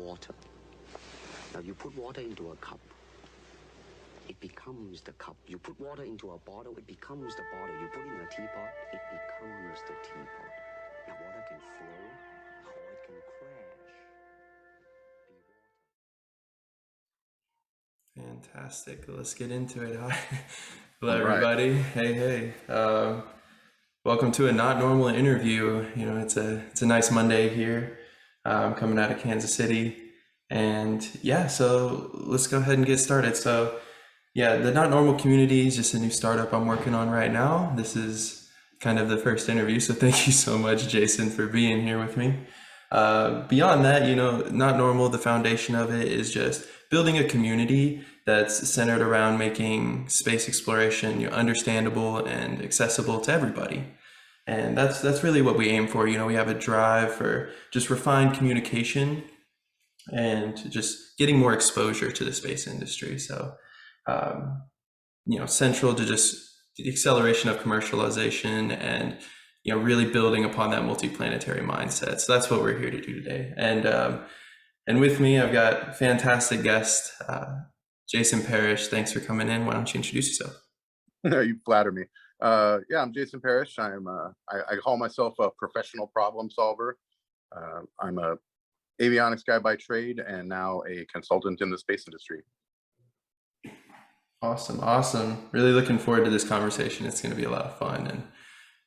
water. Now you put water into a cup, it becomes the cup. You put water into a bottle, it becomes the bottle. You put it in a teapot, it becomes the teapot. Now water can flow or it can crash. Be water. Fantastic. Let's get into it. Hi. Hello, All right. everybody. Hey. Welcome to a Not Normal interview. You know, it's a nice Monday here, coming out of Kansas City, and yeah. So let's go ahead and get started. So yeah, the Not Normal community is just a new startup I'm working on right now. This is kind of the first interview, so thank you so much, Jason, for being here with me. Beyond that, you know, Not Normal, the foundation of it is just building a community that's centered around making space exploration, you know, understandable and accessible to everybody. And that's really what we aim for. You know, we have a drive for just refined communication and just getting more exposure to the space industry. So, you know, central to just the acceleration of commercialization and, you know, really building upon that multi-planetary mindset. So that's what we're here to do today. And with me, I've got fantastic guest, Jason Parrish. Thanks for coming in. Why don't you introduce yourself? You flatter me. Yeah, I'm Jason Parrish. I call myself a professional problem solver. I'm a avionics guy by trade and now a consultant in the space industry. Awesome. Really looking forward to this conversation. It's going to be a lot of fun, and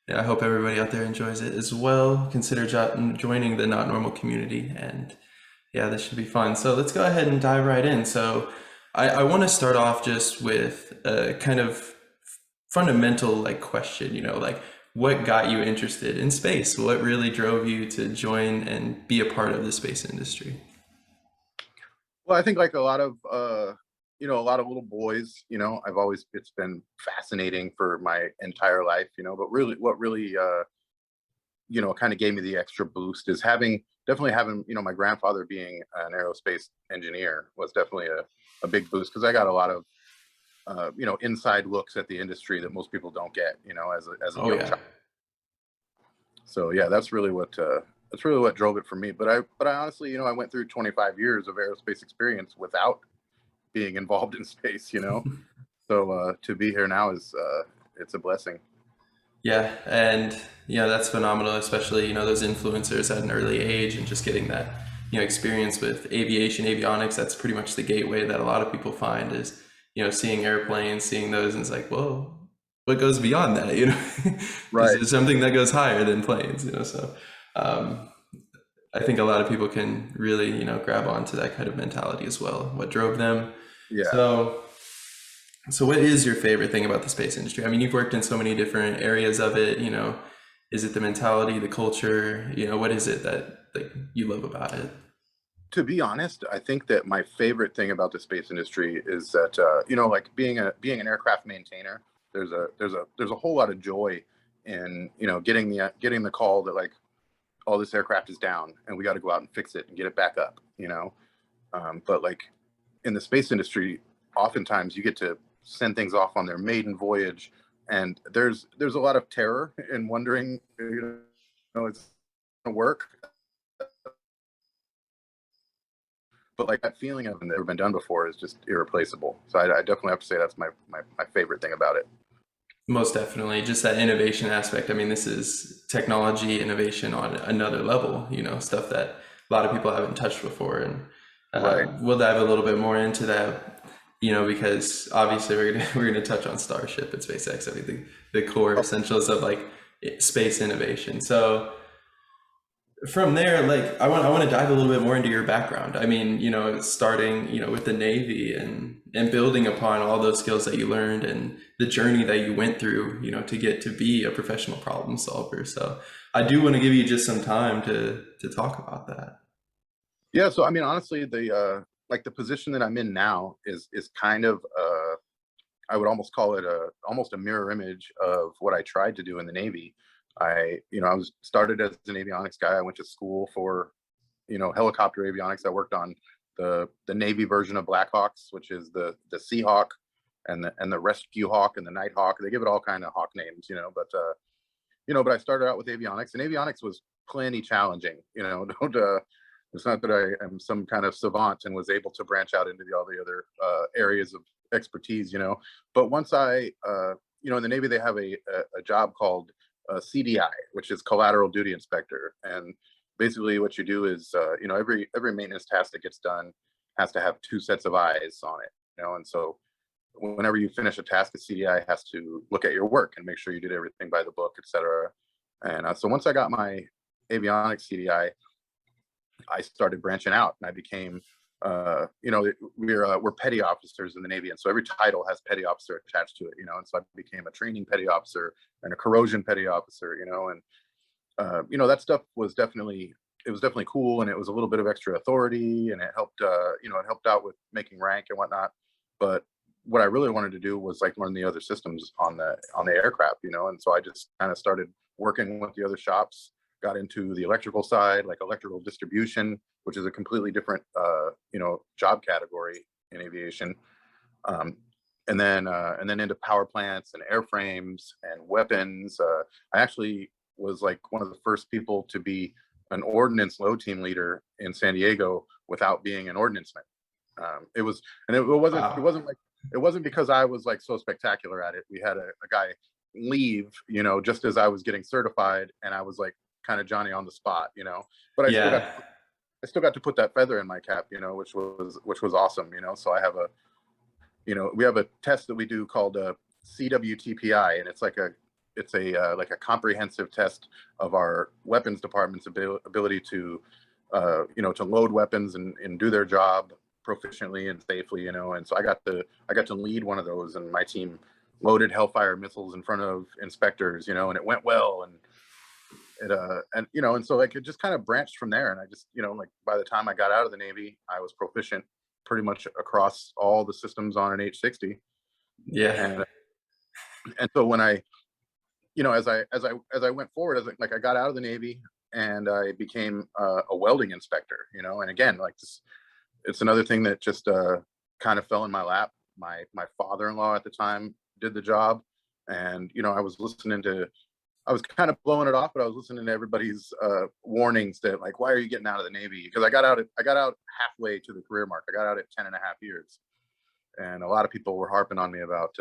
yeah, I hope everybody out there enjoys it as well. Consider joining the Not Normal community, and yeah, this should be fun. So let's go ahead and dive right in. So I want to start off just with a kind of fundamental question, you know, like what got you interested in space? What really drove you to join and be a part of the space industry? Well, I think like a lot of little boys, you know, it's been fascinating for my entire life, you know, but really what really kind of gave me the extra boost is definitely having, you know, my grandfather being an aerospace engineer was definitely a big boost, because I got a lot of inside looks at the industry that most people don't get, you know, as a Oh young yeah. child. So yeah, that's really what drove it for me. But I honestly, you know, I went through 25 years of aerospace experience without being involved in space, you know. So to be here now is it's a blessing. Yeah, and yeah, that's phenomenal, especially, you know, those influencers at an early age and just getting that, you know, experience with aviation, avionics. That's pretty much the gateway that a lot of people find is, you know, seeing airplanes, seeing those, and it's like, whoa, what goes beyond that, you know? Because Right. there's something that goes higher than planes, you know. So um, I think a lot of people can really, you know, grab onto that kind of mentality as well. What drove them? Yeah. So so what is your favorite thing about the space industry? I mean, you've worked in so many different areas of it, you know. Is it the mentality, the culture? You know, what is it that like you love about it? To be honest, I think that my favorite thing about the space industry is that you know, like being an aircraft maintainer, there's a whole lot of joy in, you know, getting the call that like, oh, this aircraft is down and we got to go out and fix it and get it back up, you know. But like in the space industry, oftentimes you get to send things off on their maiden voyage, and there's a lot of terror in wondering, you know, it's gonna work. But like that feeling of never been done before is just irreplaceable. So I definitely have to say that's my favorite thing about it. Most definitely, just that innovation aspect. I mean, this is technology innovation on another level, you know, stuff that a lot of people haven't touched before. And Right. we'll dive a little bit more into that, you know, because obviously we're gonna touch on Starship and SpaceX. I mean, the core Oh, essentials of like space innovation. So from there, like I want to dive a little bit more into your background. I mean, you know, starting, you know, with the Navy and building upon all those skills that you learned and the journey that you went through, you know, to get to be a professional problem solver. So I do want to give you just some time to talk about that. yeah. So I mean, honestly, the position that I'm in now is kind of I would almost call it almost a mirror image of what I tried to do in the Navy. I was started as an avionics guy. I went to school for, you know, helicopter avionics. I worked on the Navy version of Blackhawks, which is the Seahawk and the Rescue Hawk and the Night Hawk. They give it all kind of hawk names, you know. But I started out with avionics, and avionics was plenty challenging. You know, It's not that I am some kind of savant and was able to branch out into all the other areas of expertise, But once in the Navy, they have a job called CDI, which is Collateral Duty Inspector. And basically what you do is, every maintenance task that gets done has to have two sets of eyes on it, And so whenever you finish a task, the CDI has to look at your work and make sure you did everything by the book, etc. And so once I got my avionics CDI, I started branching out, and I became, we're petty officers in the Navy, and so every title has petty officer attached to it, And so I became a training petty officer and a corrosion petty officer, And that stuff was definitely cool, and it was a little bit of extra authority, and it helped, it helped out with making rank and whatnot. But what I really wanted to do was like learn the other systems on the aircraft, And so I just kind of started working with the other shops, got into the electrical side, like electrical distribution, which is a completely different, job category in aviation. And then into power plants and airframes and weapons. I actually was like one of the first people to be an ordnance low team leader in San Diego without being an ordnanceman. It wasn't because I was like so spectacular at it. We had a guy leave, just as I was getting certified, and I was like kind of Johnny on the spot, But I still got to put that feather in my cap, which was awesome, So I have we have a test that we do called a CWTPI, and it's like a comprehensive test of our weapons department's ability to to load weapons and do their job proficiently and safely, And so I got to lead one of those, and my team loaded Hellfire missiles in front of inspectors, and it went well, and and so like it just kind of branched from there. And I just, like by the time I got out of the Navy, I was proficient pretty much across all the systems on an H-60. Yeah. And so when I, as I went forward, I got out of the Navy, and I became a welding inspector, And again, like this, it's another thing that just kind of fell in my lap. My father-in-law at the time did the job, and I was kind of blowing it off, but I was listening to everybody's warnings that like, why are you getting out of the Navy? Because I got out halfway to the career mark. I got out at 10 and a half years. And a lot of people were harping on me about,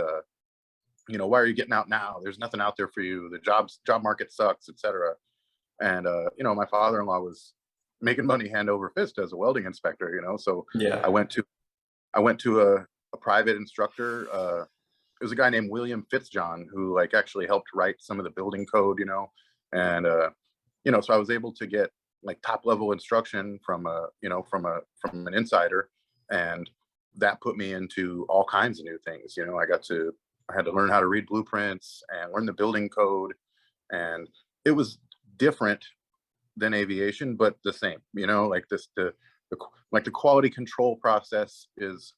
why are you getting out now? There's nothing out there for you. The job market sucks, etc. And, my father-in-law was making money hand over fist as a welding inspector, So Yeah. I went to a private instructor. It was a guy named William Fitzjohn who like actually helped write some of the building code, and so I was able to get like top level instruction from from an insider, and that put me into all kinds of new things. I had to learn how to read blueprints and learn the building code, and it was different than aviation, but the same. Like the quality control process is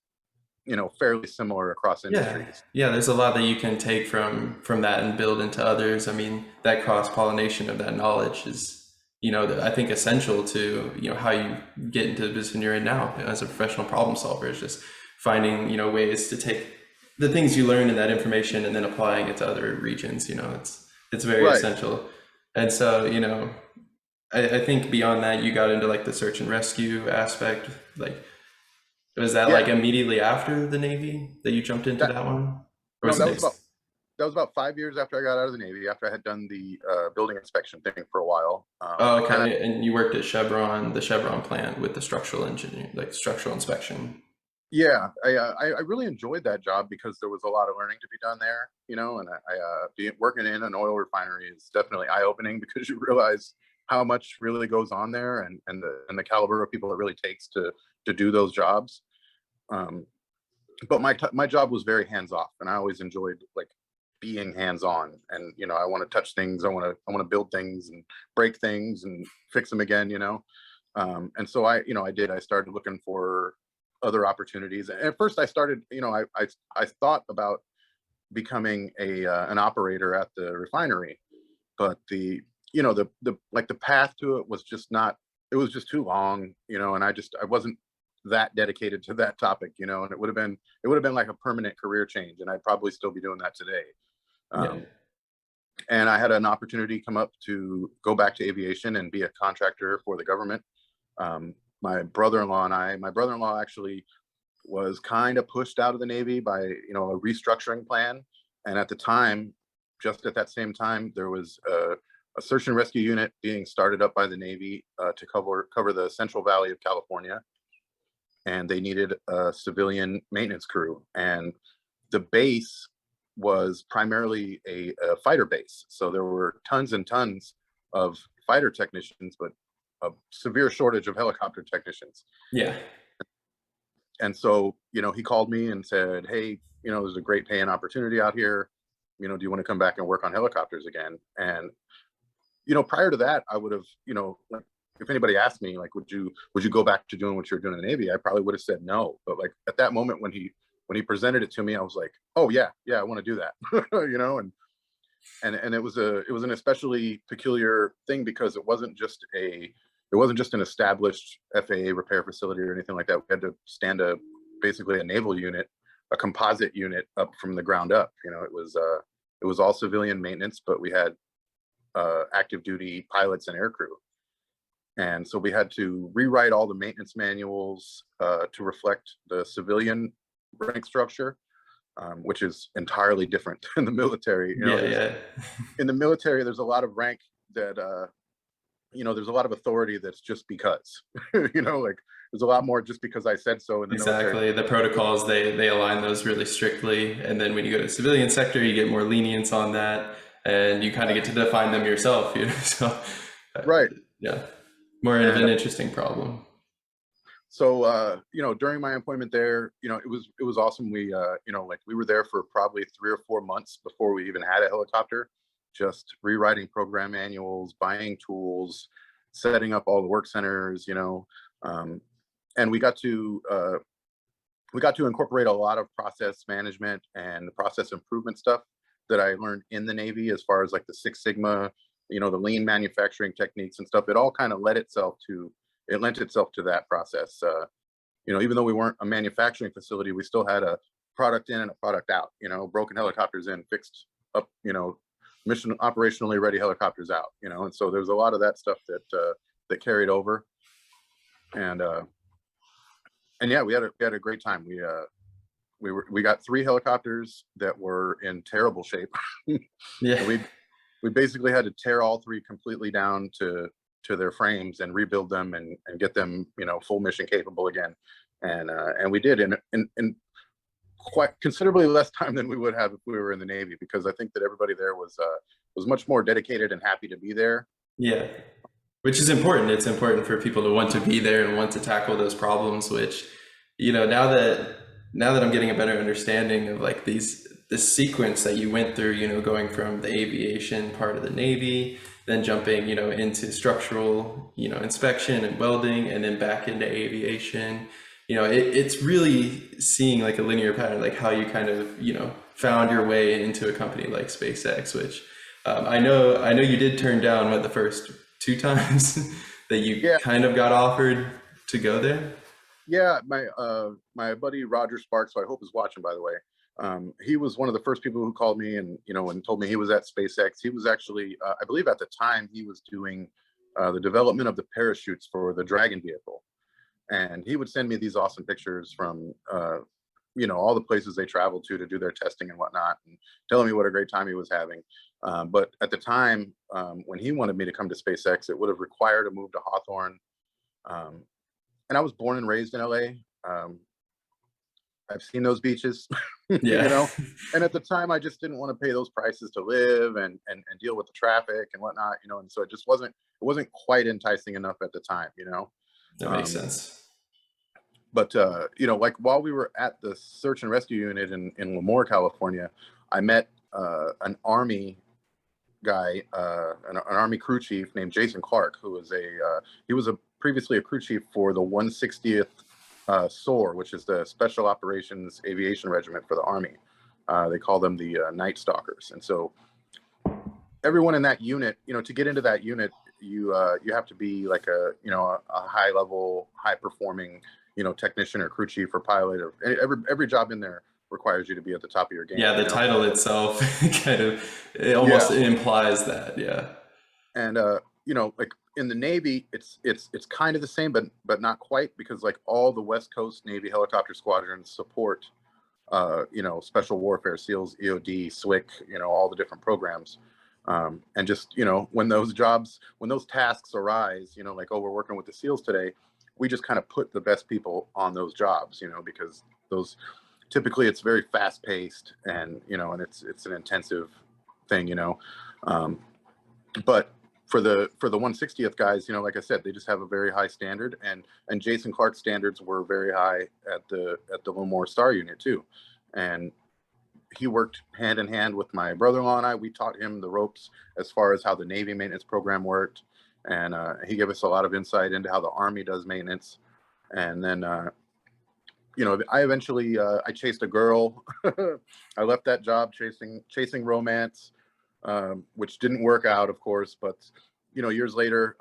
fairly similar across industries. Yeah, there's a lot that you can take from that and build into others. I mean, that cross-pollination of that knowledge is, I think essential to, how you get into the position you're in now as a professional problem solver, is just finding, ways to take the things you learn in that information and then applying it to other regions. It's very Right. essential. And so, I think beyond that, you got into like the search and rescue aspect. Like, was that Yeah. like immediately after the Navy that you jumped into that one? Or No, was it that was about 5 years after I got out of the Navy, after I had done the building inspection thing for a while. Oh, okay. And you worked at Chevron, the Chevron plant with the structural engineer, like structural inspection. Yeah, I really enjoyed that job because there was a lot of learning to be done there, and working in an oil refinery is definitely eye-opening because you realize how much really goes on there, and the caliber of people it really takes to do those jobs. But my job was very hands-off, and I always enjoyed like being hands-on. And I want to touch things, I want to build things and break things and fix them again. And so I started looking for other opportunities. And at first I started, I thought about becoming an operator at the refinery, but the path to it was just not, it was just too long, and I wasn't that dedicated to that topic, and it would have been like a permanent career change, and I'd probably still be doing that today. And I had an opportunity come up to go back to aviation and be a contractor for the government. My brother-in-law and I, my brother-in-law actually was kind of pushed out of the Navy by, you know, a restructuring plan. And at the time, just at that same time, there was a search and rescue unit being started up by the Navy to cover the Central Valley of California. And they needed a civilian maintenance crew. And the base was primarily a fighter base. So there were tons and tons of fighter technicians, but a severe shortage of helicopter technicians. Yeah. And so, you know, he called me and said, hey, you know, there's a great paying opportunity out here. You know, do you want to come back and work on helicopters again? And, you know, prior to that, I would have, you know, like, if anybody asked me, like, would you go back to doing what you're doing in the Navy? I probably would have said no. But like at that moment when he presented it to me, I was like, oh yeah, I want to do that. You know, and it was an especially peculiar thing because it wasn't just an established FAA repair facility or anything like that. We had to stand basically a naval unit, a composite unit up from the ground up. You know, it was all civilian maintenance, but we had active duty pilots and aircrew. And so we had to rewrite all the maintenance manuals to reflect the civilian rank structure, which is entirely different than the military. You know, Yeah. In the military, there's a lot of rank that, you know, there's a lot of authority that's just because, you know, like there's a lot more just because I said so in the Exactly. military. The protocols, they align those really strictly. And then when you go to the civilian sector, you get more lenience on that and you kind of get to define them yourself, you know? So, Right. yeah, more of And an interesting problem. so, you know, during my employment there, you know, it was awesome. We, you know, like we were there for probably 3 or 4 months before we even had a helicopter, just rewriting program manuals, buying tools, setting up all the work centers, you know, and we got to incorporate a lot of process management and process improvement stuff that I learned in the Navy, as far as like the Six Sigma, you know, the lean manufacturing techniques and stuff. It all kind of lent itself to that process. You know, even though we weren't a manufacturing facility, we still had a product in and a product out. You know, broken helicopters in, fixed up, you know, mission operationally ready helicopters out. You know, and so there's a lot of that stuff that carried over. And yeah, we had a great time. We got 3 helicopters that were in terrible shape. Yeah. We basically had to tear all 3 completely down to their frames and rebuild them and get them, you know, full mission capable again. And we did in quite considerably less time than we would have if we were in the Navy, because I think that everybody there was much more dedicated and happy to be there. Yeah. Which is important. It's important for people to want to be there and want to tackle those problems, which, you know, now that I'm getting a better understanding of like this sequence that you went through, you know, going from the aviation part of the Navy, then jumping, you know, into structural, you know, inspection and welding, and then back into aviation. You know, it's really seeing like a linear pattern, like how you kind of, you know, found your way into a company like SpaceX, which I know you did turn down the first 2 times that you kind of got offered to go there. Yeah, my buddy Roger Sparks, who I hope is watching, by the way. He was one of the first people who called me and, you know, and told me he was at SpaceX. He was actually, I believe at the time, he was doing the development of the parachutes for the Dragon vehicle. And he would send me these awesome pictures from, you know, all the places they traveled to do their testing and whatnot, and telling me what a great time he was having. But at the time, when he wanted me to come to SpaceX, it would have required a move to Hawthorne. And I was born and raised in LA. I've seen those beaches, Yeah. you know, and at the time I just didn't want to pay those prices to live and deal with the traffic and whatnot, you know, and so it wasn't quite enticing enough at the time, you know. That makes sense. But you know, like while we were at the search and rescue unit in Lemoore, California, I met an Army guy, an Army crew chief named Jason Clark, who was previously a crew chief for the 160th SOAR, which is the Special Operations Aviation Regiment for the Army. They call them the Night Stalkers. And so everyone in that unit, you know, to get into that unit, you have to be like a high level, high performing, you know, technician or crew chief or pilot, or every job in there requires you to be at the top of your game. Yeah, the title itself kind of, it almost implies that. Yeah. And you know, like in the Navy, it's kind of the same, but not quite, because like all the West Coast Navy helicopter squadrons support, you know, special warfare, SEALs, EOD, SWIC, you know, all the different programs. And just, you know, when those tasks arise, you know, like, oh, we're working with the SEALs today, we just kind of put the best people on those jobs, you know, because those typically it's very fast paced, and, you know, and it's an intensive thing, you know. But for the 160th guys, you know, like I said, they just have a very high standard, and Jason Clark's standards were very high at the Lemoore Star Unit too. And he worked hand in hand with my brother-in-law and I. We taught him the ropes as far as how the Navy maintenance program worked, and he gave us a lot of insight into how the Army does maintenance. And then you know, I eventually I chased a girl. I left that job chasing romance, which didn't work out, of course. But, you know, years later,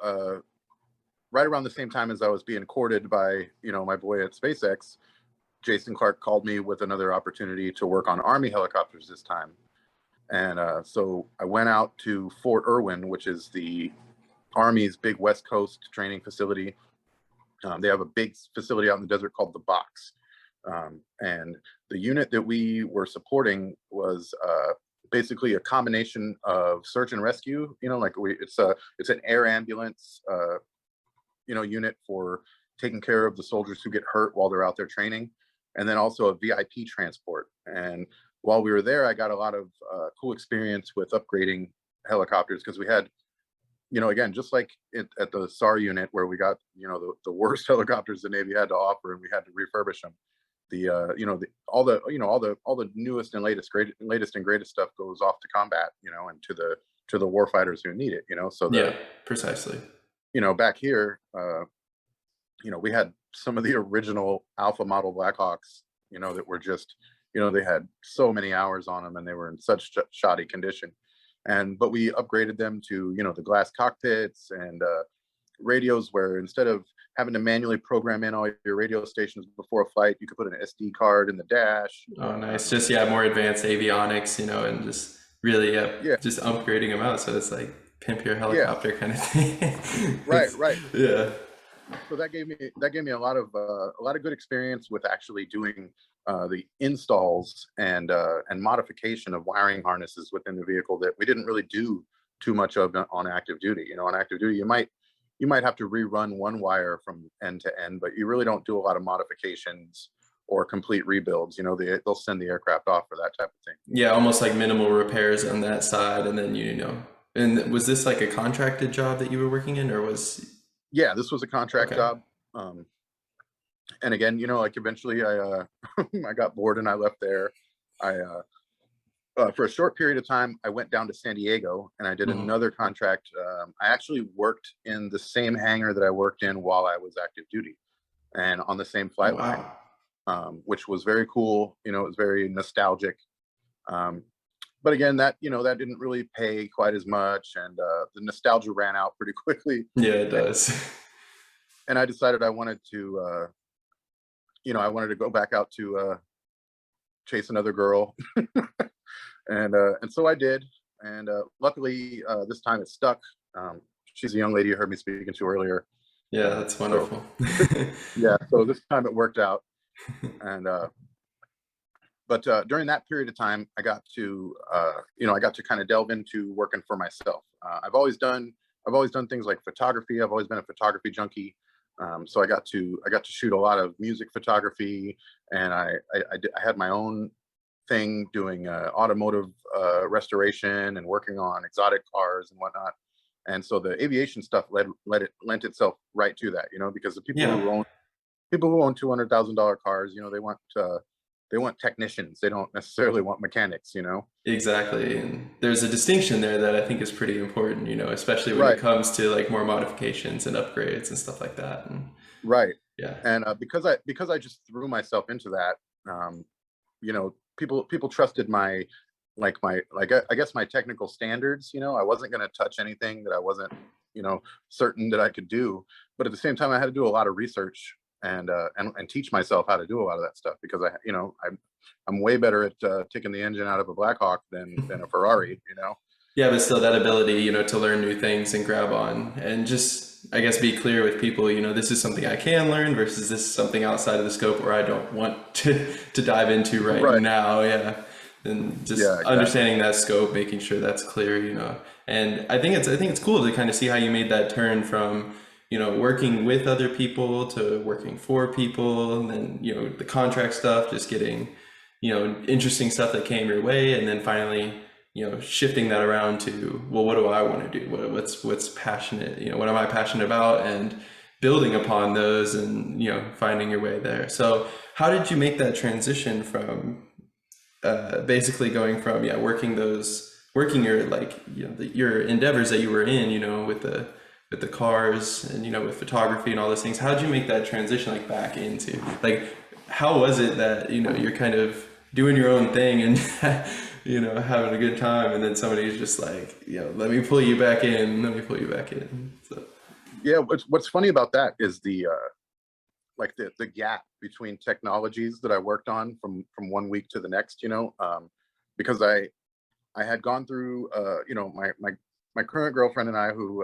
right around the same time as I was being courted by, you know, my boy at SpaceX, Jason Clark called me with another opportunity to work on Army helicopters this time. And so I went out to Fort Irwin, which is the Army's big West Coast training facility. They have a big facility out in the desert called the Box. And the unit that we were supporting was basically a combination of search and rescue. You know, like it's an air ambulance, you know, unit for taking care of the soldiers who get hurt while they're out there training, and then also a VIP transport. And while we were there, I got a lot of cool experience with upgrading helicopters, because we had, you know, again, just like at the SAR unit where we got, you know, the worst helicopters the Navy had to offer, and we had to refurbish them. The you know, all the newest and latest and greatest stuff goes off to combat, you know, and to the warfighters who need it, you know. So yeah, precisely. You know, back here, you know, we had some of the original Alpha model Blackhawks, you know, that were just, you know, they had so many hours on them and they were in such shoddy condition. But we upgraded them to, you know, the glass cockpits and radios, where instead of having to manually program in all your radio stations before a flight, you could put an SD card in the dash. Oh, nice. Just, yeah, more advanced avionics, you know, and just really, Yeah, just upgrading them out. So it's like pimp your yeah, helicopter kind of thing. right. Yeah. So that gave me a lot of good experience with actually doing the installs and modification of wiring harnesses within the vehicle that we didn't really do too much of on active duty. You know, on active duty, you might have to rerun one wire from end to end, but you really don't do a lot of modifications or complete rebuilds. You know, they'll send the aircraft off for that type of thing. Yeah, almost like minimal repairs on that side. And then, you know, and was this like a contracted job that you were working in, or was? Yeah, this was a contract Okay. job. And again, you know, like eventually I I got bored and I left there. I for a short period of time, I went down to San Diego and I did another contract. I actually worked in the same hangar that I worked in while I was active duty, and on the same flight line, which was very cool. You know, it was very nostalgic. But again, that, you know, that didn't really pay quite as much, and the nostalgia ran out pretty quickly. Yeah, it does. And I decided I wanted to, you know, I wanted to go back out to chase another girl. And so I did, and luckily this time it stuck. She's a young lady you heard me speaking to earlier. Yeah, that's wonderful. Yeah, so this time it worked out. And but during that period of time, I got to you know, I got to kind of delve into working for myself. I've always done things like photography. I've always been a photography junkie. So I got to shoot a lot of music photography, and I had my own thing doing automotive restoration and working on exotic cars and whatnot. And so the aviation stuff lent itself right to that, you know, because the people who own $200,000 cars, you know, they want technicians. They don't necessarily want mechanics, you know. Exactly. And there's a distinction there that I think is pretty important, you know, especially when it comes to like more modifications and upgrades and stuff like that. And right. Yeah. And because I just threw myself into that, you know, people trusted my I guess my technical standards. You know, I wasn't going to touch anything that I wasn't, you know, certain that I could do. But at the same time, I had to do a lot of research and teach myself how to do a lot of that stuff, because I'm way better at taking the engine out of a Blackhawk than a Ferrari, you know. Yeah, but still that ability, to learn new things and grab on and just, I guess, be clear with people, this is something I can learn versus this is something outside of the scope where I don't want to dive into right Right. now. Yeah. And Yeah, just exactly. understanding that scope, making sure that's clear. And I think it's cool to kind of see how you made that turn from, working with other people to working for people, and then, the contract stuff, just getting, interesting stuff that came your way, and then finally, shifting that around to, well, what do I want to do? What's passionate? What am I passionate about? And building upon those, and finding your way there. So, how did you make that transition from basically going from working your your endeavors that you were in, with the cars and with photography and all those things? How did you make that transition like back into like how was it that you're kind of doing your own thing and having a good time, and then somebody's just like, let me pull you back in, so Yeah, what's funny about that is the gap between technologies that I worked on from one week to the next, because I had gone through, my current girlfriend and I, who,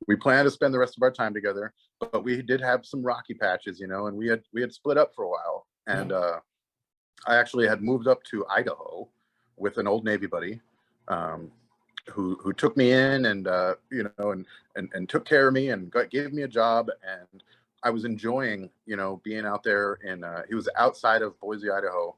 we plan to spend the rest of our time together, but we did have some rocky patches, and we had split up for a while, and I actually had moved up to Idaho with an old Navy buddy, um, who took me in, and and took care of me and gave me a job, and I was enjoying being out there. And he was outside of Boise, Idaho,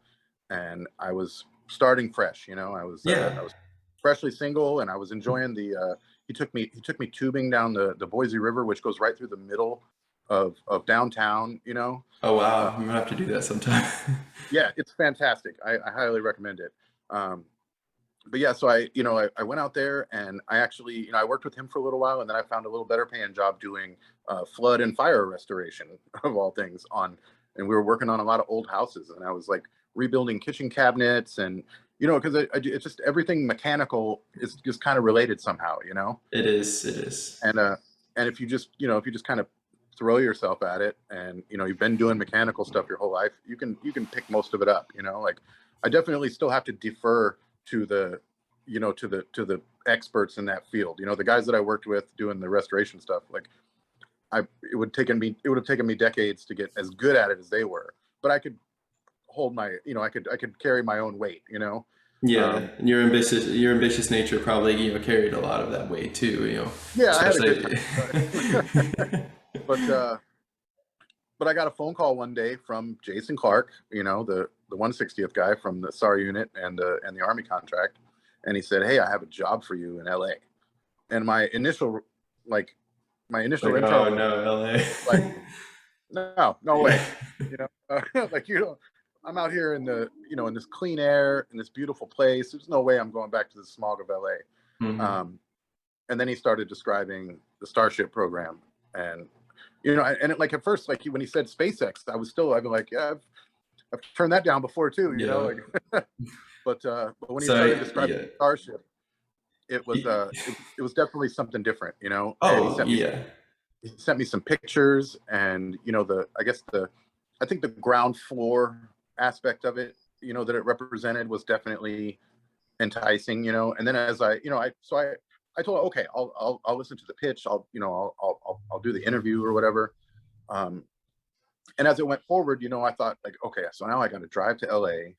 and I was starting fresh. yeah. I was freshly single, and I was enjoying the. He took me tubing down the Boise River, which goes right through the middle of downtown. Oh Uh, wow, I'm gonna have to do that sometime. yeah, it's fantastic. I highly recommend it. But yeah, so I went out there, and I actually, I worked with him for a little while, and then I found a little better paying job doing flood and fire restoration of all things and we were working on a lot of old houses, and I was like rebuilding kitchen cabinets, and because it's just everything mechanical is just kind of related somehow, It is. and if you just kind of throw yourself at it, and you've been doing mechanical stuff your whole life, you can pick most of it up. Like I definitely still have to defer to the experts in that field. The guys that I worked with doing the restoration stuff, like it would have taken me decades to get as good at it as they were, but I could hold my, I could carry my own weight. Yeah, um and your ambitious nature probably carried a lot of that weight too. yeah, I had a good Especially. time, but but I got a phone call one day from Jason Clark, the 160th guy from the SAR unit and the Army contract, and he said, "Hey, I have a job for you in LA." And like my initial Like, intro oh was no, LA. like, "No, no Yeah. way," like I'm out here in this clean air in this beautiful place. There's no way I'm going back to the smog of LA. Hmm. And then he started describing the Starship program, and like at first, like when he said SpaceX, I've been like, yeah, I've turned that down before too, Yeah. like. But when he started So describing yeah. Starship, it was He- it was definitely something different, and he oh sent me yeah. he sent me some pictures, and I think the ground floor aspect of it, that it represented was definitely enticing, and then as I told him, okay, I'll listen to the pitch, I'll do the interview or whatever. um and as it went forward, I thought, like, okay, so now I got to drive to LA,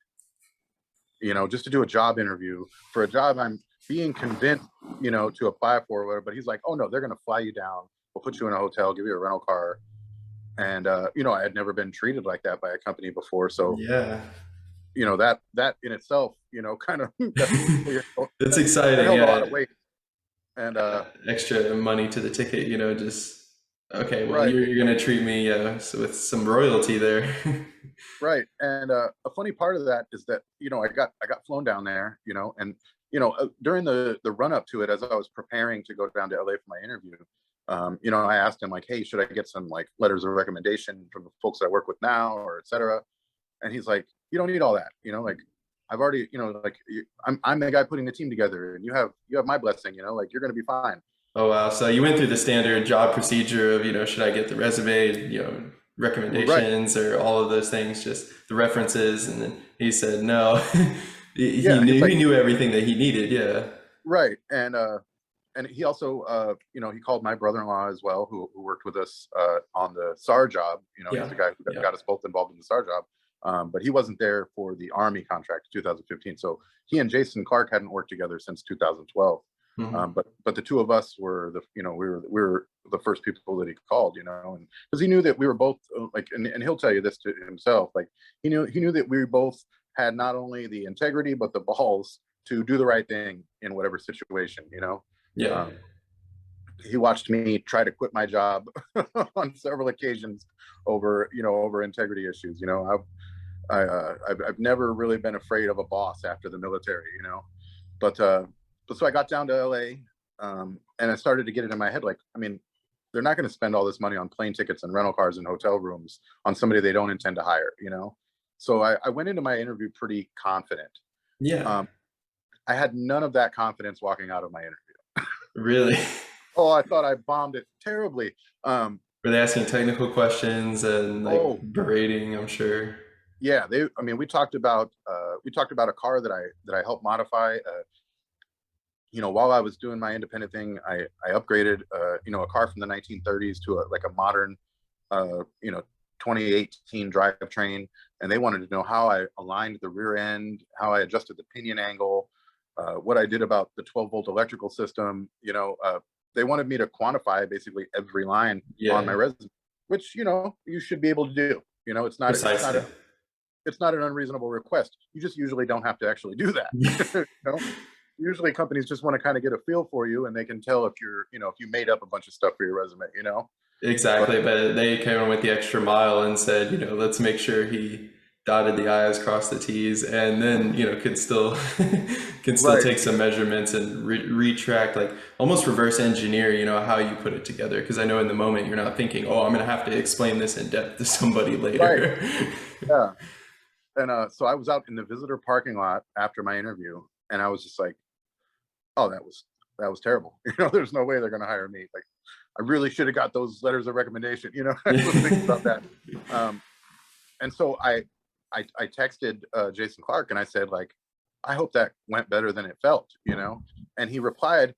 just to do a job interview for a job I'm being convinced, to apply for or whatever. But he's like, oh no, they're going to fly you down, we'll put you in a hotel, give you a rental car. And I had never been treated like that by a company before, so Yeah. that in itself, kind of definitely It's that exciting. held a lot Yeah. of weight. And Extra money to the ticket. Just okay. Well, right, you're gonna treat me with some royalty there. right. And a funny part of that is that I got flown down there, and during the run up to it, as I was preparing to go down to LA for my interview, I asked him, like, hey, should I get some like letters of recommendation from the folks that I work with now, or etc. And he's like, you don't need all that, like I've already, like, I'm the guy putting the team together, and you have my blessing, like you're gonna be fine. Oh wow. So you went through the standard job procedure of, should I get the resume, Right. recommendations or all of those things, just the references, and then he said no. He Yeah, it's knew like, he knew everything that he needed. Yeah. right. And he also, he called my brother-in-law as well, who worked with us on the SAR job. He's Yeah. the guy who Yeah. got us both involved in the SAR job. But he wasn't there for the Army contract 2015. So he and Jason Clark hadn't worked together since 2012. Hmm. But the two of us were we were the first people that he called, and because he knew that we were both and he'll tell you this to himself, like he knew that we both had not only the integrity but the balls to do the right thing in whatever situation. Yeah. Um, he watched me try to quit my job on several occasions over integrity issues. I've never really been afraid of a boss after the military. But so I got down to LA, and I started to get it in my head, like, I mean, they're not going to spend all this money on plane tickets and rental cars and hotel rooms on somebody they don't intend to hire. So I went into my interview pretty confident. Yeah. Um, I had none of that confidence walking out of my interview. Really. Oh, I thought I bombed it terribly. Um, Were they asking technical questions and like oh, berating, I'm sure? yeah, I mean, we talked about a car that I helped modify. While I was doing my independent thing, I upgraded a car from the 1930s to a modern uh, you know 2018 drivetrain, and they wanted to know how I aligned the rear end, how I adjusted the pinion angle, what I did about the 12-volt electrical system. They wanted me to quantify basically every line on my Yeah. resume, which you should be able to do. It's not it's not Precisely. a it's not an unreasonable request. You just usually don't have to actually do that. you know? Usually companies just want to kind of get a feel for you, and they can tell if you made up a bunch of stuff for your resume. But Exactly, but they came with the extra mile and said, let's make sure he dotted the I's, crossed the T's, and then, could still can still right, take some measurements and retract, like almost reverse engineer, how you put it together. Because I know in the moment you're not thinking, oh, I'm gonna have to explain this in depth to somebody right, later. yeah. And so I was out in the visitor parking lot after my interview, and I was just like, oh, that was terrible. There's no way they're going to hire me. Like, I really should have got those letters of recommendation. I was thinking about that. Um, and so I texted Jason Clark, and I said, like, I hope that went better than it felt. And he replied,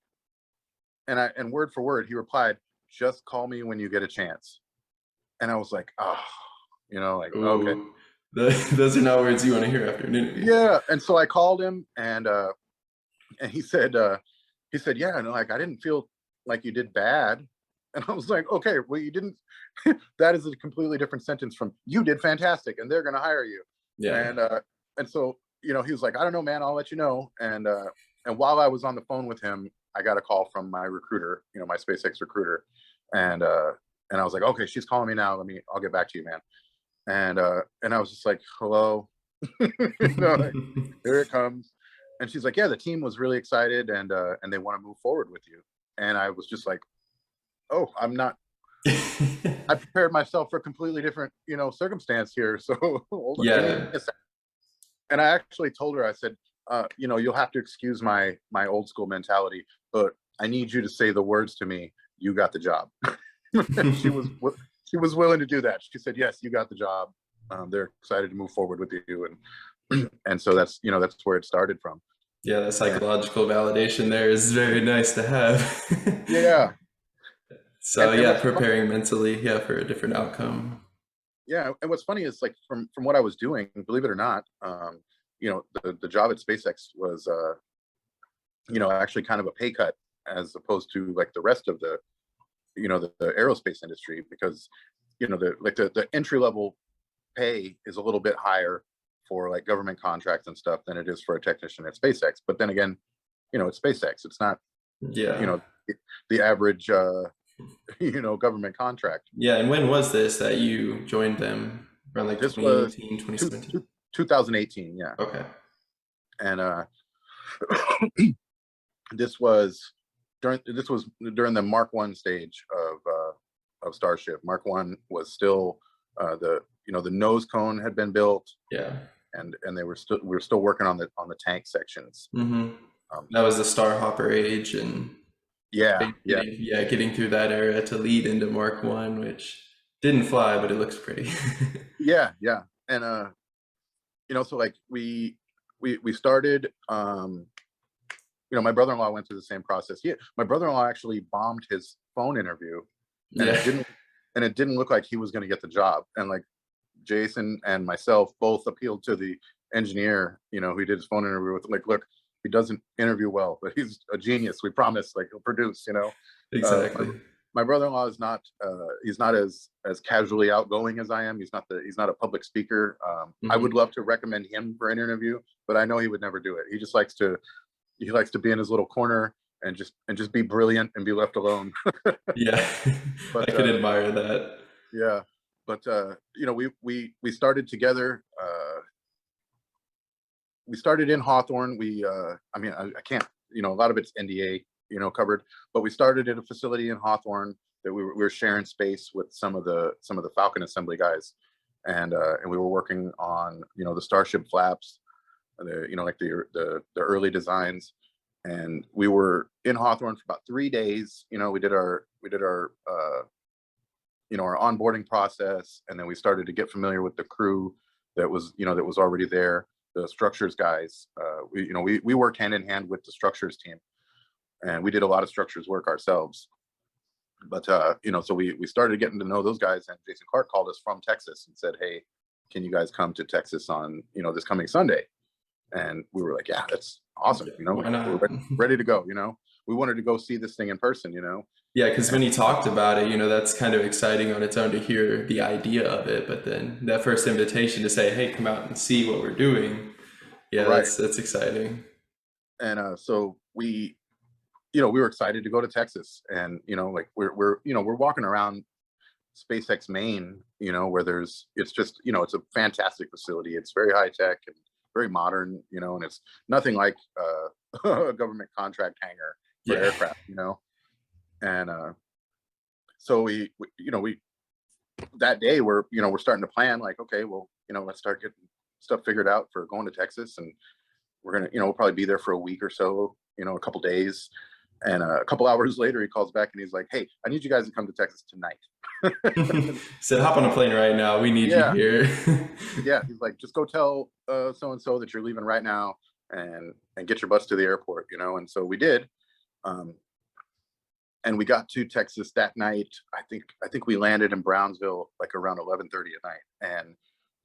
and word for word, he replied, just call me when you get a chance. And I was like, oh, like, okay. Ooh, those are not words you want to hear after an interview. Yeah. And so I called him, and he said, yeah, no, like, I didn't feel like you did bad. And I was like, okay, well, you didn't. That is a completely different sentence from you did fantastic and they're going to hire you. Yeah. And so, he was like, I don't know, man, I'll let you know. And while I was on the phone with him, I got a call from my recruiter, my SpaceX recruiter. And I was like, okay, she's calling me now. I'll get back to you, man. And I was just like, hello. Like, here it comes. And she's like, yeah, the team was really excited, and they want to move forward with you. And I was just like, oh, I'm not. I prepared myself for a completely different, circumstance here. So give me Yeah. a second. And I actually told her, I said, you'll have to excuse my old school mentality, but I need you to say the words to me. You got the job. And she was willing to do that. She said, yes, you got the job. They're excited to move forward with you, and so that's where it started from. Yeah, the And psychological validation there is very nice to have. yeah, So and yeah, what's fun, preparing mentally, yeah, for a different outcome. yeah, and what's funny is, like, from what I was doing, believe it or not, the job at SpaceX was actually kind of a pay cut as opposed to like the rest of the aerospace industry, because the entry level pay is a little bit higher for like government contracts and stuff than it is for a technician at SpaceX. But then again, it's SpaceX. It's not, you Yeah. know, the average, government contract. Yeah, and when was this that you joined them? Around like This was 2018, two, 2017? two, 2018. Yeah. Okay. And this was during the Mark One stage of Starship. Mark One was still the nose cone had been built, Yeah. and we were still working on the tank sections. Mm-hmm. Um, That was the Star Hopper age and yeah, yeah, getting through that era to lead into Mark One, which didn't fly, but it looks pretty. yeah, yeah. And so like we started. My brother-in-law went through the same process. My brother-in-law actually bombed his phone interview, and Yeah. it didn't look like he was going to get the job. And like Jason and myself both appealed to the engineer, who did his phone interview with, like, look, he doesn't interview well, but he's a genius. We promise, like, he'll produce. Exactly. My brother-in-law is not. He's not as casually outgoing as I am. He's not a public speaker. I would love to recommend him for an interview, but I know he would never do it. He just likes to be in his little corner and just be brilliant and be left alone. Yeah. I But could admire that. yeah, but we started together. We started in Hawthorne. I can't, a lot of it's NDA, covered, but we started at a facility in Hawthorne that we were sharing space with some of the Falcon assembly guys, and we were working on, the Starship flaps, like the early designs. And we were in Hawthorne for about 3 days. We did our our onboarding process, and then we started to get familiar with the crew that was already there, the structures guys. We worked hand in hand with the structures team, and we did a lot of structures work ourselves. But so we started getting to know those guys, and Jason Clark called us from Texas and said, hey, can you guys come to Texas on this coming Sunday? And we were like, yeah, that's awesome. Why not? We're ready to go. We wanted to go see this thing in person. Yeah, because when he talked about it, that's kind of exciting on its own to hear the idea of it. But then that first invitation to say, hey, come out and see what we're doing. Yeah, right. That's exciting. And so we were excited to go to Texas, and like we're walking around SpaceX Main, where it's just it's a fantastic facility. It's very high tech and very modern, and it's nothing like a government contract hangar for aircraft, And so we that day we're starting to plan, like, okay, well, let's start getting stuff figured out for going to Texas, and we're gonna we'll probably be there for a week or so, a couple days. And a couple hours later, he calls back and he's like, hey, I need you guys to come to Texas tonight. Said, hop on a plane right now. We need you here. Yeah, he's like, just go tell so-and-so that you're leaving right now, and get your bus to the airport, And so we did. And we got to Texas that night. I think we landed in Brownsville like around 11:30 at night. And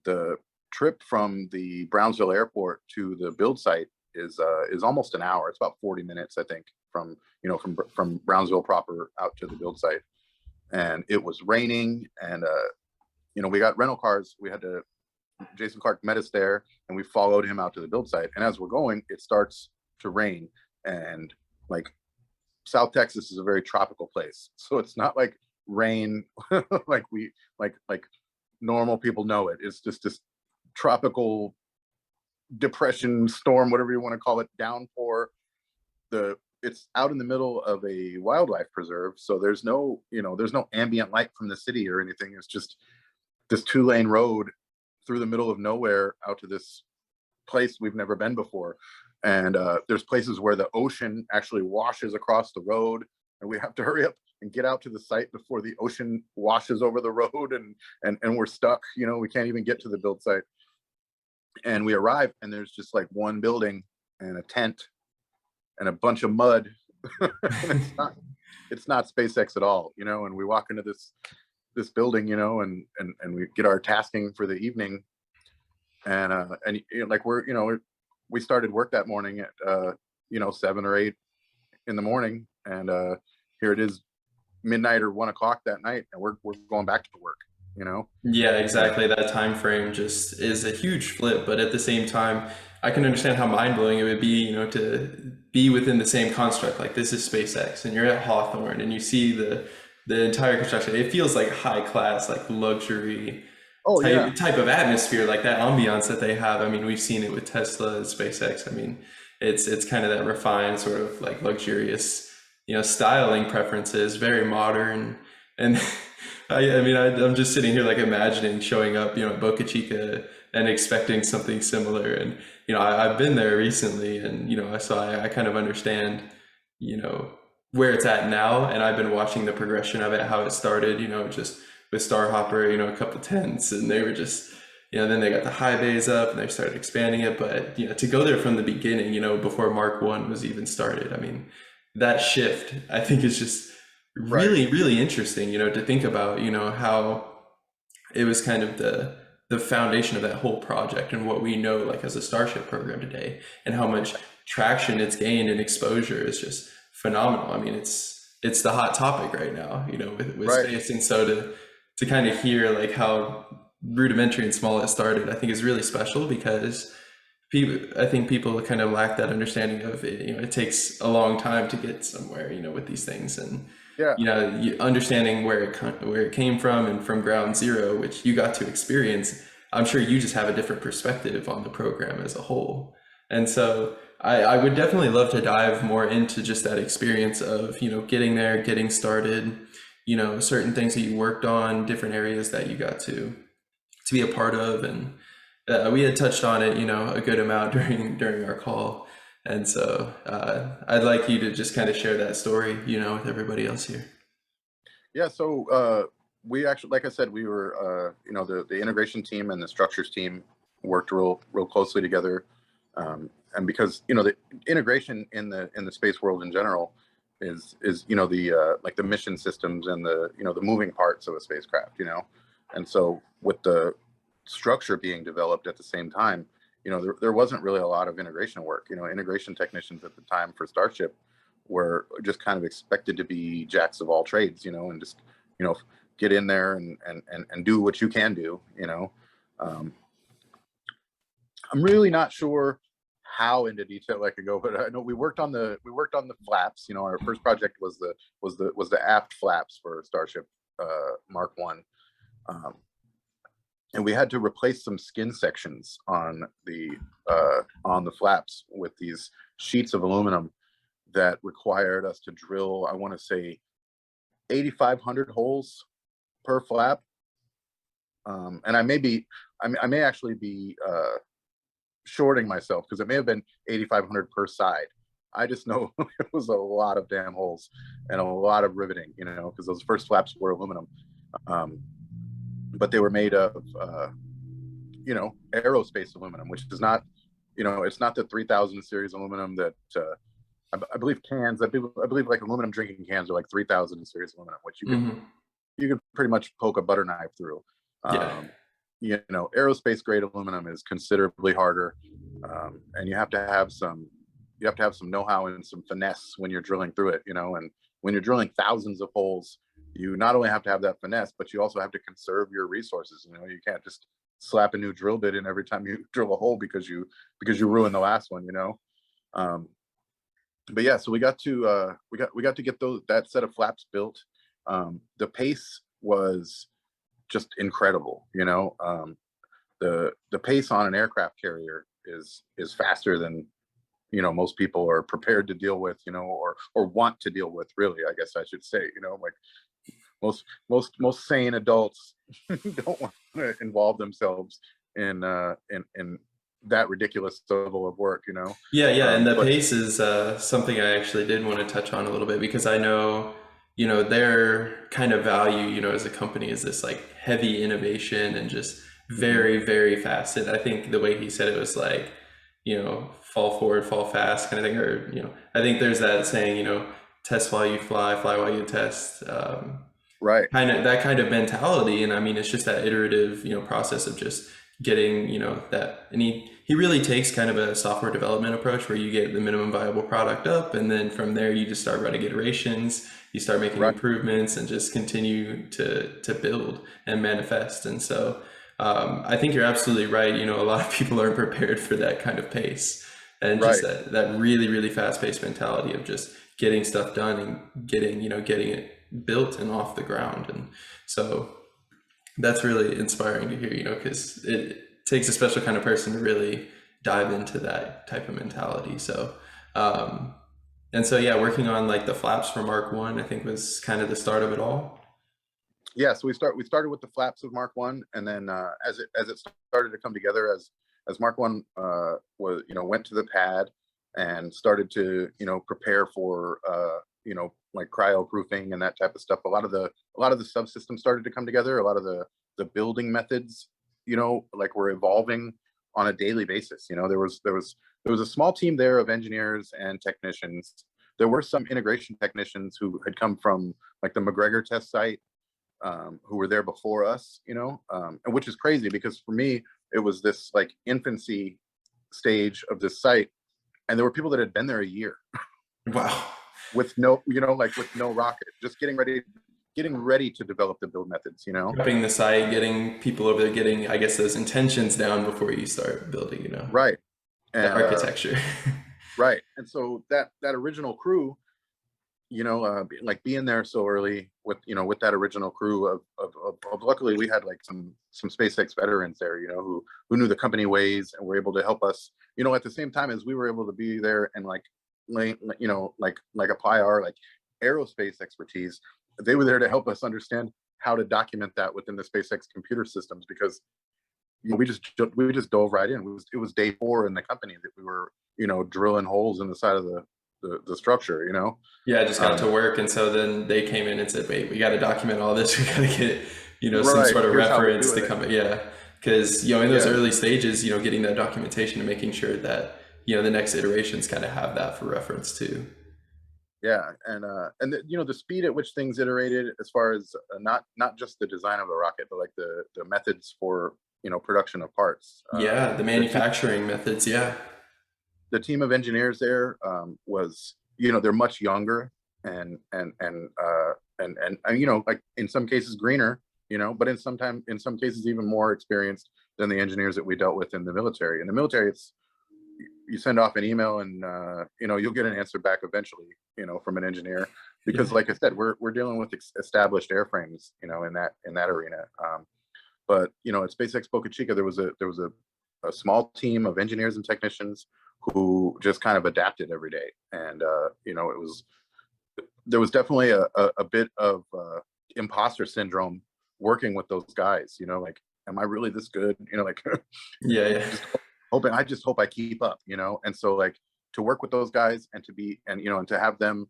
the trip from the Brownsville airport to the build site is almost an hour. It's about 40 minutes, I think, from Brownsville proper out to the build site. And it was raining, and we got rental cars. Jason Clark met us there, and we followed him out to the build site. And as we're going, it starts to rain, and like South Texas is a very tropical place, so it's not like rain like normal people know it. It's just this tropical depression, storm, whatever you want to call it, downpour. It's out in the middle of a wildlife preserve, so there's no ambient light from the city or anything. It's just this 2-lane road through the middle of nowhere out to this place we've never been before. And there's places where the ocean actually washes across the road, and we have to hurry up and get out to the site before the ocean washes over the road, and we're stuck. We can't even get to the build site. And we arrive, and there's just like one building and a tent and a bunch of mud. And it's not SpaceX at all, And we walk into this building, and we get our tasking for the evening, and like we started work that morning at 7 or 8 in the morning, and here it is midnight or 1 o'clock that night, and we're going back to work. Yeah, exactly. That time frame just is a huge flip, but at the same time, I can understand how mind-blowing it would be, to be within the same construct. Like, this is SpaceX, and you're at Hawthorne, and you see the entire construction. It feels like high class, like luxury type of atmosphere, like that ambiance that they have. I mean, we've seen it with Tesla and SpaceX. I mean, it's kind of that refined sort of like luxurious, styling preferences, very modern. And I'm just sitting here like imagining showing up, at Boca Chica and expecting something similar. And, I've been there recently, and, so I kind of understand, where it's at now. And I've been watching the progression of it, how it started, just with Starhopper, a couple tents, and they were just, then they got the high bays up and they started expanding it. But, to go there from the beginning, before Mark 1 was even started, I mean, that shift, I think, is just Right. really, really interesting, to think about, how it was kind of the foundation of that whole project and what we know like as a Starship program today, and how much traction it's gained and exposure is just phenomenal. I mean, it's the hot topic right now, with Right. space. And so to kind of hear like how rudimentary and small it started, I think is really special, because I think people kind of lack that understanding of it. It takes a long time to get somewhere, with these things. And Yeah. understanding where it came from, and from ground zero, which you got to experience. I'm sure you just have a different perspective on the program as a whole. And so I would definitely love to dive more into just that experience of, getting there, getting started, certain things that you worked on, different areas that you got to be a part of. And we had touched on it, a good amount during our call. And so I'd like you to just kind of share that story, with everybody else here. Yeah. So we actually, like I said, we were, the integration team and the structures team worked real closely together. And because, the integration in the space world in general is the like the mission systems and the moving parts of a spacecraft, and so with the structure being developed at the same time, there wasn't really a lot of integration work. Integration technicians at the time for Starship were just kind of expected to be jacks of all trades, and just, get in there and do what you can do, um, I'm really not sure how into detail I could go, but I know we worked on the flaps. Our first project was the aft flaps for Starship Mark 1. And we had to replace some skin sections on the flaps with these sheets of aluminum that required us to drill, I want to say, 8,500 holes per flap. And I may actually be shorting myself, because it may have been 8,500 per side. I just know it was a lot of damn holes and a lot of riveting, because those first flaps were aluminum. But they were made of, aerospace aluminum, which is not, it's not the 3000 series aluminum that I believe cans. I believe like aluminum drinking cans are like 3000 series aluminum, which you can pretty much poke a butter knife through. Yeah. Aerospace grade aluminum is considerably harder, and you have to have some know-how and some finesse when you're drilling through it. And when you're drilling thousands of holes, you not only have to have that finesse, but you also have to conserve your resources. You can't just slap a new drill bit in every time you drill a hole because you ruined the last one. But yeah, so we got to get that set of flaps built. The pace was just incredible. The pace on an aircraft carrier is faster than most people are prepared to deal with, or want to deal with, really, I guess I should say. Like most sane adults don't want to involve themselves in that ridiculous level of work. Yeah, and the pace is something I actually did want to touch on a little bit, because I know, their kind of value, as a company, is this like heavy innovation and just very, very fast. And I think the way he said it was like, fall forward, fall fast kind of thing. Or, I think there's that saying, test while you fly, fly while you test. Right. That kind of mentality. And I mean, it's just that iterative, process of just getting, that. And he really takes kind of a software development approach where you get the minimum viable product up, and then from there you just start running iterations, you start making improvements, and just continue to build and manifest. And so I think you're absolutely right. A lot of people aren't prepared for that kind of pace, and just that really, really fast paced mentality of just getting stuff done and getting it built and off the ground. And so that's really inspiring to hear, because it takes a special kind of person to really dive into that type of mentality. So, and so, yeah, working on like the flaps for Mark 1, I think, was kind of the start of it all. Yeah, so we started with the flaps of Mark 1, and then as it started to come together, as Mark 1 was went to the pad and started to prepare for like cryo proofing and that type of stuff. A lot of the subsystems started to come together. A lot of the building methods you know, like were evolving on a daily basis. You know, there was a small team there of engineers and technicians. There were some integration technicians who had come from like the McGregor test site, who were there before us, you know, and which is crazy because for me, it was this like infancy stage of this site. And there were people that had been there a year Wow. with no, you know, like with no rocket, just getting ready to develop the build methods, you know? Prepping the site, getting people over there, getting, I guess, those intentions down before you start building, you know, Right. the And, architecture. right. And so that original crew, you know, like being there so early with, you know, with that original crew of luckily we had like some SpaceX veterans there, you know, who knew the company ways and were able to help us, you know, at the same time as we were able to be there and like, you know, like apply our like aerospace expertise. They were there to help us understand how to document that within the SpaceX computer systems because, you know, we just dove right in. It was day 4 in the company that we were, you know, drilling holes in the side of the structure, you know. Yeah, I just got to work. And so then they came in and said, wait, we got to document all this. We got to get, you know, some Right. sort of Here's how we reference do to it. come. Yeah. Because, you know, in those Yeah. early stages, you know, getting that documentation and making sure that, you know, the next iterations kind of have that for reference too. Yeah, and you know the speed at which things iterated, as far as not just the design of the rocket, but like the methods for, you know, production of parts. Yeah, the The team manufacturing methods. Yeah. the team of engineers there, was, you know, they're much younger and you know, like in some cases greener, you know, but in some cases even more experienced than the engineers that we dealt with in the military. In the military, it's you send off an email and, you know, you'll get an answer back eventually, you know, from an engineer, Yeah. because like I said, we're dealing with established airframes, you know, in that arena. But you know, at SpaceX Boca Chica, there was a small team of engineers and technicians who just kind of adapted every day, and you know, there was definitely a bit of imposter syndrome working with those guys. You know, like, am I really this good? You know, like Yeah. Yeah. just hoping. I just hope I keep up. You know, and so like to work with those guys and to be and you know and to have them,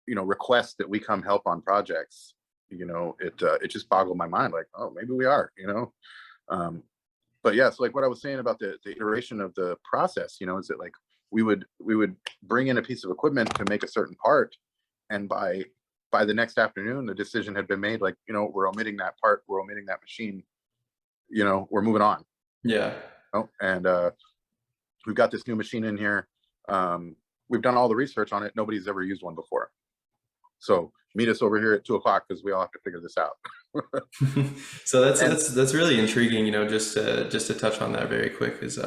you know, request that we come help on projects. You know, it just boggled my mind. Like, oh, maybe we are. You know, but yeah, so like what I was saying about the iteration of the process, you know, is that like we would bring in a piece of equipment to make a certain part, and by the next afternoon, the decision had been made. Like, you know, we're omitting that part, we're omitting that machine. You know, we're moving on. Yeah. You know? And we've got this new machine in here. We've done all the research on it. Nobody's ever used one before. So meet us over here at 2 o'clock because we all have to figure this out. So that's And that's really intriguing. You know, just to touch on that very quick is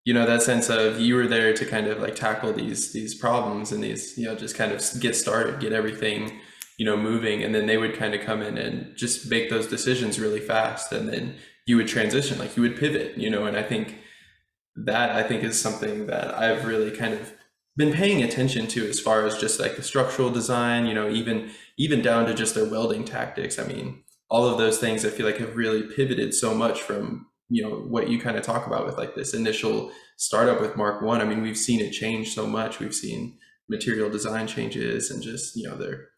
you know, that sense of you were there to kind of like tackle these problems and these, you know, just kind of get started, get everything, you know, moving, and then they would kind of come in and just make those decisions really fast, and then you would transition, like you would pivot, you know. And I think is something that I've really kind of been paying attention to as far as just like the structural design, you know, even down to just their welding tactics. I mean, all of those things I feel like have really pivoted so much from, you know, what you kind of talk about with like this initial startup with Mark One. I mean, we've seen it change so much. We've seen material design changes and just, you know, they're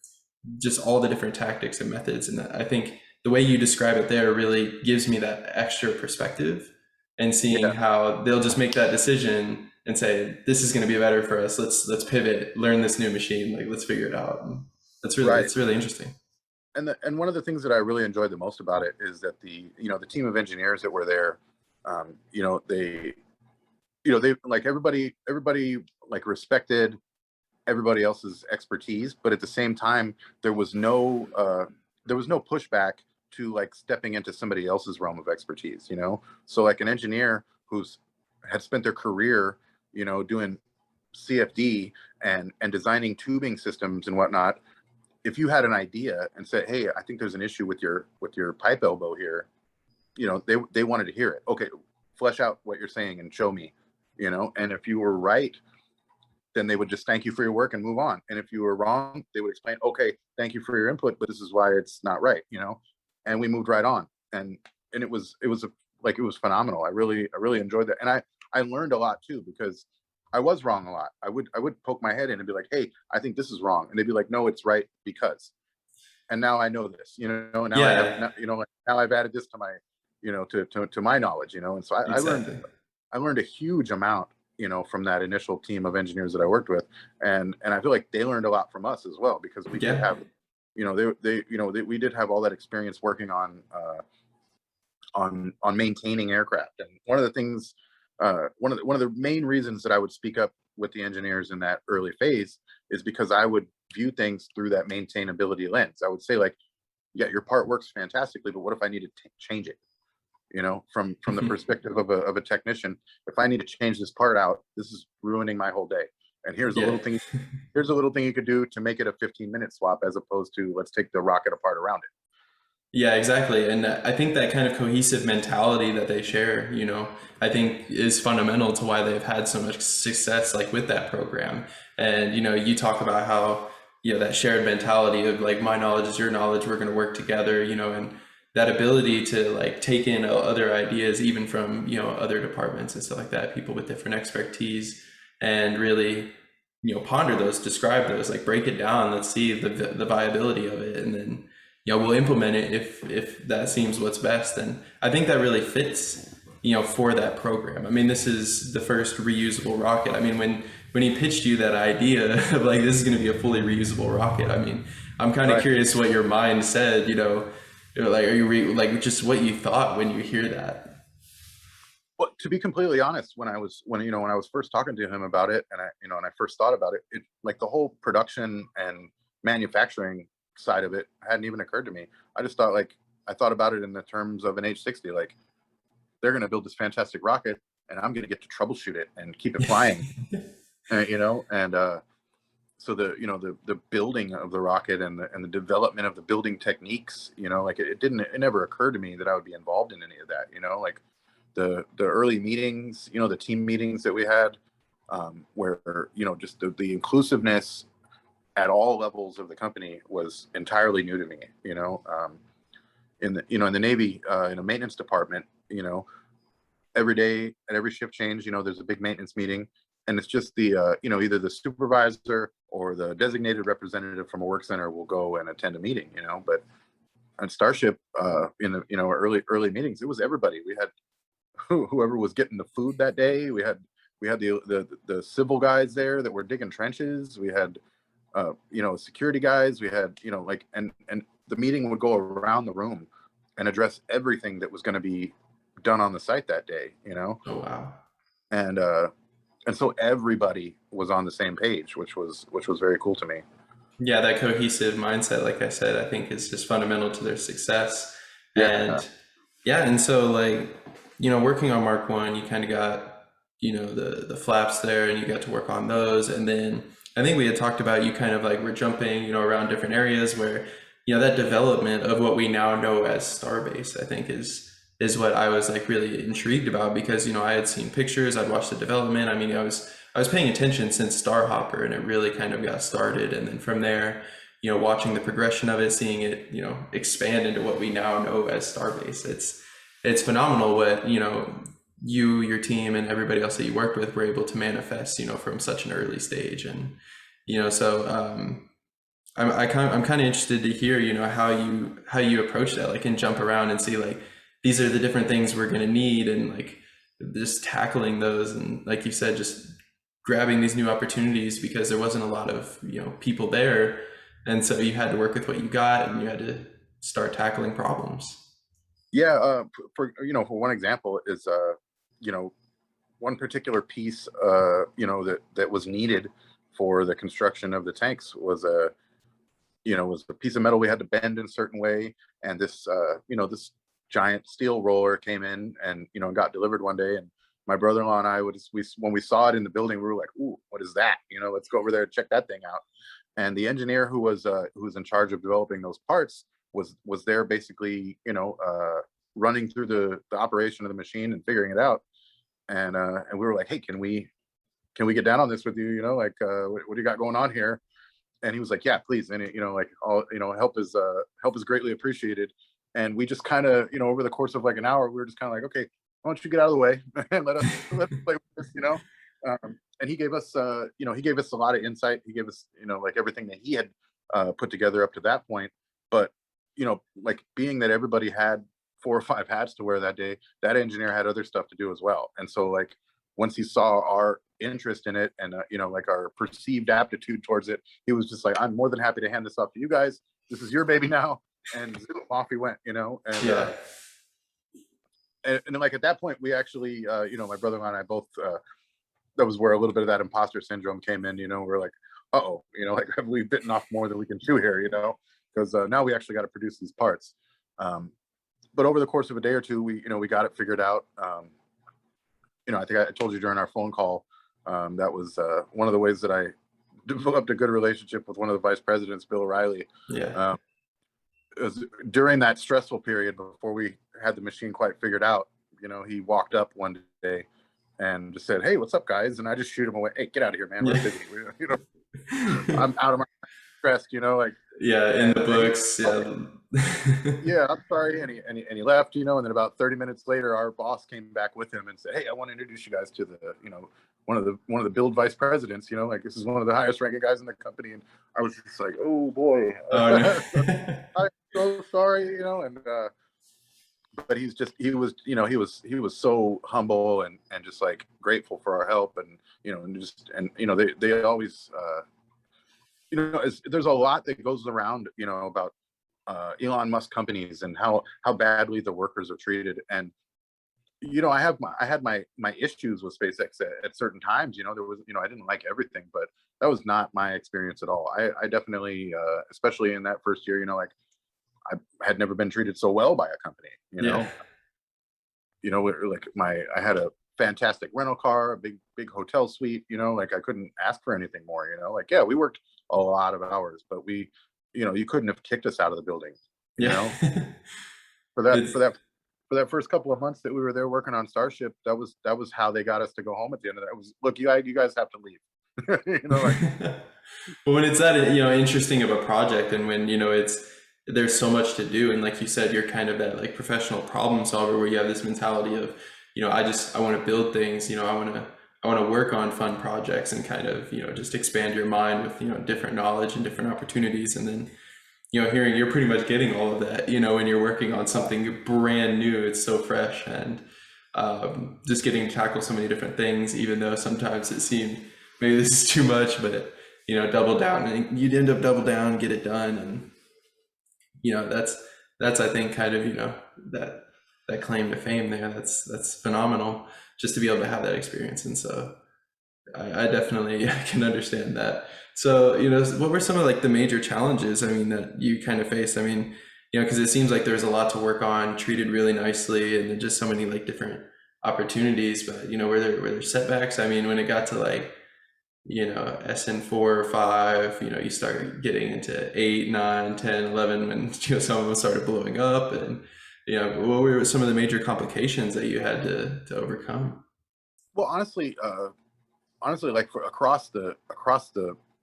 just all the different tactics and methods. And I think the way you describe it there really gives me that extra perspective, and seeing yeah, how they'll just make that decision and say, this is going to be better for us. Let's pivot, learn this new machine. Like, let's figure it out. And right. it's really interesting. And one of the things that I really enjoyed the most about it is that the team of engineers that were there, you know, they like everybody like respected everybody else's expertise, but at the same time there was no pushback to like stepping into somebody else's realm of expertise, you know. So like an engineer who's had spent their career, you know, doing CFD and designing tubing systems and whatnot, if you had an idea and said, hey, I think there's an issue with your pipe elbow here, you know, they wanted to hear it. Okay, flesh out what you're saying and show me, you know. And if you were right, then they would just thank you for your work and move on. And if you were wrong, they would explain, okay, thank you for your input, but this is why it's not right, you know. And we moved right on. And it was phenomenal. I really enjoyed that. And I learned a lot too, because I was wrong a lot. I would poke my head in and be like, hey, I think this is wrong. And they'd be like, no, it's right because. And now I know this, you know, now I have, Yeah. you know, now I've added this to my, to my knowledge, and so Exactly. I learned a huge amount, from that initial team of engineers that I worked with, and I feel like they learned a lot from us as well, because we did Yeah. have, we did have all that experience working on maintaining aircraft. And one of the things, one of the main reasons that I would speak up with the engineers in that early phase is because I would view things through that maintainability lens. I would say, like, yeah, your part works fantastically, but what if I need to change it? From the perspective of a technician, if I need to change this part out, this is ruining my whole day. And here's a Yeah. little thing. Here's a little thing you could do to make it a 15-minute swap, as opposed to let's take the rocket apart around it. Yeah, exactly. And I think that kind of cohesive mentality that they share, I think is fundamental to why they've had so much success like with that program. And, you talk about how, that shared mentality of like, my knowledge is your knowledge, we're going to work together, and that ability to like take in other ideas, even from, other departments and stuff like that, people with different expertise, and really, ponder those, describe those, like break it down, let's see the viability of it. And then, we'll implement it if that seems what's best. And I think that really fits, for that program. I mean, this is the first reusable rocket. I mean, when he pitched you that idea of like, this is going to be a fully reusable rocket, I mean, I'm kind of Right. curious what your mind said, like, are you like just what you thought when you hear that? Well, to be completely honest, when I was first talking to him about it, and I first thought about it, like the whole production and manufacturing side of it hadn't even occurred to me. I thought about it in the terms of an H-60. Like, they're going to build this fantastic rocket, and I'm going to get to troubleshoot it and keep it flying. So the building of the rocket and the development of the building techniques, like it never occurred to me that I would be involved in any of that. Like the early meetings, the team meetings that we had, where just the inclusiveness at all levels of the company was entirely new to me. In the Navy, in a maintenance department, every day at every shift change, there's a big maintenance meeting, and it's just the either the supervisor or the designated representative from a work center will go and attend a meeting. But on Starship, in the early meetings, it was everybody. We had whoever was getting the food that day. We had the civil guys there that were digging trenches. We had security guys. We had and the meeting would go around the room and address everything that was going to be done on the site that day. Oh, wow. And so everybody was on the same page, which was very cool to me. Yeah, that cohesive mindset, like I said, I think is just fundamental to their success. Yeah. And yeah, and so like, working on Mark One, you kind of got, the flaps there, and you got to work on those. And then I think we had talked about you kind of like were jumping, around different areas where, that development of what we now know as Starbase, I think is what I was like really intrigued about, because, I had seen pictures, I'd watched the development. I mean, I was paying attention since Starhopper, and it really kind of got started. And then from there, watching the progression of it, seeing it, expand into what we now know as Starbase. It's phenomenal what, you, your team, and everybody else that you worked with were able to manifest, from such an early stage. And, so I'm kind of interested to hear, how you approach that, like, and jump around and see like, these are the different things we're going to need, and like just tackling those. And like you said, just grabbing these new opportunities, because there wasn't a lot of, people there. And so you had to work with what you got, and you had to start tackling problems. Yeah. For one example is, one particular piece, that was needed for the construction of the tanks was was a piece of metal we had to bend in a certain way. And this giant steel roller came in and got delivered one day. And my brother-in-law and I when we saw it in the building, we were like, "Ooh, what is that? Let's go over there and check that thing out." And the engineer who was in charge of developing those parts was there, basically, running through the operation of the machine and figuring it out. And we were like, "Hey, can we get down on this with you? What do you got going on here?" And he was like, "Yeah, please." And help is greatly appreciated. And we just kind of, over the course of like an hour, we were just kind of like, "Okay, why don't you get out of the way and let us play with this?" And he gave us a lot of insight. He gave us, like everything that he had put together up to that point. But like, being that everybody had 4 or 5 hats to wear that day. That engineer had other stuff to do as well. And so like once he saw our interest in it and you know, like our perceived aptitude towards it, he was just like, I'm more than happy to hand this off to you guys. This is your baby now. And off he went, you know. And Yeah. and like at that point, we actually, you know, my brother-in-law and I both, that was where a little bit of that imposter syndrome came in. You know, we're like, uh-oh, you know, like have we bitten off more than we can chew here, you know? Because now we actually got to produce these parts. But over the course of a day or two, we, you know, we got it figured out. You know, I think I told you during our phone call, that was one of the ways that I developed a good relationship with one of the vice presidents, Bill O'Reilly. Yeah. It was during that stressful period before we had the machine quite figured out. You know, he walked up one day and just said, "Hey, what's up, guys?" And I just shoot him away. "Hey, get out of here, man. We're busy." You know, I'm out of my stressed. You know, like Yeah, in the books. yeah, I'm sorry. And he left, you know, and then about 30 minutes later, our boss came back with him and said, "Hey, I want to introduce you guys to the, you know, one of the build vice presidents, you know, like this is one of the highest ranking guys in the company." And I was just like, "Oh boy." Oh, no. I'm so sorry, you know, and but he was, you know, he was so humble and just like grateful for our help. And you know, and you know, they always you know, there's a lot that goes around, you know, about Elon Musk companies and how badly the workers are treated. And you know, I had my issues with SpaceX at certain times. You know, there was, you know, I didn't like everything, but that was not my experience at all. I definitely, especially in that first year, you know, like I had never been treated so well by a company. Yeah. You know, like I had a fantastic rental car, a big hotel suite. You know, like I couldn't ask for anything more. You know, like yeah, we worked a lot of hours, but we, you know, you couldn't have kicked us out of the building. You know, Yeah. for that It's, for that for that first couple of months that we were there working on Starship, that was how they got us to go home at the end of that. It was, look, you guys have to leave. You know, like but when it's that, you know, interesting of a project, and when, you know, there's so much to do, and like you said, you're kind of that like professional problem solver where you have this mentality of, you know, I want to build things, you know, I want to work on fun projects and kind of, you know, just expand your mind with, you know, different knowledge and different opportunities. And then, you know, hearing you're pretty much getting all of that, you know, when you're working on something brand new, it's so fresh. And just getting to tackle so many different things, even though sometimes it seemed maybe this is too much, but, you know, double down, and you'd end up double down, get it done. And, you know, that's, I think, kind of, you know, that claim to fame there. That's phenomenal just to be able to have that experience. And so I definitely can understand that. So, you know, what were some of like the major challenges, I mean, that you kind of faced? I mean, you know, because it seems like there's a lot to work on, treated really nicely, and then just so many like different opportunities. But, you know, were there setbacks? I mean, when it got to like, you know, SN4 or 5, you know, you start getting into 8, 9, 10, 11, when, you know, some of them started blowing up. And, you know, what were some of the major complications that you had to overcome? well, honestly, like across the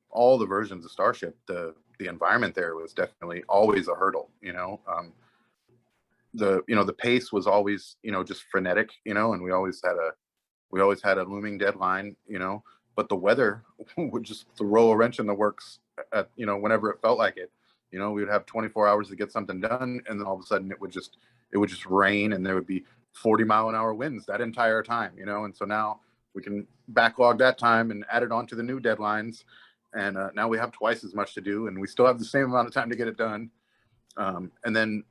all the versions of Starship, the environment there was definitely always a hurdle. You know, the pace was always, you know, just frenetic. You know, and we always had a looming deadline. You know, but the weather would just throw a wrench in the works at, you know, whenever it felt like it. You know, we would have 24 hours to get something done, and then all of a sudden it would just rain, and there would be 40-mile-an-hour winds that entire time. You know, and so now we can backlog that time and add it on to the new deadlines, and now we have twice as much to do, and we still have the same amount of time to get it done. And then,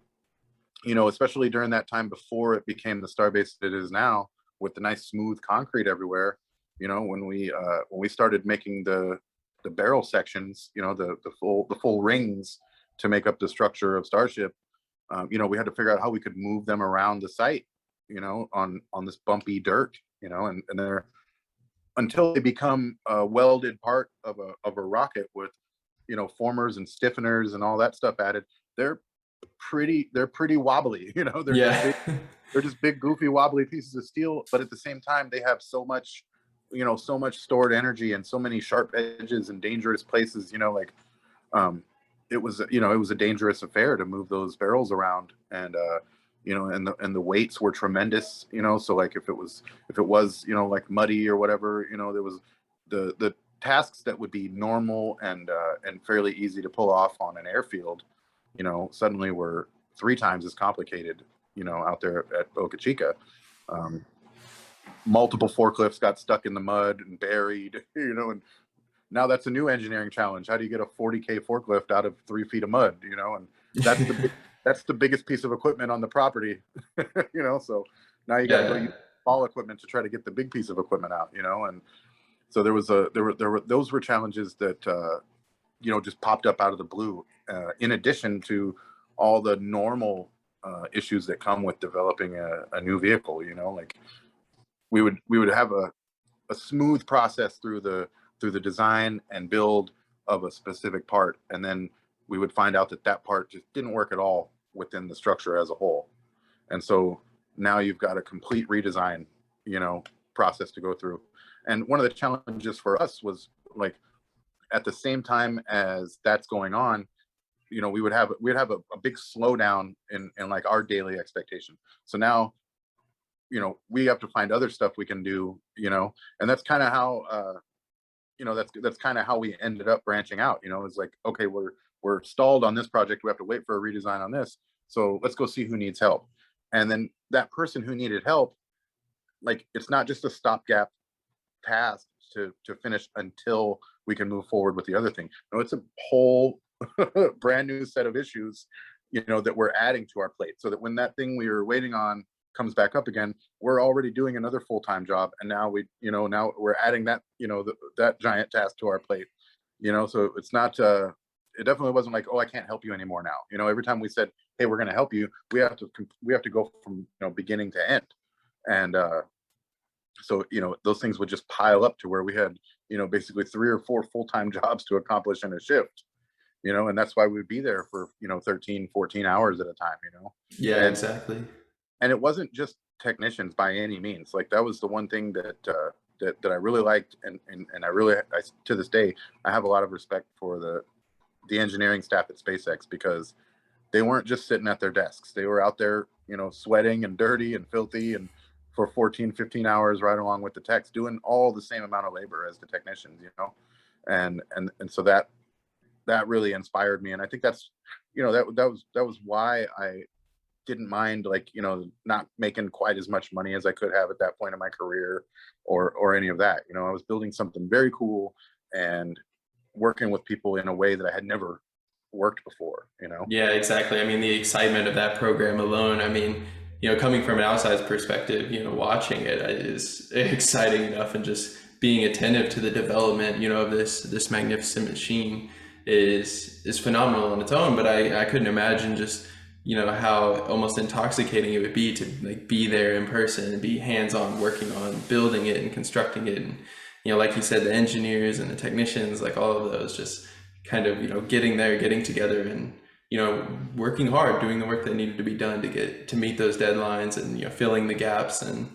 you know, especially during that time before it became the starbase that it is now, with the nice smooth concrete everywhere. You know, when we started making the barrel sections, you know, the full rings to make up the structure of Starship, you know, we had to figure out how we could move them around the site, you know, on this bumpy dirt, you know, and they're, until they become a welded part of a rocket with, you know, formers and stiffeners and all that stuff added, they're pretty wobbly. You know, Yeah. they're just big goofy wobbly pieces of steel, but at the same time they have so much, you know, so much stored energy and so many sharp edges and dangerous places. You know, like it was, you know, it was a dangerous affair to move those barrels around. And you know, and the weights were tremendous. You know, so like if it was, you know, like muddy or whatever, you know, there was the tasks that would be normal and fairly easy to pull off on an airfield, you know, suddenly were 3 times as complicated, out there at Boca Chica. Multiple forklifts got stuck in the mud and buried, and now that's a new engineering challenge. How do you get a 40K forklift out of 3 feet of mud, and that's the biggest piece of equipment on the property, so now you got to go use small equipment to try to get the big piece of equipment out, and so there were those were challenges that, just popped up out of the blue, in addition to all the normal issues that come with developing a new vehicle, like we would have a smooth process through the design and build of a specific part, and then we would find out that part just didn't work at all within the structure as a whole. And so now you've got a complete redesign, process to go through. And one of the challenges for us was, like, at the same time as that's going on, we'd have a big slowdown in like our daily expectation. So now, we have to find other stuff we can do, and that's kind of how, that's kind of how we ended up branching out. It's like, okay, we're stalled on this project. We have to wait for a redesign on this. So let's go see who needs help. And then that person who needed help, like, it's not just a stopgap task to finish until we can move forward with the other thing. No, it's a whole brand new set of issues, that we're adding to our plate, so that when that thing we were waiting on comes back up again, we're already doing another full-time job, and now now we're adding that, that giant task to our plate, so it's not it definitely wasn't like, oh, I can't help you anymore now. Every time we said, hey, we're going to help you, we have to go from beginning to end. And so those things would just pile up to where we had basically 3 or 4 full-time jobs to accomplish in a shift, and that's why we'd be there for 13, 14 hours at a time. Yeah, exactly. And it wasn't just technicians by any means. Like, that was the one thing that that I really liked, and I to this day I have a lot of respect for the engineering staff at SpaceX, because they weren't just sitting at their desks. They were out there, sweating and dirty and filthy, and for 14, 15 hours right along with the techs, doing all the same amount of labor as the technicians, and so that really inspired me. And I think that's, that was why I didn't mind, like, not making quite as much money as I could have at that point in my career, or any of that. I was building something very cool and working with people in a way that I had never worked before. Yeah, exactly. I mean, the excitement of that program alone, I mean, coming from an outside perspective, watching it is exciting enough, and just being attentive to the development, of this magnificent machine is phenomenal on its own. But I couldn't imagine just, how almost intoxicating it would be to, like, be there in person and be hands-on working on building it and constructing it. And, like you said, the engineers and the technicians, like, all of those just kind of, getting there, getting together, and, working hard, doing the work that needed to be done to meet those deadlines, and, filling the gaps, and,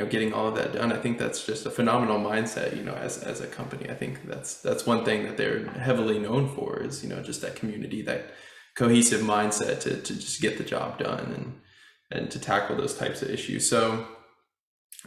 getting all of that done. I think that's just a phenomenal mindset, as a company. I think that's one thing that they're heavily known for, is, just that community, that cohesive mindset to just get the job done, and to tackle those types of issues. So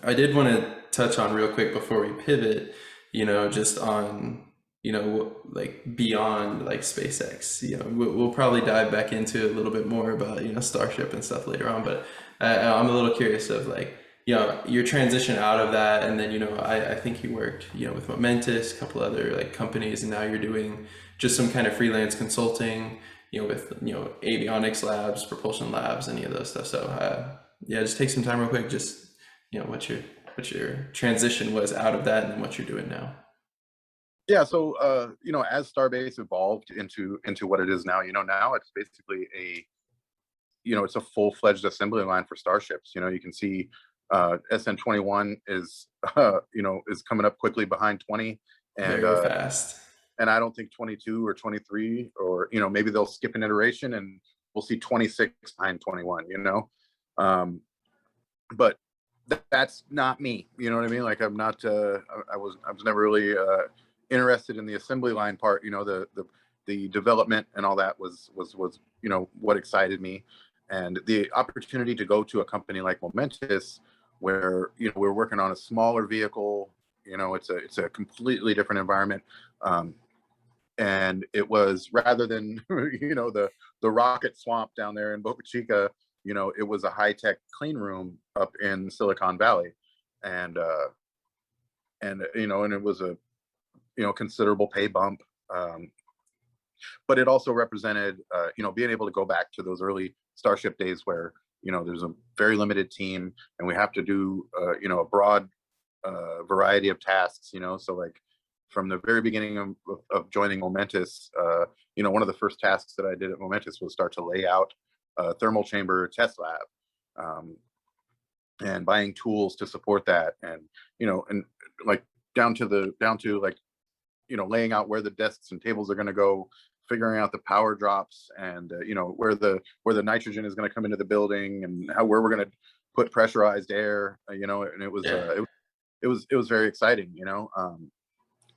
I did want to touch on real quick before we pivot, just on, like, beyond, like, SpaceX. We'll probably dive back into a little bit more about, Starship and stuff later on, but I'm a little curious of, like, your transition out of that, and then, I think you worked, with Momentous, a couple other, like, companies, and now you're doing just some kind of freelance consulting, with, avionics labs, propulsion labs, any of those stuff. So yeah, just take some time real quick, just, what your transition was out of that, and then what you're doing now. Yeah, so as Starbase evolved into what it is now, now it's basically it's a full-fledged assembly line for starships. You can see SN21 is is coming up quickly behind 20, and Very fast. And I don't think 22 or 23, or maybe they'll skip an iteration and we'll see 26 behind 21. But that's not me. You know what I mean? Like, I'm not. I was never really interested in the assembly line part. The development and all that was what excited me, and the opportunity to go to a company like Momentous, where we're working on a smaller vehicle. It's a completely different environment, and it was, rather than the rocket swamp down there in Boca Chica, you know, it was a high-tech clean room up in Silicon Valley, and you know, and it was a, you know, considerable pay bump. But it also represented, you know, being able to go back to those early Starship days where, you know, there's a very limited team and we have to do, you know, a broad variety of tasks, you know. So like from the very beginning of joining Momentous, you know, one of the first tasks that I did at Momentous was start to lay out a thermal chamber test lab, and buying tools to support that. And, you know, and like down to like, you know, laying out where the desks and tables are going to go, figuring out the power drops, and you know, where the nitrogen is going to come into the building, and where we're going to put pressurized air, you know. And it was Yeah. it was very exciting, you know.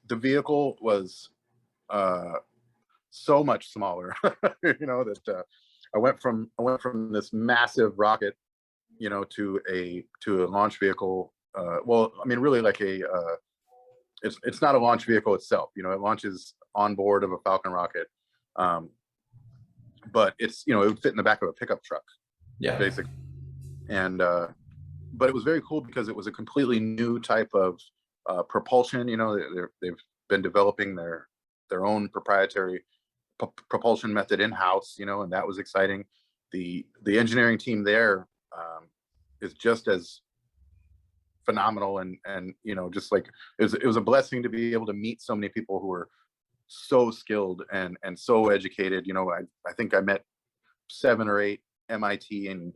The vehicle was so much smaller, you know, that I went from this massive rocket, you know, to a launch vehicle. Well, I mean, really like a it's not a launch vehicle itself, you know. It launches on board of a Falcon rocket, but it's, you know, it would fit in the back of a pickup truck, Yeah. basically. And but it was very cool because it was a completely new type of propulsion. You know, they've been developing their own proprietary propulsion method in house, you know, and that was exciting. The engineering team there is just as phenomenal, and you know, just like it was a blessing to be able to meet so many people who were so skilled and so educated. You know, I think I met 7 or 8 MIT and,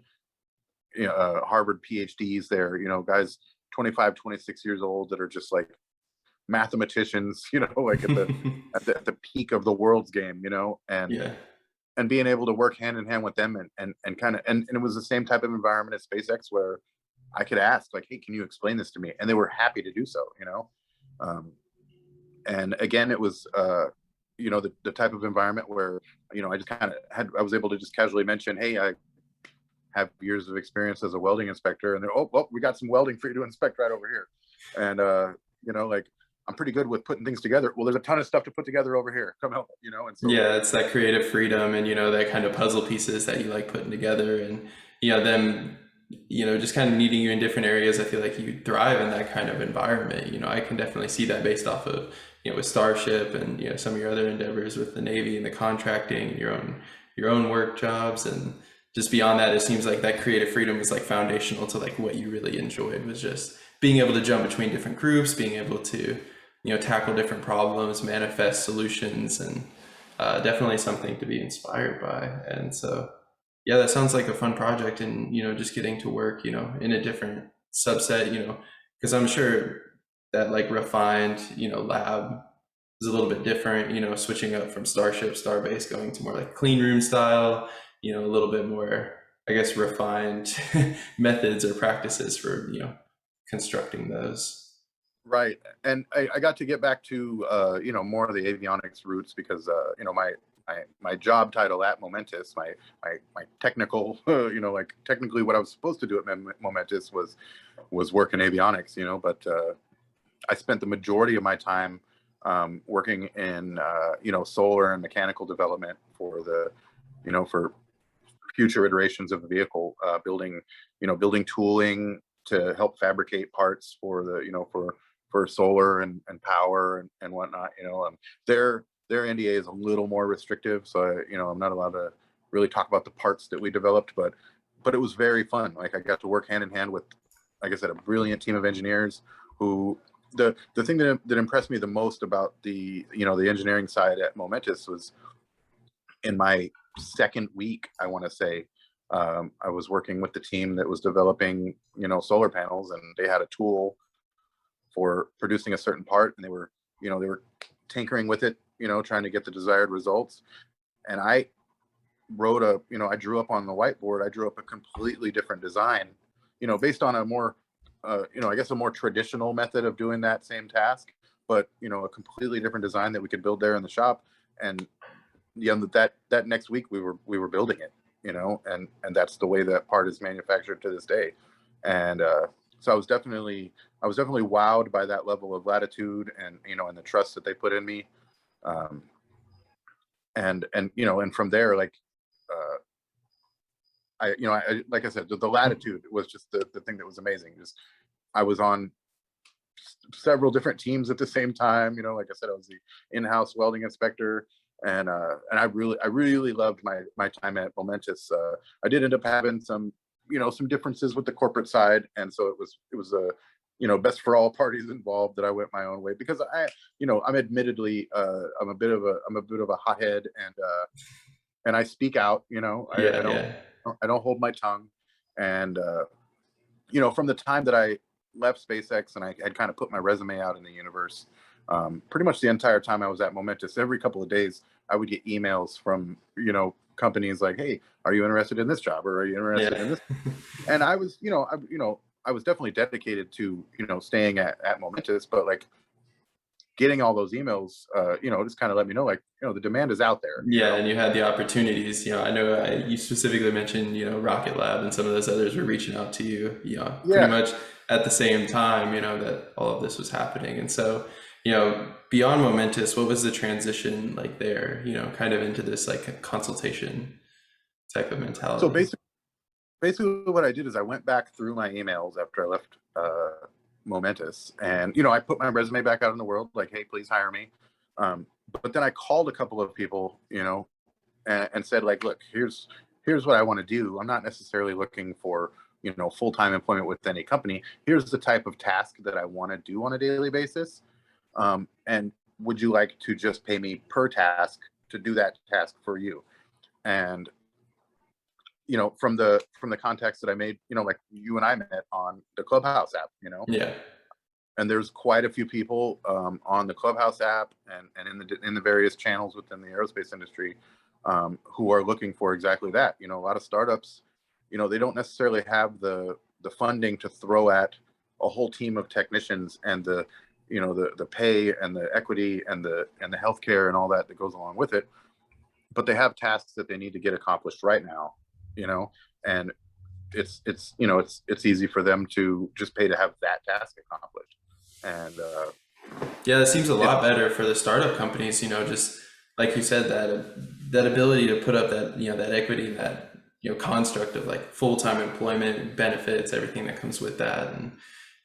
you know, Harvard PhDs there, you know, guys 25, 26 years old that are just like mathematicians, you know, like at the at the peak of the world's game, you know. Yeah. And being able to work hand in hand with them, and kind of, and it was the same type of environment at SpaceX where I could ask like, hey, can you explain this to me? And they were happy to do so, you know. And again, it was you know, the type of environment where, you know, I just kind of I was able to just casually mention, hey, I have years of experience as a welding inspector, and they're, oh, well, we got some welding for you to inspect right over here. And you know, like, I'm pretty good with putting things together. Well, there's a ton of stuff to put together over here. Come help, you know. And so Yeah, it's that creative freedom and, you know, that kind of puzzle pieces that you like putting together, and, you know, them, you know, just kind of needing you in different areas. I feel like you thrive in that kind of environment. You know, I can definitely see that based off of, you know, with Starship and, you know, some of your other endeavors with the Navy and the contracting, your own work jobs. And just beyond that, it seems like that creative freedom was like foundational to like what you really enjoyed, was just being able to jump between different groups, being able to, you know, tackle different problems, manifest solutions, and definitely something to be inspired by. And so, yeah, that sounds like a fun project, and, you know, just getting to work, you know, in a different subset, you know, because I'm sure that like refined, you know, lab is a little bit different, you know, switching up from Starship, Starbase, going to more like clean room style, you know, a little bit more, I guess, refined methods or practices for, you know, constructing those. right. And I got to get back to you know, more of the avionics roots, because you know, my job title at Momentous, my technical you know, like technically what I was supposed to do at Momentous was work in avionics, you know. But I spent the majority of my time working in you know, solar and mechanical development for the, you know, for future iterations of the vehicle, building, you know, building tooling to help fabricate parts for the, you know, for solar and power and whatnot. You know, their NDA is a little more restrictive, so you know, I'm not allowed to really talk about the parts that we developed, but it was very fun. Like, I got to work hand in hand with, like I said, a brilliant team of engineers who, the thing that impressed me the most about the, you know, the engineering side at Momentous was in my second week, I want to say, I was working with the team that was developing, you know, solar panels, and they had a tool for producing a certain part, and they were, you know, they were tinkering with it, you know, trying to get the desired results. And I wrote a, you know, I drew up on the whiteboard, I drew up a completely different design, you know, based on a more, you know, I guess a more traditional method of doing that same task, but, you know, a completely different design that we could build there in the shop. And you know, that next week we were building it, you know. And that's the way that part is manufactured to this day. And so I was definitely wowed by that level of latitude, and, you know, and the trust that they put in me. um and you know, and from there, like, uh like I said, the latitude was just the thing that was amazing. Just I was on several different teams at the same time. Like I said, I was the in-house welding inspector, and I really loved my time at Momentous. I did end up having some differences with the corporate side, and so it was a best for all parties involved that I went my own way, because I'm admittedly I'm a bit of a hothead, and I speak out. Yeah. I don't hold my tongue, and from the time that I left SpaceX and I had kind of put my resume out in the universe, pretty much the entire time I was at Momentous, every couple of days I would get emails from companies like, "Hey, are you interested in this job, or are you interested in this?" And I was, I was definitely dedicated to staying at Momentous, but like getting all those emails, just kind of let me know, like, the demand is out there. Yeah, and you had the opportunities. I know you specifically mentioned, Rocket Lab and some of those others were reaching out to you, pretty Yeah. much at the same time, that all of this was happening. And so, beyond Momentous, what was the transition like there, kind of into this like a consultation type of So mentality? basically what I did is I went back through my emails after I left Momentous, and I put my resume back out in the world, like, "Hey, please hire me." But then I called a couple of people, and said, like, "Look, here's what I want to do. I'm not necessarily looking for full-time employment with any company. Here's the type of task that I want to do on a daily basis, and would you like to just pay me per task to do that task for you?" And from the contacts that I made, like you and I met on the Clubhouse app, Yeah. and there's quite a few people on the Clubhouse app and in the various channels within the aerospace industry, who are looking for exactly that. A lot of startups, they don't necessarily have the funding to throw at a whole team of technicians, and the pay and the equity and the healthcare and all that goes along with it. But they have tasks that they need to get accomplished right now, and it's easy for them to just pay to have that task accomplished. And Yeah, that seems a it, lot better for the startup companies, just like you said, that ability to put up that, that equity, that, construct of like full-time employment, benefits, everything that comes with that. And,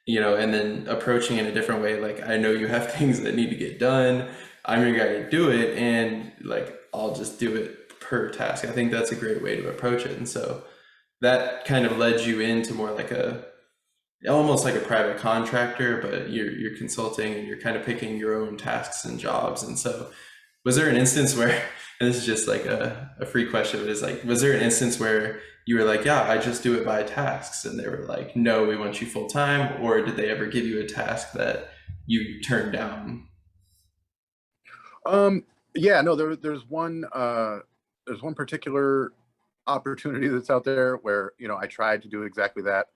and then approaching it a different way. Like, I know you have things that need to get done. I'm your guy to do it. And like, I'll just do it per task. I think that's a great way to approach it. And so that kind of led you into more like almost like a private contractor, but you're consulting and you're kind of picking your own tasks and jobs. And so, was there an instance where, and this is just like a free question, but it's like, was there an instance where you were like, "Yeah, I just do it by tasks," and they were like, "No, we want you full time," or did they ever give you a task that you turned down? yeah, no, there's one particular opportunity that's out there where I tried to do exactly that.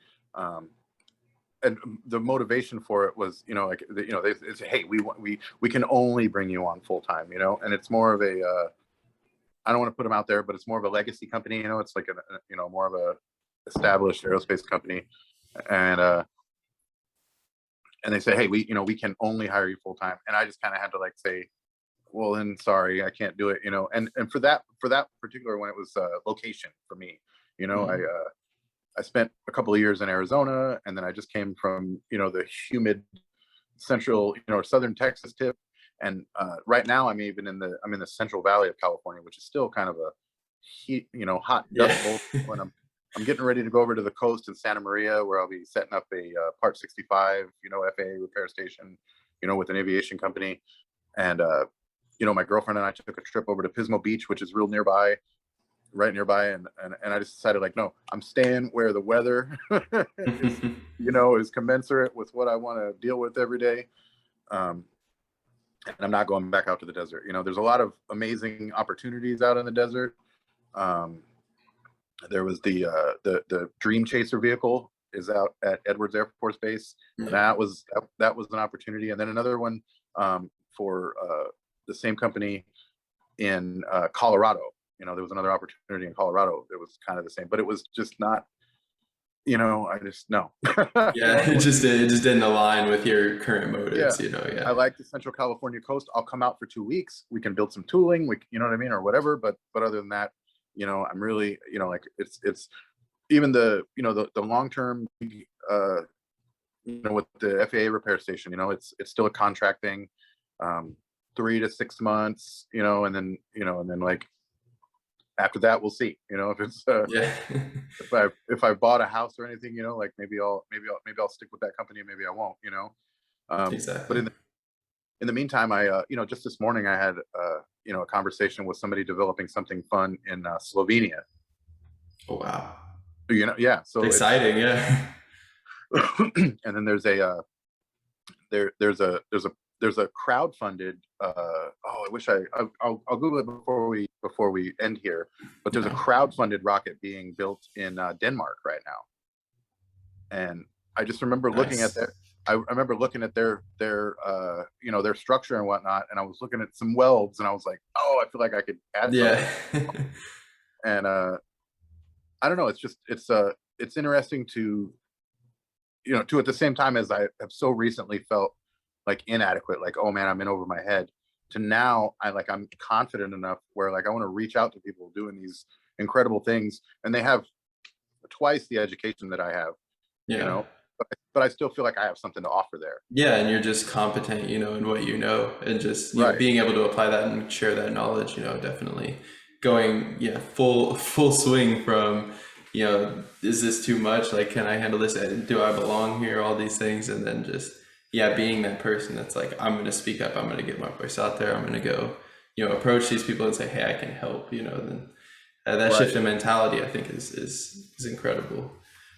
And the motivation for it was, like, they say, "Hey, we can only bring you on full time," and it's more of a I don't want to put them out there, but it's more of a legacy company. It's like more of a established aerospace company, and they say, "Hey, we can only hire you full time," and I just kind of had to like say, "Well, then sorry, I can't do it," and for that particular one, it was location for me. Mm. I spent a couple of years in Arizona, and then I just came from the humid central, or southern Texas tip, and right now I'm in the Central Valley of California, which is still kind of a heat, hot Yeah. dust bowl. And I'm getting ready to go over to the coast in Santa Maria, where I'll be setting up a Part 65, FAA repair station, with an aviation company, and my girlfriend and I took a trip over to Pismo Beach, which is right nearby, and I just decided, like, no, I'm staying where the weather is is commensurate with what I want to deal with every day, and I'm not going back out to the desert. There's a lot of amazing opportunities out in the desert. There was the Dream Chaser vehicle is out at Edwards Air Force Base, and Yeah. that was an opportunity, and then another one for the same company in Colorado. There was another opportunity in Colorado that was kind of the same, but it was just not, I just, no. Yeah, it just didn't align with your current Yeah. motives, I yeah. like the Central California coast. I'll come out for 2 weeks. We can build some tooling, you know what I mean, or whatever. But other than that, I'm really, like, it's even the, the long-term, with the FAA repair station, it's still a contract thing, 3 to 6 months, and then like after that we'll see, if it's Yeah. if I bought a house or anything, like maybe I'll stick with that company, and maybe I won't, but Exactly. in the meantime, I just this morning I had a conversation with somebody developing something fun in Slovenia. Oh, wow. Yeah, so it's Exciting. Yeah. and then there's a there's a crowdfunded I wish I'll Google it before we end here, but there's a No. crowdfunded rocket being built in Denmark right now. And I just remember looking at Nice. their I remember looking at their structure and whatnot, and I was looking at some welds, and I was like, oh, I feel like I could add something. Yeah. And I don't know, it's interesting to, to at the same time as I have so recently felt like inadequate, like, oh man, I'm in over my head, to now I'm confident enough where like I want to reach out to people doing these incredible things, and they have twice the education that I have, you Yeah. know, but I still feel like I have something to offer there. Yeah, and you're just competent, in what you know, and just, Right. being able to apply that and share that knowledge, definitely going, yeah, full swing from, is this too much? Like, can I handle this? Do I belong here? All these things, and then just, yeah, being that person that's like, I'm going to speak up, I'm going to get my voice out there, I'm going to go, approach these people and say, hey, I can help, then that Right. shift in mentality, I think, is incredible.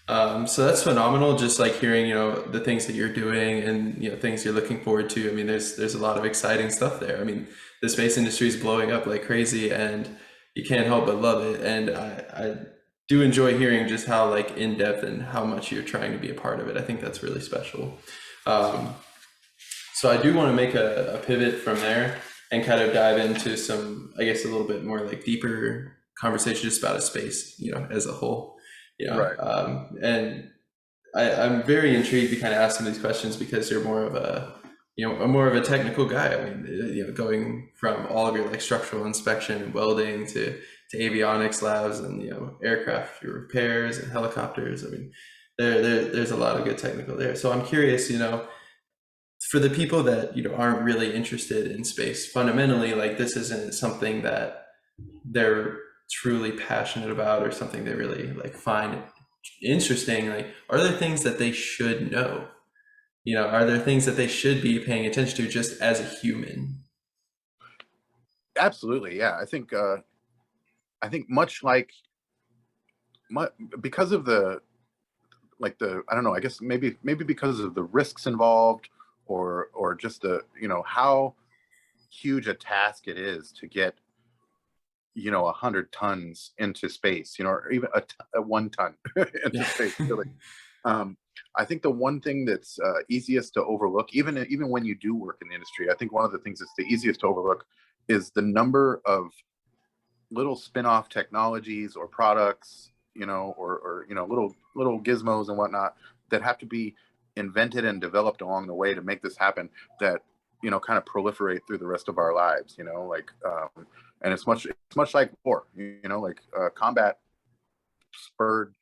So that's phenomenal. Just like hearing, the things that you're doing and, things you're looking forward to. I mean, there's a lot of exciting stuff there. I mean, the space industry is blowing up like crazy, and you can't help but love it. And I do enjoy hearing just how like in depth and how much you're trying to be a part of it. I think that's really special. Um, so I do want to make a pivot from there and kind of dive into some, I guess, a little bit more like deeper conversation just about a space, as a whole. Right. And I'm very intrigued to kind of ask some of these questions because you're more of more of a technical guy. I mean, going from all of your like structural inspection and welding to avionics labs and, aircraft repairs and helicopters. I mean, there's a lot of good technical there. So I'm curious, for the people that, aren't really interested in space, fundamentally, like this isn't something that they're truly passionate about or something they really like find interesting. Like, are there things that they should know? Are there things that they should be paying attention to just as a human? Absolutely. Yeah. I think much like because of the I don't know, I guess maybe because of the risks involved, or just the, how huge a task it is to get 100 tons into space, or even a 1 ton into space, really. I think the one thing that's easiest to overlook, even when you do work in the industry, I think one of the things that's the easiest to overlook is the number of little spin-off technologies or products, or little gizmos and whatnot that have to be invented and developed along the way to make this happen, that kind of proliferate through the rest of our lives, and it's much like war, combat spurred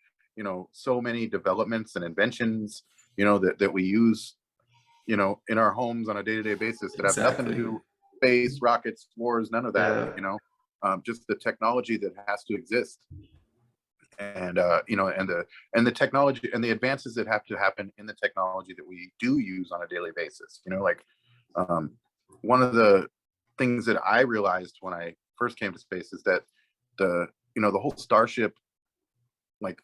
so many developments and inventions, that we use, in our homes on a day-to-day basis, that have nothing to Exactly. do with space, rockets, wars, none of that. Yeah. Just the technology that has to exist, and and the technology and the advances that have to happen in the technology that we do use on a daily basis. Um, one of the things that I realized when I first came to space is that the whole Starship, like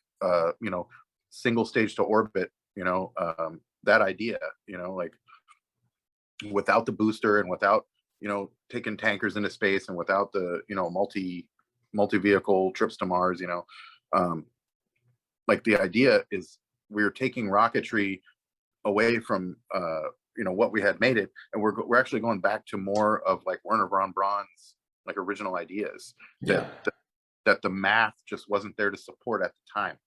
single stage to orbit, that idea, without the booster and without taking tankers into space, and without the multi vehicle trips to Mars, like the idea is we're taking rocketry away from what we had made it, and we're actually going back to more of like Werner von Braun's like original ideas, Yeah. that the math just wasn't there to support at the time.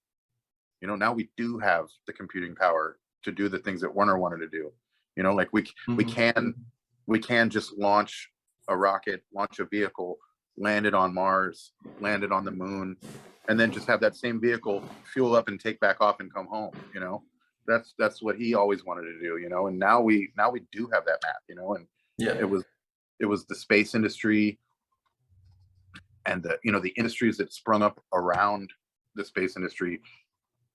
Now we do have the computing power to do the things that Werner wanted to do. Like we Mhm. can just launch a rocket, launch a vehicle landed on Mars, landed on the moon, and then just have that same vehicle fuel up and take back off and come home. You know, that's what he always wanted to do. You know, and now we do have that map. You know, and Yeah. it was the space industry and the, you know, the industries that sprung up around the space industry,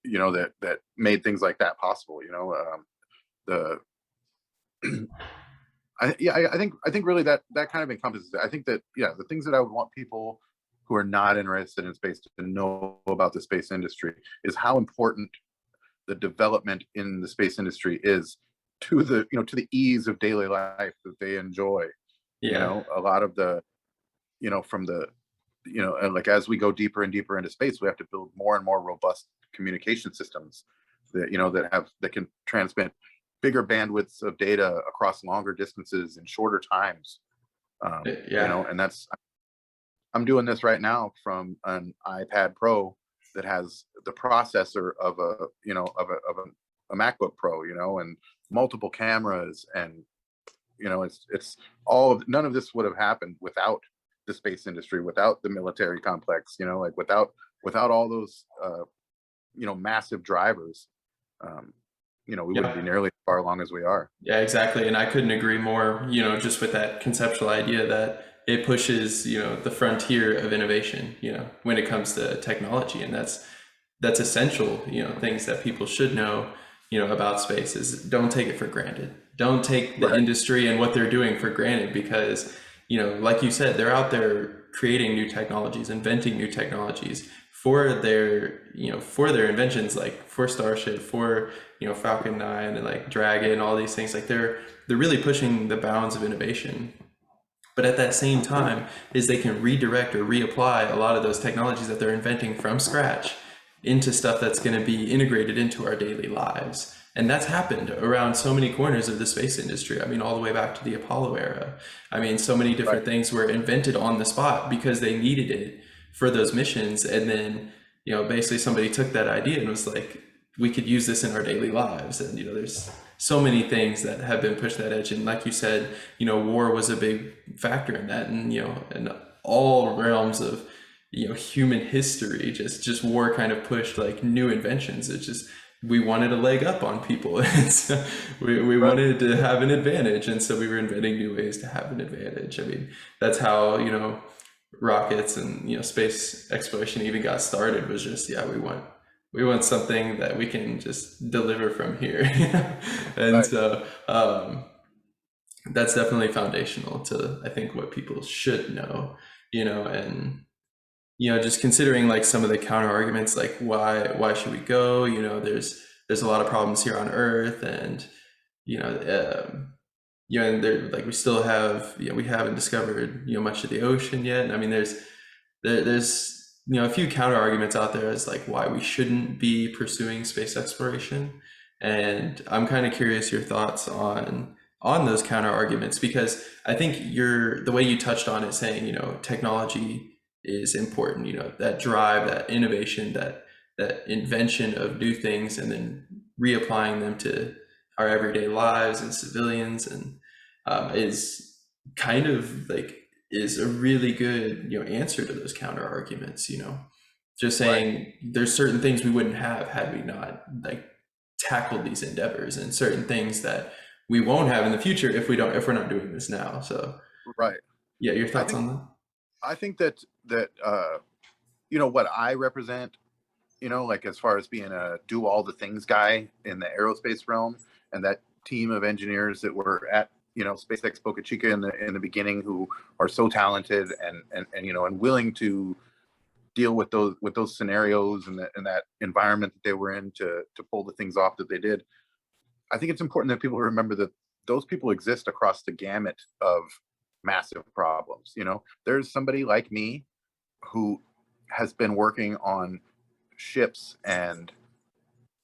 you know, that made things like that possible. You know, the I think really that kind of encompasses it. I think that, yeah, the things that I would want people who are not interested in space to know about the space industry is how important the development in the space industry is to the, you know, to the ease of daily life that they enjoy. You Yeah. know, a lot of the, you know, from the, you know, and like as we go deeper and deeper into space, we have to build more and more robust communication systems that, you know, that can transmit bigger bandwidths of data across longer distances in shorter times. You Yeah. know, and I'm doing this right now from an iPad Pro that has the processor of a, you know, a MacBook Pro, you know, and multiple cameras, and, you know, it's all of, none of this would have happened without the space industry, without the military complex, you know, like without all those you know, massive drivers. You know, we wouldn't be Yeah. nearly as far along as we are. Yeah, exactly. And I couldn't agree more, you know, just with that conceptual idea that it pushes, you know, the frontier of innovation, you know, when it comes to technology. And that's essential, you know, things that people should know, you know, about space is don't take it for granted. Don't take the Right. industry and what they're doing for granted because, you know, like you said, they're out there creating new technologies, inventing new technologies for their, you know, for their inventions, like for Starship, for, you know, Falcon 9 and like Dragon, all these things. Like they're really pushing the bounds of innovation. But at that same time, is they can redirect or reapply a lot of those technologies that they're inventing from scratch into stuff that's going to be integrated into our daily lives. And that's happened around so many corners of the space industry. I mean, all the way back to the Apollo era. I mean, so many Right. different things were invented on the spot because they needed it for those missions. And then, you know, basically somebody took that idea and was like, we could use this in our daily lives. And, you know, there's so many things that have been pushed that edge. And like you said, you know, war was a big factor in that. And, you know, in all realms of, you know, human history, just war kind of pushed like new inventions. It's just, we wanted a leg up on people. And so we Right. wanted to have an advantage. And so we were inventing new ways to have an advantage. I mean, that's how, you know, rockets and, you know, space exploration even got started, was just, yeah, we want something that we can just deliver from here. And Right. so that's definitely foundational to, I think, what people should know, you know. And, you know, just considering like some of the counter arguments, like why should we go, you know, there's a lot of problems here on Earth. And, you know, you know, and there, like, we still have, you know, we haven't discovered, you know, much of the ocean yet. And I mean, there's, you know, a few counter arguments out there as like why we shouldn't be pursuing space exploration. And I'm kind of curious your thoughts on those counter arguments, because I think the way you touched on it, saying, you know, technology is important, you know, that drive, that innovation, that invention of new things, and then reapplying them to our everyday lives and civilians, and is kind of like, is a really good, you know, answer to those counter arguments, you know, just Right. saying there's certain things we wouldn't have had we not like tackled these endeavors, and certain things that we won't have in the future if we're not doing this now. So Right. yeah, your I thoughts think on that? that you know, what I represent, you know, like as far as being a do all the things guy in the aerospace realm, and that team of engineers that were at, you know, SpaceX Boca Chica in the beginning, who are so talented and you know, and willing to deal with those scenarios and that environment that they were in to pull the things off that they did. I think it's important that people remember that those people exist across the gamut of massive problems. You know, there's somebody like me who has been working on ships and,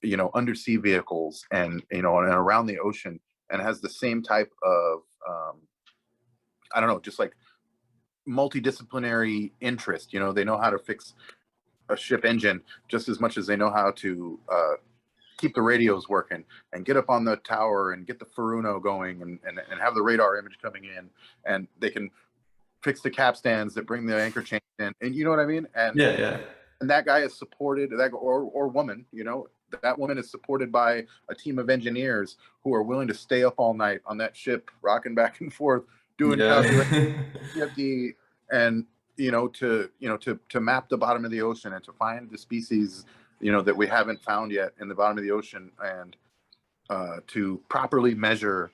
you know, undersea vehicles and, you know, and around the ocean, and has the same type of I don't know, just like multidisciplinary interest. You know, they know how to fix a ship engine just as much as they know how to keep the radios working and get up on the tower and get the Furuno going and have the radar image coming in, and they can fix the capstans, that bring the anchor chain in, and you know what I mean? Yeah. And that guy is supported, that or woman, that woman is supported by a team of engineers who are willing to stay up all night on that ship, rocking back and forth, doing calculations, Yeah. CFD, and to map the bottom of the ocean and to find the species that we haven't found yet in the bottom of the ocean, and to properly measure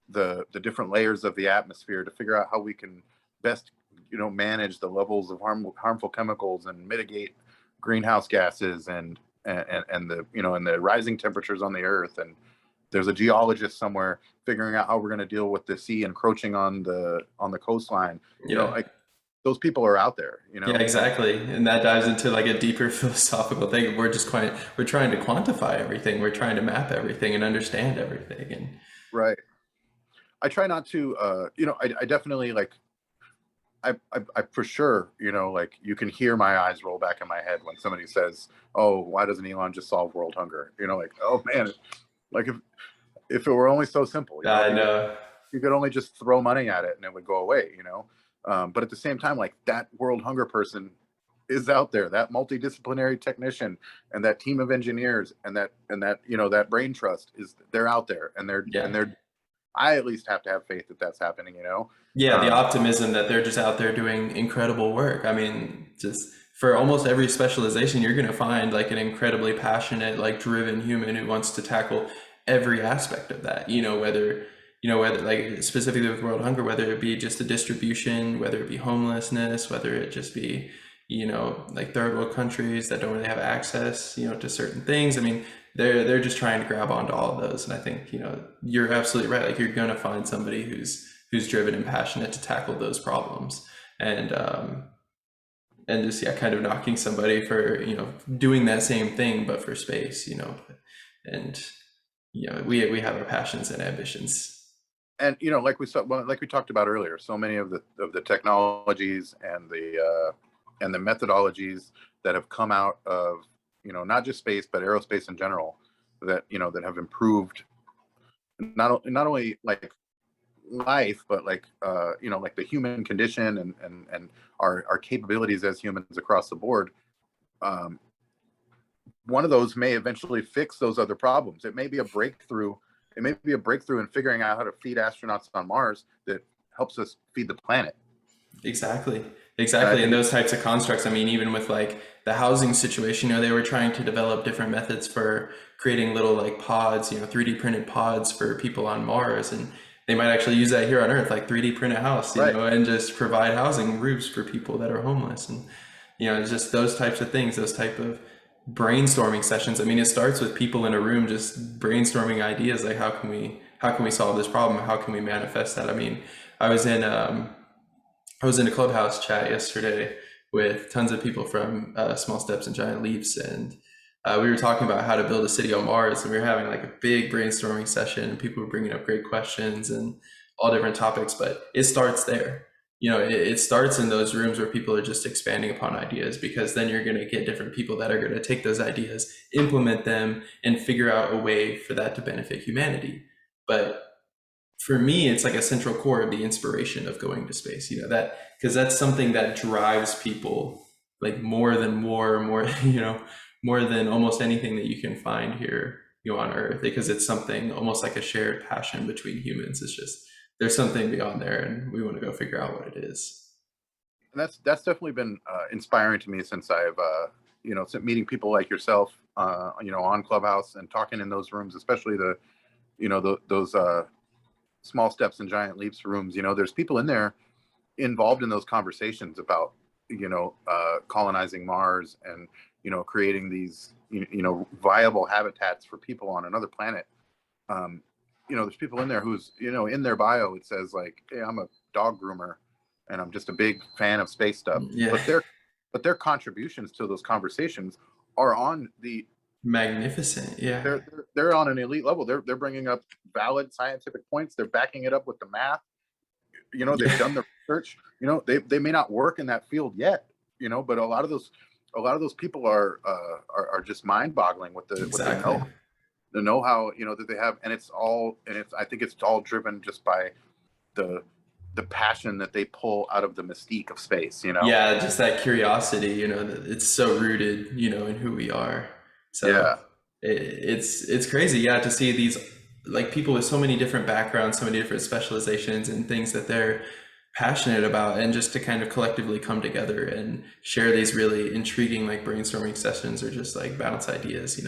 the different layers of the atmosphere to figure out how we can best manage the levels of harmful chemicals and mitigate greenhouse gases and the rising temperatures on the earth. And there's a geologist somewhere figuring out how we're going to deal with the sea encroaching on the coastline. Yeah. Like those people are out there, Yeah, exactly. And that dives into like a deeper philosophical thing. We're trying to quantify everything. We're trying to map everything and understand everything. And Right. I try not to, I definitely like, I for sure, like you can hear my eyes roll back in my head when somebody says, "Oh, why doesn't Elon just solve world hunger?" Like, oh man, like if it were only so simple, I if know. you could only just throw money at it and it would go away. But at the same time, like that world hunger person is out there, that multidisciplinary technician and that team of engineers and that brain trust they're out there, and Yeah. I at least have to have faith that that's happening. Yeah, the optimism that they're just out there doing incredible work. I mean, just for almost every specialization, you're going to find like an incredibly passionate, like driven human who wants to tackle every aspect of that. Whether like specifically with world hunger, whether it be just the distribution, whether it be homelessness, whether it just be, like third world countries that don't really have access, to certain things. I mean, they're just trying to grab onto all of those. And I think, you're absolutely right. Like you're going to find somebody who's driven and passionate to tackle those problems, and just kind of knocking somebody for doing that same thing but for space, and we have our passions and ambitions. And like we talked about earlier, so many of the technologies and the methodologies that have come out of not just space but aerospace in general, that have improved not only like life but like like the human condition and our capabilities as humans across the board. um, One of those may eventually fix those other problems. It may be a breakthrough. It may be a breakthrough in figuring out how to feed astronauts on Mars that helps us feed the planet. Exactly. And those types of constructs, I mean, even with like the housing situation, they were trying to develop different methods for creating little like pods, 3D printed pods for people on Mars. And they might actually use that here on Earth, like 3D print a house, Right. and just provide housing roofs for people that are homeless. And, it's just those types of things, those type of brainstorming sessions. I mean, it starts with people in a room just brainstorming ideas like how can we solve this problem? How can we manifest that? I mean, I was in a clubhouse chat yesterday with tons of people from Small Steps and Giant Leaps, and we were talking about how to build a city on Mars, and we were having like a big brainstorming session, and people were bringing up great questions and all different topics. But it starts there. It starts in those rooms where people are just expanding upon ideas, because then you're going to get different people that are going to take those ideas, implement them, and figure out a way for that to benefit humanity. But for me, it's like a central core of the inspiration of going to space, that because that's something that drives people like more than more than almost anything that you can find here, on Earth, because it's something almost like a shared passion between humans. It's just, there's something beyond there and we want to go figure out what it is. And that's definitely been inspiring to me since I've since meeting people like yourself, on Clubhouse and talking in those rooms, especially those Small Steps and Giant Leaps rooms. There's people in there involved in those conversations about colonizing Mars and creating these viable habitats for people on another planet. There's people in there who's in their bio it says like, hey, I'm a dog groomer and I'm just a big fan of space stuff. Yeah. But their contributions to those conversations are on the magnificent. Yeah. They're on an elite level. They're bringing up valid scientific points. They're backing it up with the math. They've done the research. They may not work in that field yet, but a lot of those people are just mind-boggling with Exactly. the know-how that they have, and I think it's all driven just by the the passion that they pull out of the mystique of space, you know? Yeah, just that curiosity, it's so rooted, in who we are. So Yeah. it's crazy, yeah, to see these like people with so many different backgrounds, so many different specializations and things that they're passionate about, and just to kind of collectively come together and share these really intriguing like brainstorming sessions or just like bounce ideas,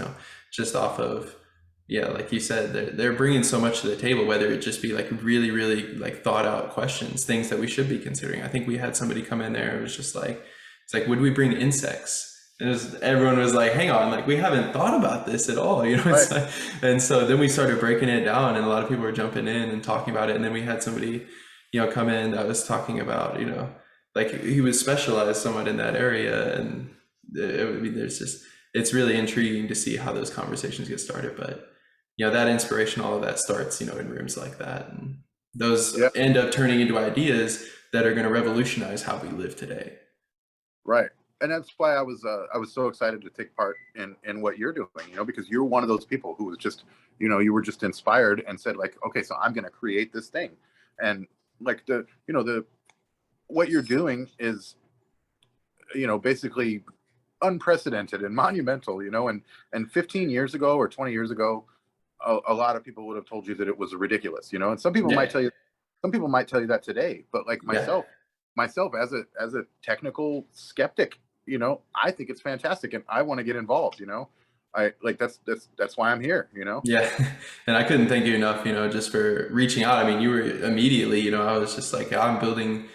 just off of, yeah, like you said, they're bringing so much to the table, whether it just be like really, really like thought out questions, things that we should be considering. I think we had somebody come in there, it was just like, it's like, would we bring insects? And everyone was like, hang on, like we haven't thought about this at all, it's Right. like, and so then we started breaking it down, and a lot of people were jumping in and talking about it. And then we had somebody, come in that was talking about, like he was specialized somewhat in that area. And I mean, there's just, it's really intriguing to see how those conversations get started. But that inspiration, all of that starts, in rooms like that. And those Yeah. end up turning into ideas that are going to revolutionize how we live today. Right. And that's why I was so excited to take part in what you're doing, because you're one of those people who was just, you were just inspired and said like, okay, so I'm going to create this thing. And like what you're doing is, basically unprecedented and monumental, and 15 years ago or 20 years ago, a lot of people would have told you that it was ridiculous, and some people might tell you that today, but like Yeah. myself as a technical skeptic, I think it's fantastic and I want to get involved, I like that's why I'm here, Yeah. And I couldn't thank you enough, just for reaching out. I mean, you were immediately, I was just like, I'm building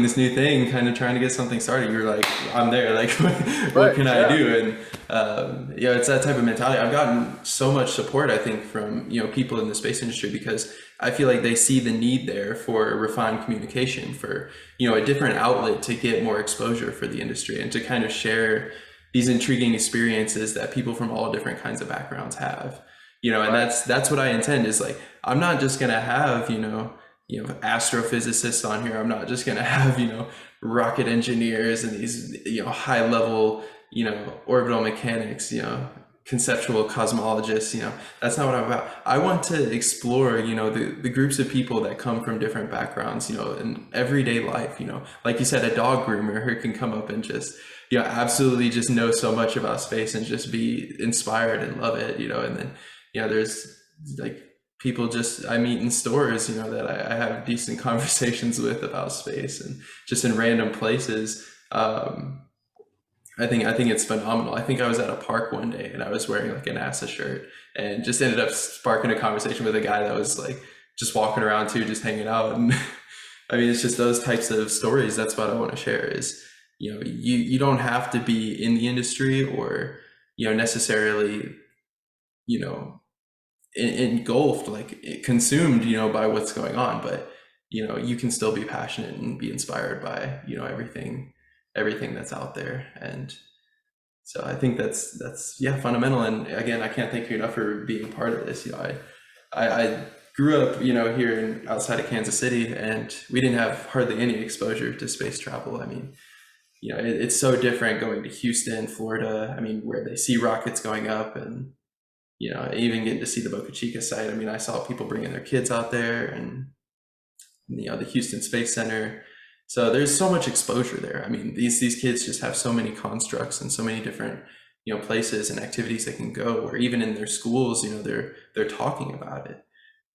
this new thing, kind of trying to get something started. You were like, I'm there, like, what Right. can I Yeah. do? And it's that type of mentality. I've gotten so much support, I think, from, people in the space industry, because I feel like they see the need there for refined communication, for, a different outlet to get more exposure for the industry, and to kind of share these intriguing experiences that people from all different kinds of backgrounds have, and Right. that's what I intend. Is like, I'm not just going to have, astrophysicists on here. I'm not just going to have, rocket engineers and these, high level, orbital mechanics, conceptual cosmologists, that's not what I'm about. I want to explore, the groups of people that come from different backgrounds, in everyday life, like you said, a dog groomer who can come up and just, absolutely just know so much about space and just be inspired and love it, and then, there's like people just I meet in stores, that I have decent conversations with about space, and just in random places. I think it's phenomenal. I think I was at a park one day and I was wearing like a NASA shirt, and just ended up sparking a conversation with a guy that was like just walking around too, just hanging out. And I mean, it's just those types of stories. That's what I want to share is, you don't have to be in the industry or, necessarily, you know, engulfed, like consumed, by what's going on. But, you can still be passionate and be inspired by, everything that's out there. And so I think that's yeah, fundamental. And again, I can't thank you enough for being part of this. I grew up, here outside of Kansas City, and we didn't have hardly any exposure to space travel. I mean, it's so different going to Houston, Florida. I mean, where they see rockets going up, and even getting to see the Boca Chica site. I mean, I saw people bringing their kids out there, and the Houston Space Center. So there's so much exposure there. I mean, these kids just have so many constructs and so many different places and activities they can go. Or even in their schools, they're talking about it.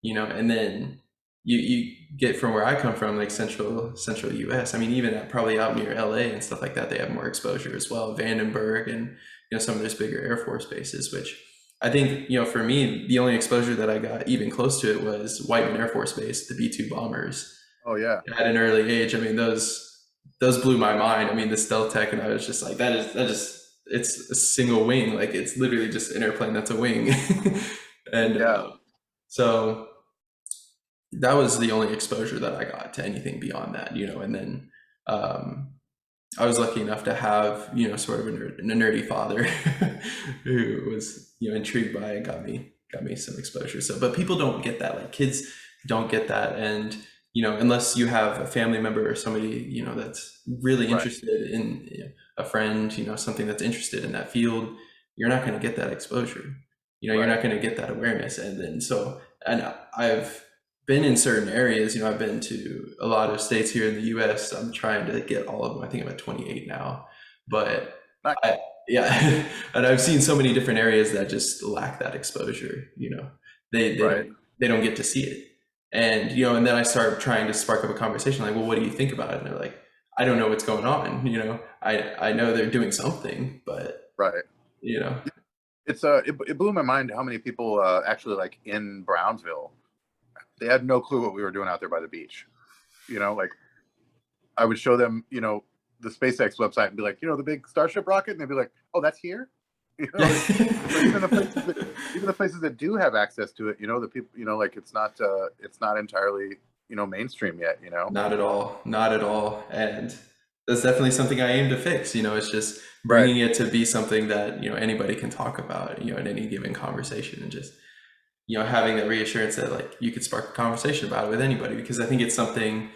And then you get from where I come from, like central US. I mean, even probably out near LA and stuff like that, they have more exposure as well. Vandenberg and some of those bigger Air Force bases, which I think, for me, the only exposure that I got even close to it was Whiteman Air Force Base, the B-2 bombers Oh yeah. at an early age. I mean, those blew my mind. I mean, the stealth tech, and I was just like, it's a single wing. Like, it's literally just an airplane that's a wing. And Yeah. so that was the only exposure that I got to anything beyond that, and then I was lucky enough to have, sort of a nerdy father who was, intrigued by it, got me some exposure. So, but people don't get that, like kids don't get that. And, unless you have a family member or somebody, that's really Right. interested in, a friend, something that's interested in that field, you're not going to get that exposure. You're Right. not going to get that awareness. And then, and I've been in certain areas. You know, I've been to a lot of states here in the U.S. I'm trying to get all of them. I think I'm at 28 now, but Nice. I, yeah, and I've seen so many different areas that just lack that exposure. You know, Right. they don't get to see it, and you know, and then I start trying to spark up a conversation like, well, what do you think about it? And they're like, I don't know what's going on. You know, I know they're doing something, but Right. you know, It blew my mind how many people actually like in Brownsville, they had no clue what we were doing out there by the beach. You know, like I would show them, you know, the SpaceX website and be like, you know, the big Starship rocket, and they'd be like, oh, that's here. You know, but even the places that do have access to it, you know, the people, you know, like it's not entirely, you know, mainstream yet. You know. not at all, not at all, and that's definitely something I aim to fix. You know, it's just Right. bringing it to be something that you know anybody can talk about. You know, in any given conversation, and just you know having that reassurance that like you could spark a conversation about it with anybody, because I think it's something.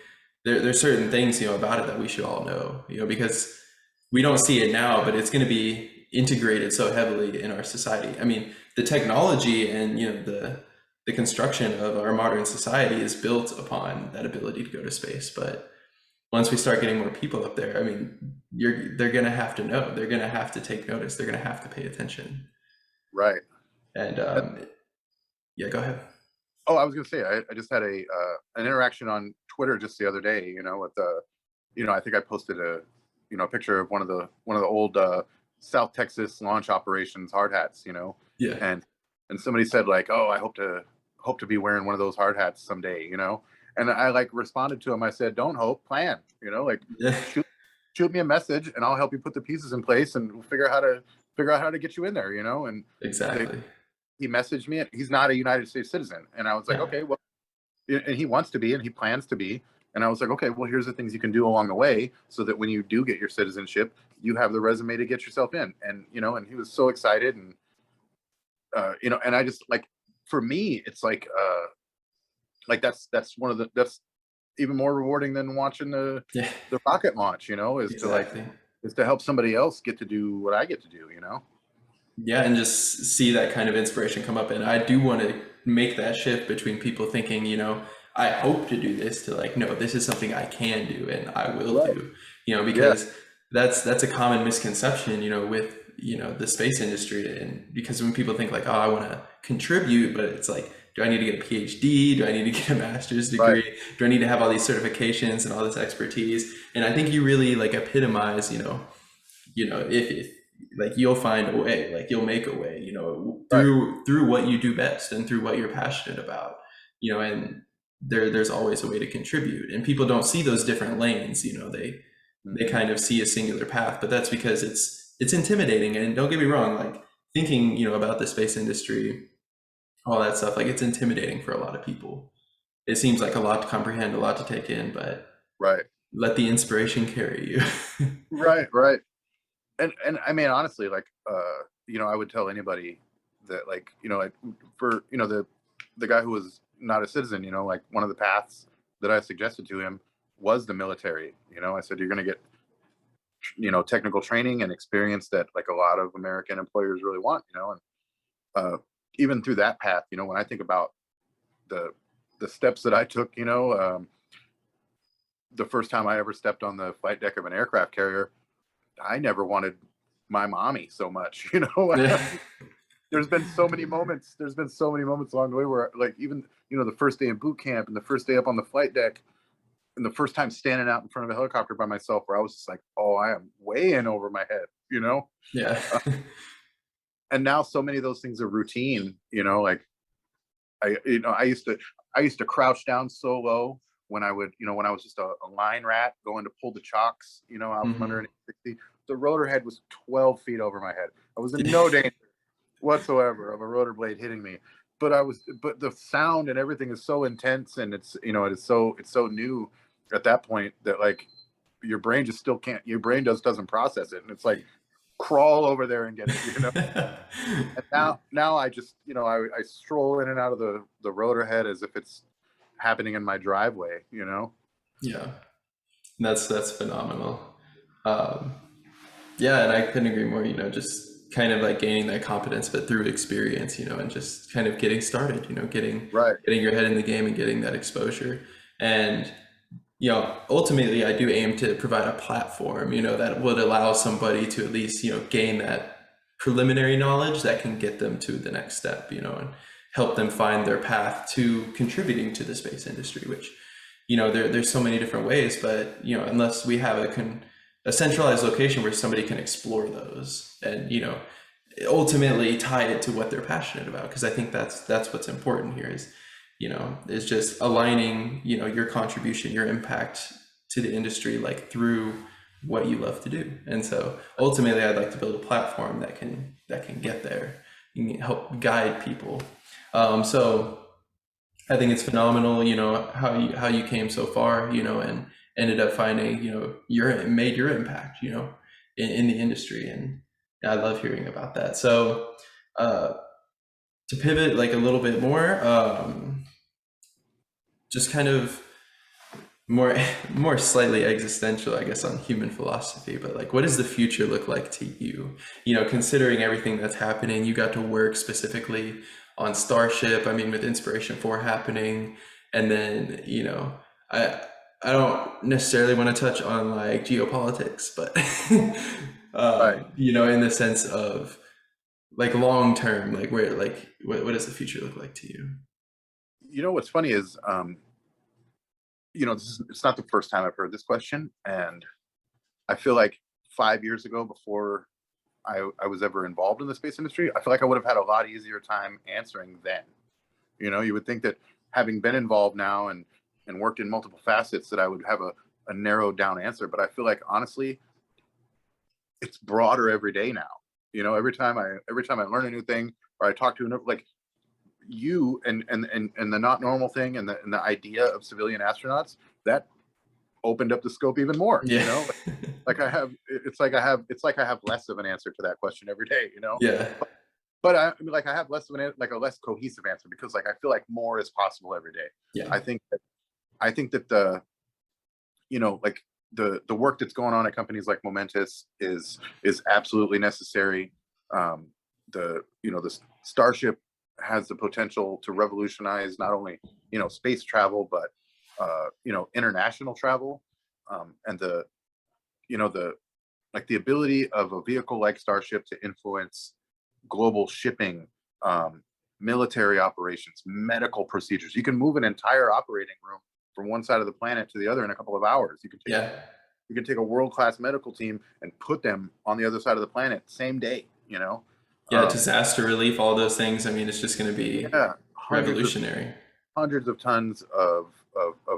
There's certain things you know about it that we should all know. You know, because we don't see it now, but it's going to be integrated so heavily in our society. I mean, the technology and you know the construction of our modern society is built upon that ability to go to space. But once we start getting more people up there, I mean, they're going to have to know. They're going to have to take notice. They're going to have to pay attention. Right. And yeah, go ahead. Oh, I was gonna say I just had a an interaction on Twitter just the other day. You know, with you know, I think I posted a you know a picture of one of the old South Texas launch operations hard hats. You know, Yeah. and somebody said like, oh, I hope to be wearing one of those hard hats someday. You know, and I like responded to him. I said, don't hope, plan. You know, like Yeah. shoot me a message and I'll help you put the pieces in place and we'll figure out how to get you in there. You know, and they, Exactly. he messaged me and he's not a United States citizen. And I was like, Yeah. okay, well, and he wants to be and he plans to be. And I was like, okay, well, here's the things you can do along the way so that when you do get your citizenship, you have the resume to get yourself in. And, you know, and he was so excited. And, you know, and I just like, for me, it's like that's one of that's even more rewarding than watching Yeah. the rocket launch, you know, Exactly. is to help somebody else get to do what I get to do, you know? Yeah, and just see that kind of inspiration come up. And I do want to make that shift between people thinking, you know, I hope to do this to like, no, this is something I can do and I will Right. do, you know, Yeah. because that's a common misconception, you know, with, you know, the space industry. And because when people think like, oh, I want to contribute, but it's like, do I need to get a PhD? Do I need to get a master's Right. degree? Do I need to have all these certifications and all this expertise? And I think you really like epitomize, you know, if like you'll find a way, like you'll make a way, you know, Right. through what you do best and through what you're passionate about, you know, and there's always a way to contribute. And people don't see those different lanes, you know, they Mhm. kind of see a singular path, but that's because it's intimidating. And don't get me wrong, like thinking, you know, about the space industry, all that stuff, like it's intimidating for a lot of people. It seems like a lot to comprehend, a lot to take in, but Right. let the inspiration carry you. Right. Right. And I mean, honestly, like, you know, I would tell anybody that, like, you know, like for, you know, the guy who was not a citizen, you know, like one of the paths that I suggested to him was the military. You know, I said, you're going to get, you know, technical training and experience that like a lot of American employers really want, you know, and even through that path, you know, when I think about the, the steps that I took, you know, the first time I ever stepped on the flight deck of an aircraft carrier, I never wanted my mommy so much, you know. Yeah. There's been so many moments. There's been so many moments along the way where, like, even you know, the first day in boot camp and the first day up on the flight deck, and the first time standing out in front of a helicopter by myself, where I was just like, "Oh, I am way in over my head," you know. Yeah. And now so many of those things are routine, you know. Like you know, I used to crouch down so low when I would, you know, when I was just a line rat going to pull the chocks, you know, out from under Mhm. an 60. The rotor head was 12 feet over my head. I was in no danger whatsoever of a rotor blade hitting me. But the sound and everything is so intense, and it's, you know, it's so new at that point that like your brain just still can't, your brain doesn't process it. And it's like, crawl over there and get it, you know? And now I just, you know, I stroll in and out of the rotor head as if it's happening in my driveway, you know? Yeah, that's phenomenal. Um, yeah, and I couldn't agree more. You know, just kind of like gaining that competence, but through experience, you know, and just kind of getting started, you know, Right. getting your head in the game and getting that exposure. And, you know, ultimately I do aim to provide a platform, you know, that would allow somebody to at least, you know, gain that preliminary knowledge that can get them to the next step, you know, and help them find their path to contributing to the space industry, which, you know, there's so many different ways, but, you know, unless we have a centralized location where somebody can explore those and, you know, ultimately tie it to what they're passionate about. Because I think that's what's important here is, you know, is just aligning, you know, your contribution, your impact to the industry, like through what you love to do. And so ultimately I'd like to build a platform that can get there and help guide people. So I think it's phenomenal, you know, how you came so far, you know, and ended up finding, you know, made your impact, you know, in the industry. And I love hearing about that. So to pivot like a little bit more, just kind of more slightly existential, I guess, on human philosophy, but like, what does the future look like to you? You know, considering everything that's happening, you got to work specifically on Starship, I mean, with Inspiration 4 happening, and then, you know, I don't necessarily want to touch on like geopolitics, but Right. you know, in the sense of like long term, like where, like what does the future look like to you? You know, what's funny is, you know, it's not the first time I've heard this question. And I feel like 5 years ago, before I was ever involved in the space industry, I feel like I would have had a lot easier time answering then. You know, you would think that having been involved now and worked in multiple facets, that I would have a narrowed down answer. But I feel like, honestly, it's broader every day now. You know, every time I learn a new thing, or I talk to another, like you and the not normal thing, and the idea of civilian astronauts, that opened up the scope even more. Yeah. You know, like it's like I have less of an answer to that question every day. You know, Yeah. but I mean, like, I have less of like a less cohesive answer, because like I feel like more is possible every day. Yeah. I think that the, you know, like the work that's going on at companies like Momentous is absolutely necessary. The, you know, the Starship has the potential to revolutionize not only, you know, space travel, but you know, international travel, and the, you know, the, like, the ability of a vehicle like Starship to influence global shipping, military operations, medical procedures. You can move an entire operating room from one side of the planet to the other in a couple of hours. Yeah. You can take a world-class medical team and put them on the other side of the planet same day. You know, Yeah, um, disaster relief, all those things. I mean, it's just going to be yeah, revolutionary. hundreds of tons of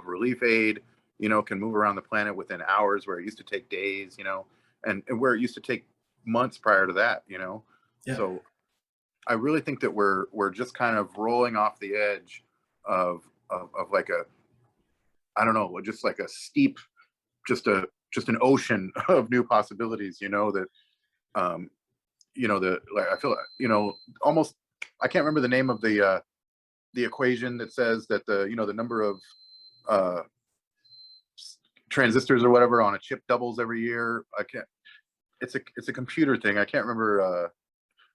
relief aid, you know, can move around the planet within hours, where it used to take days, you know, and where it used to take months prior to that, you know. Yeah. So I really think that we're just kind of rolling off the edge of like a, I don't know, just like a steep, just an ocean of new possibilities, you know, that, um you know, the, like, I feel like, you know, almost, I can't remember the name of the equation that says that the, you know, the number of uh transistors or whatever on a chip doubles every year. I can't, it's a computer thing. I can't remember.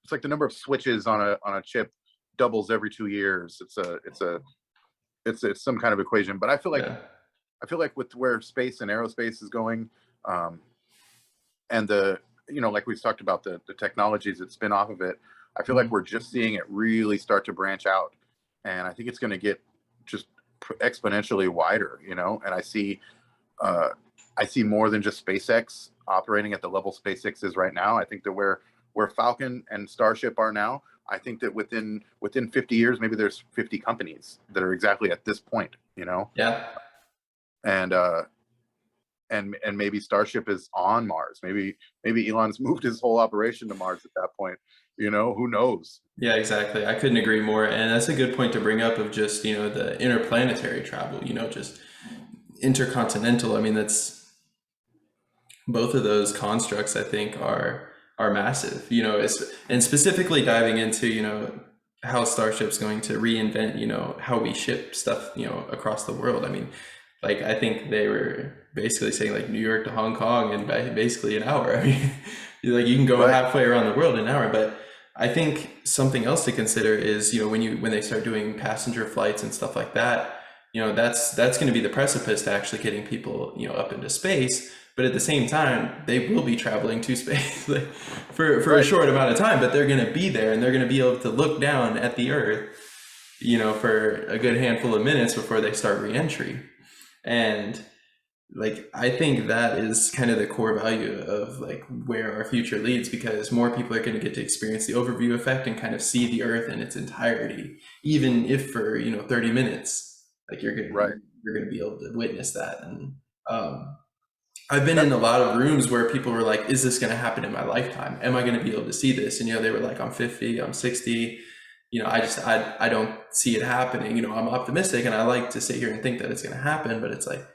It's like the number of switches on a chip doubles every 2 years. It's some kind of equation. But Yeah. I feel like with where space and aerospace is going, and the, you know, like we've talked about, the technologies that spin off of it, I feel like we're just seeing it really start to branch out, and I think it's going to get just exponentially wider. You know, and uh, I see more than just SpaceX operating at the level SpaceX is right now. I think that where Falcon and Starship are now, I think that within 50 years, maybe there's 50 companies that are exactly at this point. You know, Yeah. and and maybe Starship is on Mars. Maybe Elon's moved his whole operation to Mars at that point. You know, who knows? Yeah, exactly. I couldn't agree more. And that's a good point to bring up of just, you know, the interplanetary travel, you know, just intercontinental. I mean, that's both of those constructs, I think, are massive, you know, and specifically diving into, you know, how Starship's going to reinvent, you know, how we ship stuff, you know, across the world. I mean, like, I think they were basically saying like New York to Hong Kong in basically an hour. I mean, Like you can go Right. halfway around the world in an hour. But I think something else to consider is, when they start doing passenger flights and stuff like that, that's going to be the precipice to actually getting people, up into space. But at the same time, they will be traveling to space like, for a Right. short amount of time, but they're going to be there and they're going to be able to look down at the Earth, for a good handful of minutes before they start reentry. And like, I think that is kind of the core value of like where our future leads, because more people are going to get to experience the overview effect and kind of see the Earth in its entirety, even if for 30 minutes. Like Right. you're going to be able to witness that. And um, I've been in That's a lot of rooms where people were like, is this going to happen in my lifetime? Am I going to be able to see this? And they were like, I'm 50, I'm 60. I don't see it happening. I'm optimistic and I like to sit here and think that it's going to happen, but it's like,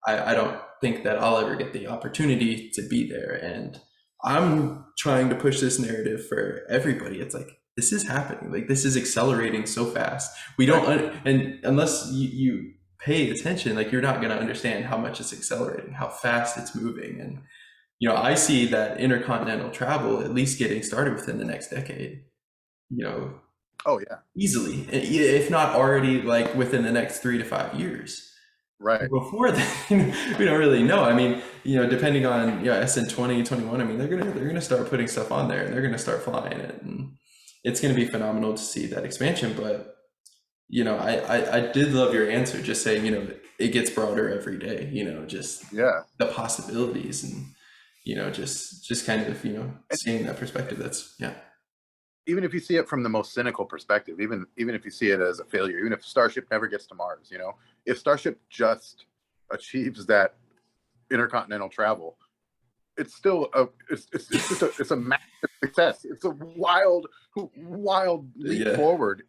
I don't think that I'll ever get the opportunity to be there. And I'm trying to push this narrative for everybody. It's like, this is happening. Like, this is accelerating so fast. We right. don't, and unless you pay attention, like, you're not going to understand how much it's accelerating, how fast it's moving. And, I see that intercontinental travel at least getting started within the next decade, you know, Oh yeah. easily, if not already like within the next 3 to 5 years. Right. Before that, we don't really know. I mean, depending on SN20, 21, I mean, they're gonna start putting stuff on there and they're gonna start flying it, and it's gonna be phenomenal to see that expansion. But I did love your answer, just saying, it gets broader every day. Just Yeah. the possibilities, and just kind of And seeing that perspective. That's even if you see it from the most cynical perspective, even if you see it as a failure, even if Starship never gets to Mars, if Starship just achieves that intercontinental travel, it's still it's a massive success. It's a wild leap yeah. forward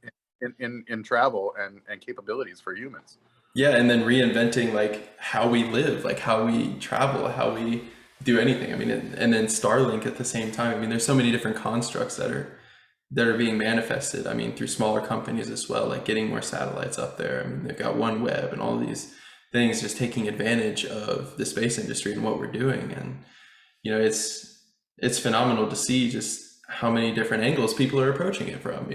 in travel and capabilities for humans. Yeah, and then reinventing like how we live, like how we travel, how we do anything. I mean, and then Starlink at the same time. I mean, there's so many different constructs that are being manifested. I mean, through smaller companies as well, like getting more satellites up there. I mean, they've got OneWeb and all these things, just taking advantage of the space industry and what we're doing. And it's phenomenal to see just how many different angles people are approaching it from.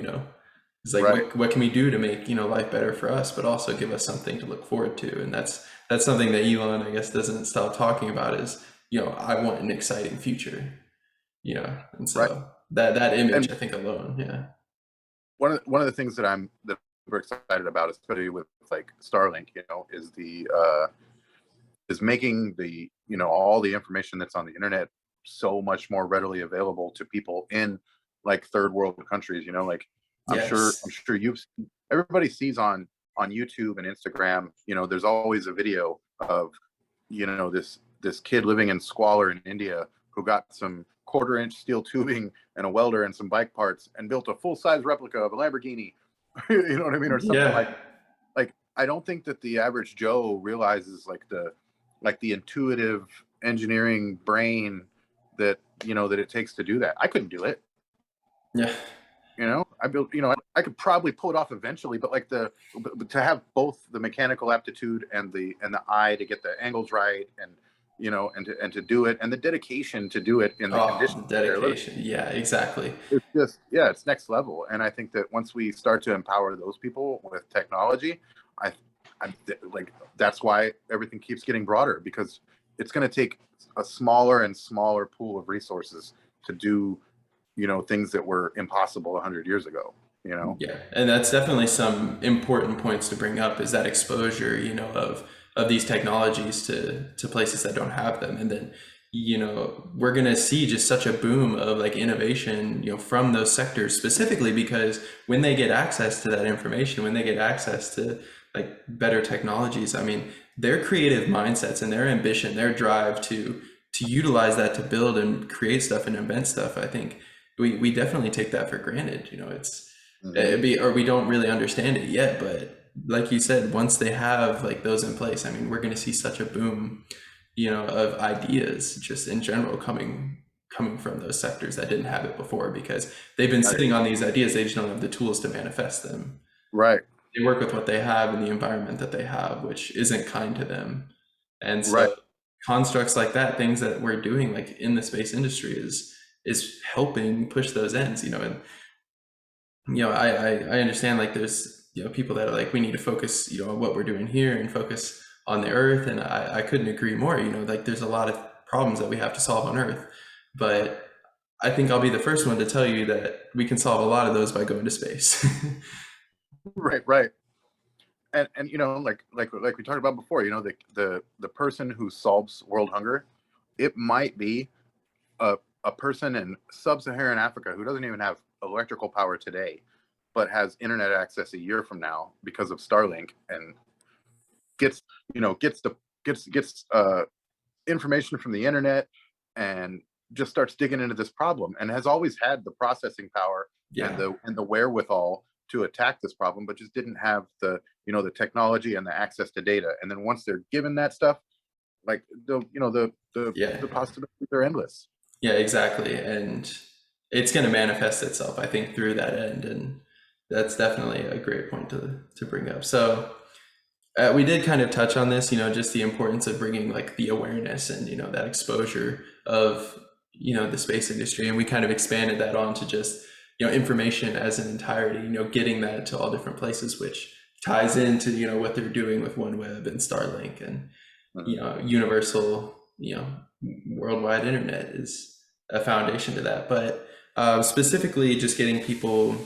It's like, Right. what can we do to make life better for us, but also give us something to look forward to. And that's something that Elon, I guess, doesn't stop talking about is, I want an exciting future. And Right. so that image, And I think, alone, yeah. one of the things that we're excited about, especially with like Starlink, is making the all the information that's on the internet so much more readily available to people in like third world countries. Like I'm sure Yes. I'm sure everybody sees on YouTube and Instagram. There's always a video of this kid living in squalor in India who got some quarter-inch steel tubing and a welder and some bike parts and built a full-size replica of a Lamborghini. You know what I mean, or something Yeah. like I don't think that the average Joe realizes like the intuitive engineering brain that that it takes to do that. I couldn't do it. Yeah. I built, I could probably pull it off eventually, but like but to have both the mechanical aptitude and the eye to get the angles right, and and to do it, and the dedication to do it in the Oh, conditions the that they're living. dedication. Yeah, exactly. It's just, yeah, it's next level. And I think that once we start to empower those people with technology, I, I like that's why everything keeps getting broader, because it's going to take a smaller and smaller pool of resources to do things that were impossible 100 years ago. Yeah, and that's definitely some important points to bring up, is that exposure, of these technologies to places that don't have them. And then, we're gonna see just such a boom of like innovation, from those sectors specifically, because when they get access to that information, when they get access to like better technologies, I mean, their creative mindsets and their ambition, their drive to utilize that to build and create stuff and invent stuff, I think we definitely take that for granted. Mm-hmm. Or we don't really understand it yet, but like you said, once they have like those in place, I mean, we're going to see such a boom, of ideas just in general coming from those sectors that didn't have it before, because they've been Right. sitting on these ideas. They just don't have the tools to manifest them. Right. They work with what they have in the environment that they have, which isn't kind to them. And Right. so constructs like that, things that we're doing like in the space industry, is helping push those ends, and I understand like there's people that are like we need to focus on what we're doing here and focus on the earth, and I couldn't agree more. Like there's a lot of problems that we have to solve on earth, but I think I'll be the first one to tell you that we can solve a lot of those by going to space. Right, right. And like we talked about before, the person who solves world hunger, it might be a person in sub-Saharan Africa who doesn't even have electrical power today, but has internet access a year from now because of Starlink, and gets information from the internet, and just starts digging into this problem, and has always had the processing power and Yeah. the wherewithal to attack this problem, but just didn't have the technology and the access to data. And then once they're given that stuff, like Yeah. the possibilities are endless. Yeah, exactly. And it's going to manifest itself, I think, through that end. And that's definitely a great point to bring up. So we did kind of touch on this, just the importance of bringing like the awareness and, that exposure of, the space industry. And we kind of expanded that on to just, information as an entirety, getting that to all different places, which ties into, what they're doing with OneWeb and Starlink and, universal, worldwide internet is a foundation to that. But specifically just getting people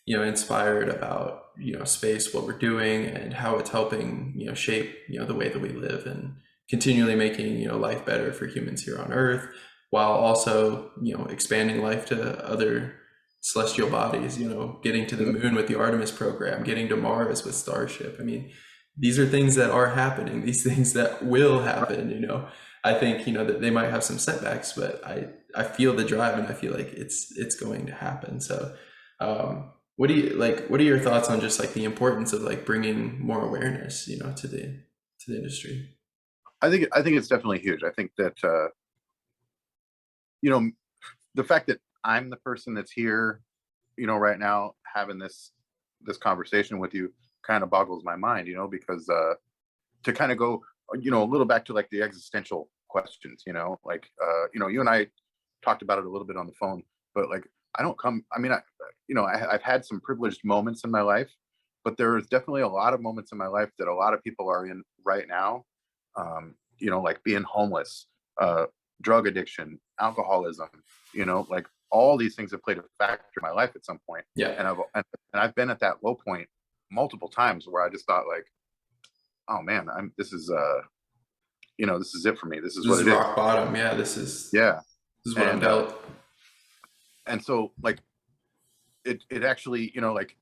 inspired about space, what we're doing, and how it's helping shape the way that we live, and continually making life better for humans here on Earth, while also expanding life to other celestial bodies. Getting to the moon with the Artemis program, getting to Mars with Starship. I mean, these are things that are happening. These things that will happen. I think that they might have some setbacks, but I feel the drive, and I feel like it's going to happen. So. What do you like? What are your thoughts on just like the importance of like bringing more awareness, to the industry? I think it's definitely huge. I think that the fact that I'm the person that's here, right now having this conversation with you kind of boggles my mind, because to kind of go, a little back to like the existential questions, like you and I talked about it a little bit on the phone, but like I don't come. I mean, I've had some privileged moments in my life, but there's definitely a lot of moments in my life that a lot of people are in right now. Like being homeless, drug addiction, alcoholism. Like all these things have played a factor in my life at some point. Yeah. And I've been at that low point multiple times where I just thought like, oh man, this is it for me. This is what it is. Rock bottom. Yeah. This is what I'm dealt. And so like it actually, like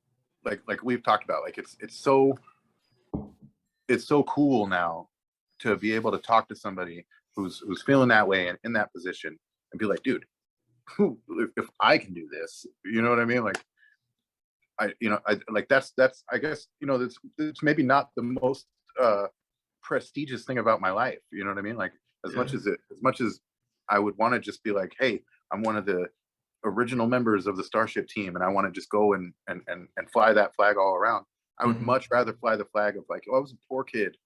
we've talked about, like it's so cool now to be able to talk to somebody who's feeling that way and in that position, and be like, dude, if I can do this, you know what I mean? Like I like that's I guess it's maybe not the most prestigious thing about my life, you know what I mean? Like as much as I would want to just be like, hey, I'm one of the original members of the Starship team, and I want to just go and fly that flag all around. I would much rather fly the flag of like, oh, I was a poor kid,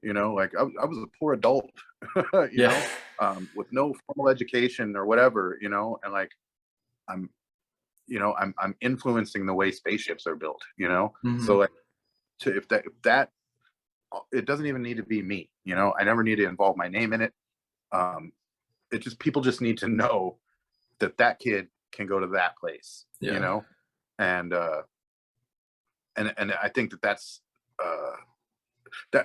like I was a poor adult, with no formal education or whatever, and like I'm influencing the way spaceships are built, So like, if that it doesn't even need to be me, I never need to involve my name in it. People just need to know that kid can go to that place, and I think that's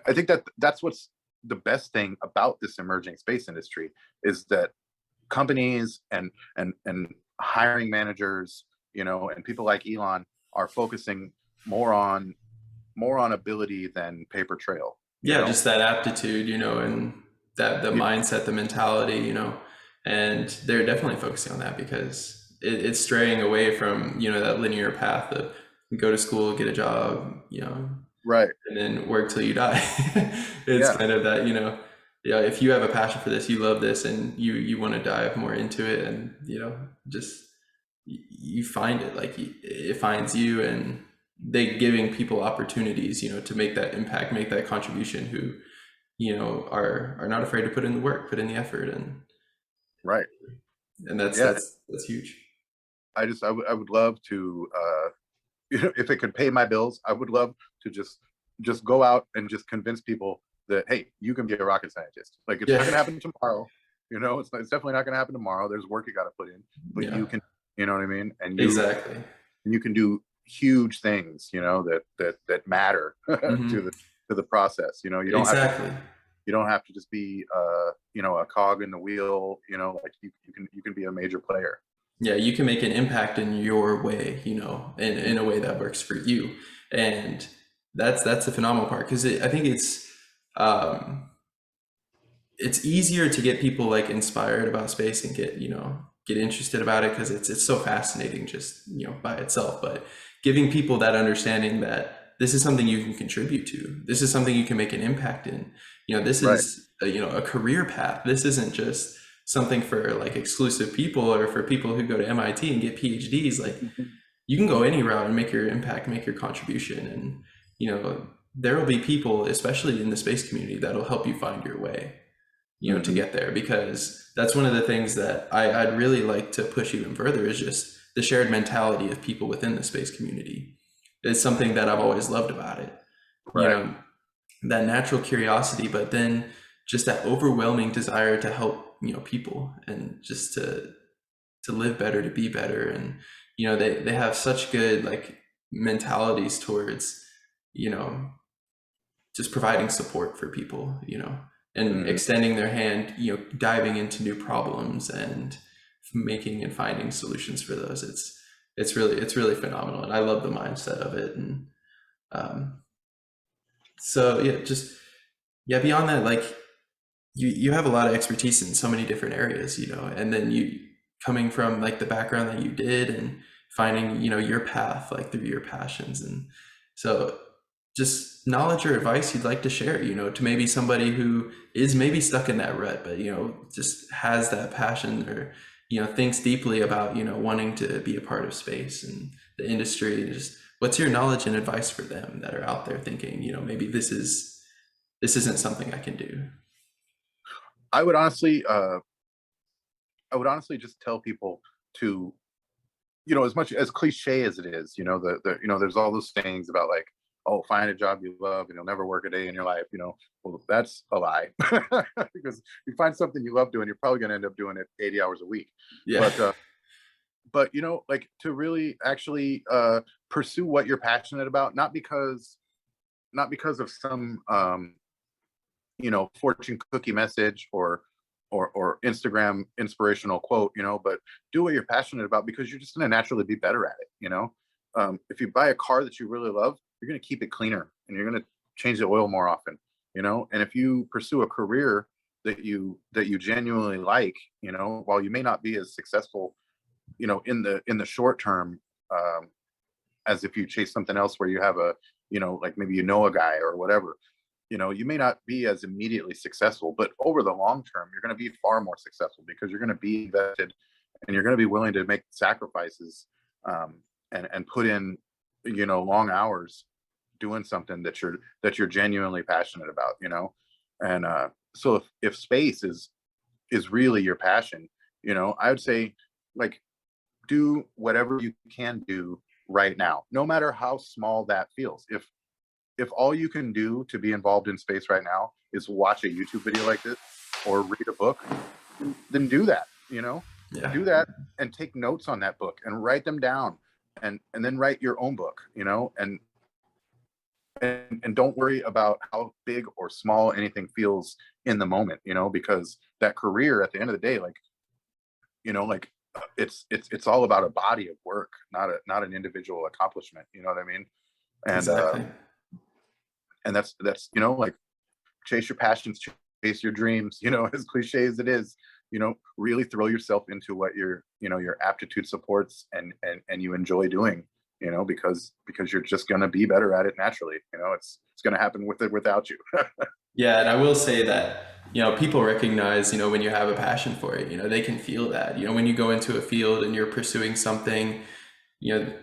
I think that's what's the best thing about this emerging space industry, is that companies and hiring managers, and people like Elon are focusing more on ability than paper trail. Just that aptitude, and that the mindset, the mentality, and they're definitely focusing on that because it's straying away from that linear path of go to school, get a job, right, and then work till you die. It's kind of that, if you have a passion for this, you love this, and you want to dive more into it, and just you find it, like it finds you, and they giving people opportunities, to make that impact, make that contribution, who are not afraid to put in the work, put in the effort, and right. And that's Yeah, that's huge. I would love to, you know, if it could pay my bills, I would love to just go out and just convince people that, hey, you can be a rocket scientist. Like, it's not Yeah. going to happen tomorrow. You know, it's definitely not going to happen tomorrow. There's work you got to put in, but Yeah, you can, you know what I mean? exactly. And you can do huge things, you know, that matter Hmm. to the process. You know, Exactly. you don't have to just be, you know, a cog in the wheel. You know, like you can be a major player. Yeah, you can make an impact in your way, you know, in a way that works for you. And that's the phenomenal part because I think um, it's easier to get people like inspired about space and get, you know, get interested about it because it's so fascinating just, you know, by itself. But giving people that understanding that this is something you can contribute to, this is something you can make an impact in, you know, this Right. is a, you know, a career path. This isn't just something for like exclusive people or for people who go to MIT and get PhDs. Like you can go any route and make your impact, make your contribution, and you know there will be people, especially in the space community, that'll help you find your way, you know, to Mm-hmm. get there. Because that's one of the things that I'd really like to push even further is just the shared mentality of people within the space community. It's something that I've always loved about it. You Right. know, that natural curiosity, but then just that overwhelming desire to help, you know, people and just to live better, to be better. And, you know, they have such good like mentalities towards, you know, just providing support for people, you know, and Mm-hmm. extending their hand, you know, diving into new problems and making and finding solutions for those. It's really phenomenal. And I love the mindset of it. And um, so yeah, just yeah, beyond that, like you have a lot of expertise in so many different areas, you know, and then you coming from like the background that you did and finding, you know, your path like through your passions. And so just knowledge or advice you'd like to share, you know, to maybe somebody who is maybe stuck in that rut, but, you know, just has that passion or, you know, thinks deeply about, you know, wanting to be a part of space and the industry. Just what's your knowledge and advice for them that are out there thinking, you know, maybe this isn't something I can do. I would honestly, I would honestly just tell people to, you know, as much as cliche as it is, you know, you know, there's all those sayings about like, oh, find a job you love and you'll never work a day in your life, you know. Well, that's a lie. Because you find something you love doing, you're probably going to end up doing it 80 hours a week. Yeah. But you know, like to really actually pursue what you're passionate about, not because of some you know, fortune cookie message or Instagram inspirational quote, you know, but do what you're passionate about because you're just going to naturally be better at it, you know. If you buy a car that you really love, you're going to keep it cleaner and you're going to change the oil more often, you know. And if you pursue a career that you genuinely like, you know, while you may not be as successful, you know, in the short term, um, as if you chase something else where you have a, you know, like maybe you know a guy or whatever, you know, you may not be as immediately successful, but over the long term, you're going to be far more successful because you're going to be invested and you're going to be willing to make sacrifices, and put in, you know, long hours doing something that you're genuinely passionate about, you know. And so if space is really your passion, you know, I would say like do whatever you can do right now, no matter how small that feels. If all you can do to be involved in space right now is watch a YouTube video like this or read a book, then do that, you know, Yeah. do that and take notes on that book and write them down and then write your own book, you know, and don't worry about how big or small anything feels in the moment, you know, because that career at the end of the day, like, you know, like it's all about a body of work, not an individual accomplishment, you know what I mean? And Exactly. that's, you know, like chase your passions, chase your dreams, you know, as cliche as it is, you know, really throw yourself into what your, you know, your aptitude supports and you enjoy doing, you know, because you're just going to be better at it naturally, you know. It's going to happen with it without you. Yeah, and I will say that, you know, people recognize, you know, when you have a passion for it, you know, they can feel that. You know, when you go into a field and you're pursuing something, you know,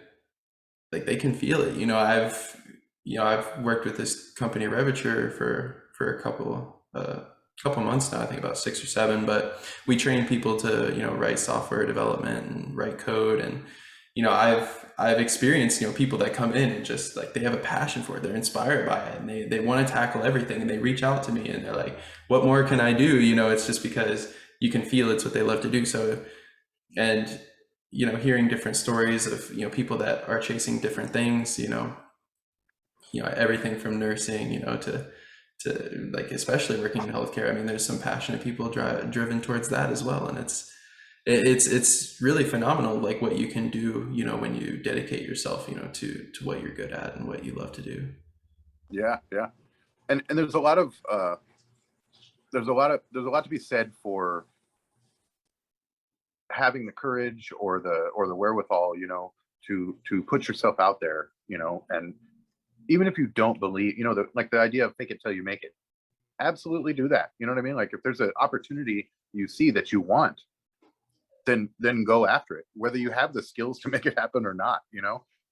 like they can feel it. You know, I've worked with this company Revature for a couple couple months now, I think about 6 or 7, but we train people to, write software development and write code. And, I've experienced, people that come in and just like, they have a passion for it. They're inspired by it and they want to tackle everything, and they reach out to me and they're like, what more can I do? It's just because you can feel it's what they love to do. So, and, hearing different stories of, people that are chasing different things, everything from nursing, to like, especially working in healthcare. I mean, there's some passionate people driven towards that as well. And it's really phenomenal, like what you can do, when you dedicate yourself, to what you're good at and what you love to do. Yeah, yeah. And there's a lot of there's a lot to be said for having the courage or the wherewithal, to put yourself out there, and even if you don't believe, the idea of fake it till you make it, absolutely do that. You know what I mean? Like if there's an opportunity you see that you want, then go after it, whether you have the skills to make it happen or not,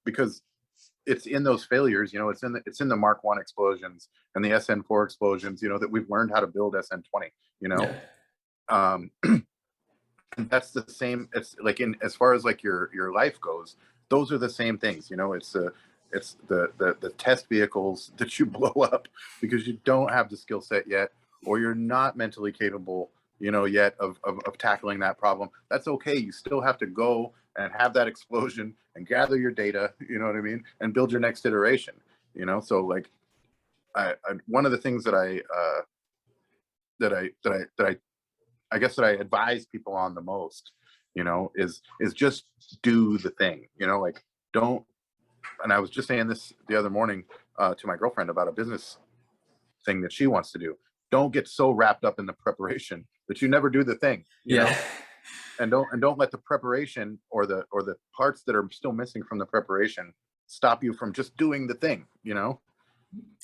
because it's in those failures, it's in the Mark 1 explosions and the SN4 explosions, that we've learned how to build SN20, Yeah. um that's the same. It's like, in as far as like your life goes, those are the same things. It's the test vehicles that you blow up because you don't have the skill set yet, or you're not mentally capable, yet of tackling that problem. That's okay. You still have to go and have that explosion and gather your data, you know what I mean, and build your next iteration. So like, one of the things that I guess that I advise people on the most, is just do the thing, like don't. And I was just saying this the other morning to my girlfriend about a business thing that she wants to do. Don't get so wrapped up in the preparation that you never do the thing, Yeah. and don't let the preparation or the parts that are still missing from the preparation stop you from just doing the thing,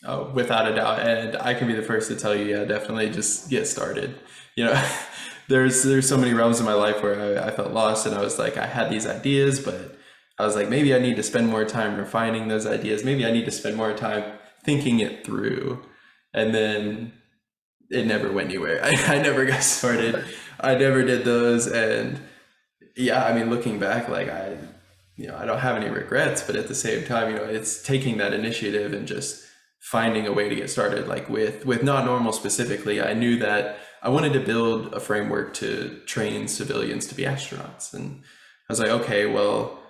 Oh, without a doubt. And I can be the first to tell you, yeah, definitely just get started. You know, there's so many realms in my life where I felt lost, and I was like, I had these ideas, but I was like, maybe I need to spend more time refining those ideas. Maybe I need to spend more time thinking it through. And then it never went anywhere. I never got started. I never did those. And yeah, I mean, looking back, like I don't have any regrets, but at the same time, it's taking that initiative and just finding a way to get started. Like with Naut Normal specifically, I knew that I wanted to build a framework to train civilians to be astronauts. And I was like, okay, well,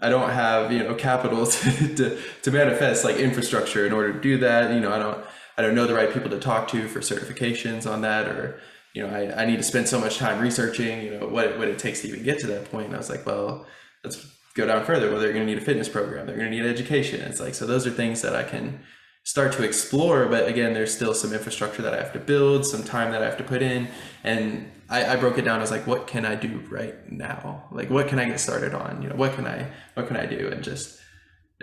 I don't have, capital to manifest like infrastructure in order to do that. I don't know the right people to talk to for certifications on that, or, I need to spend so much time researching, what it takes to even get to that point. And I was like, well, let's go down further. Well, they're going to need a fitness program. They're going to need education. It's like, so those are things that I can start to explore. But again, there's still some infrastructure that I have to build, some time that I have to put in. And I broke it down as like, what can I do right now? Like, what can I get started on? What can I do? And just,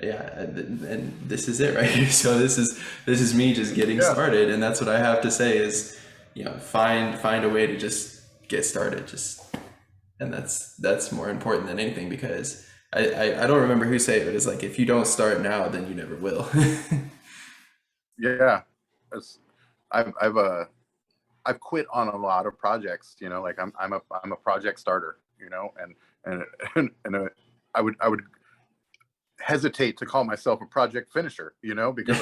yeah, and this is it right here. So this is me just getting started. And that's what I have to say is, find a way to just get started. And that's more important than anything, because I don't remember who said it, but it's like, if you don't start now, then you never will. Yeah. I've quit on a lot of projects, like I'm a project starter, and I would hesitate to call myself a project finisher, because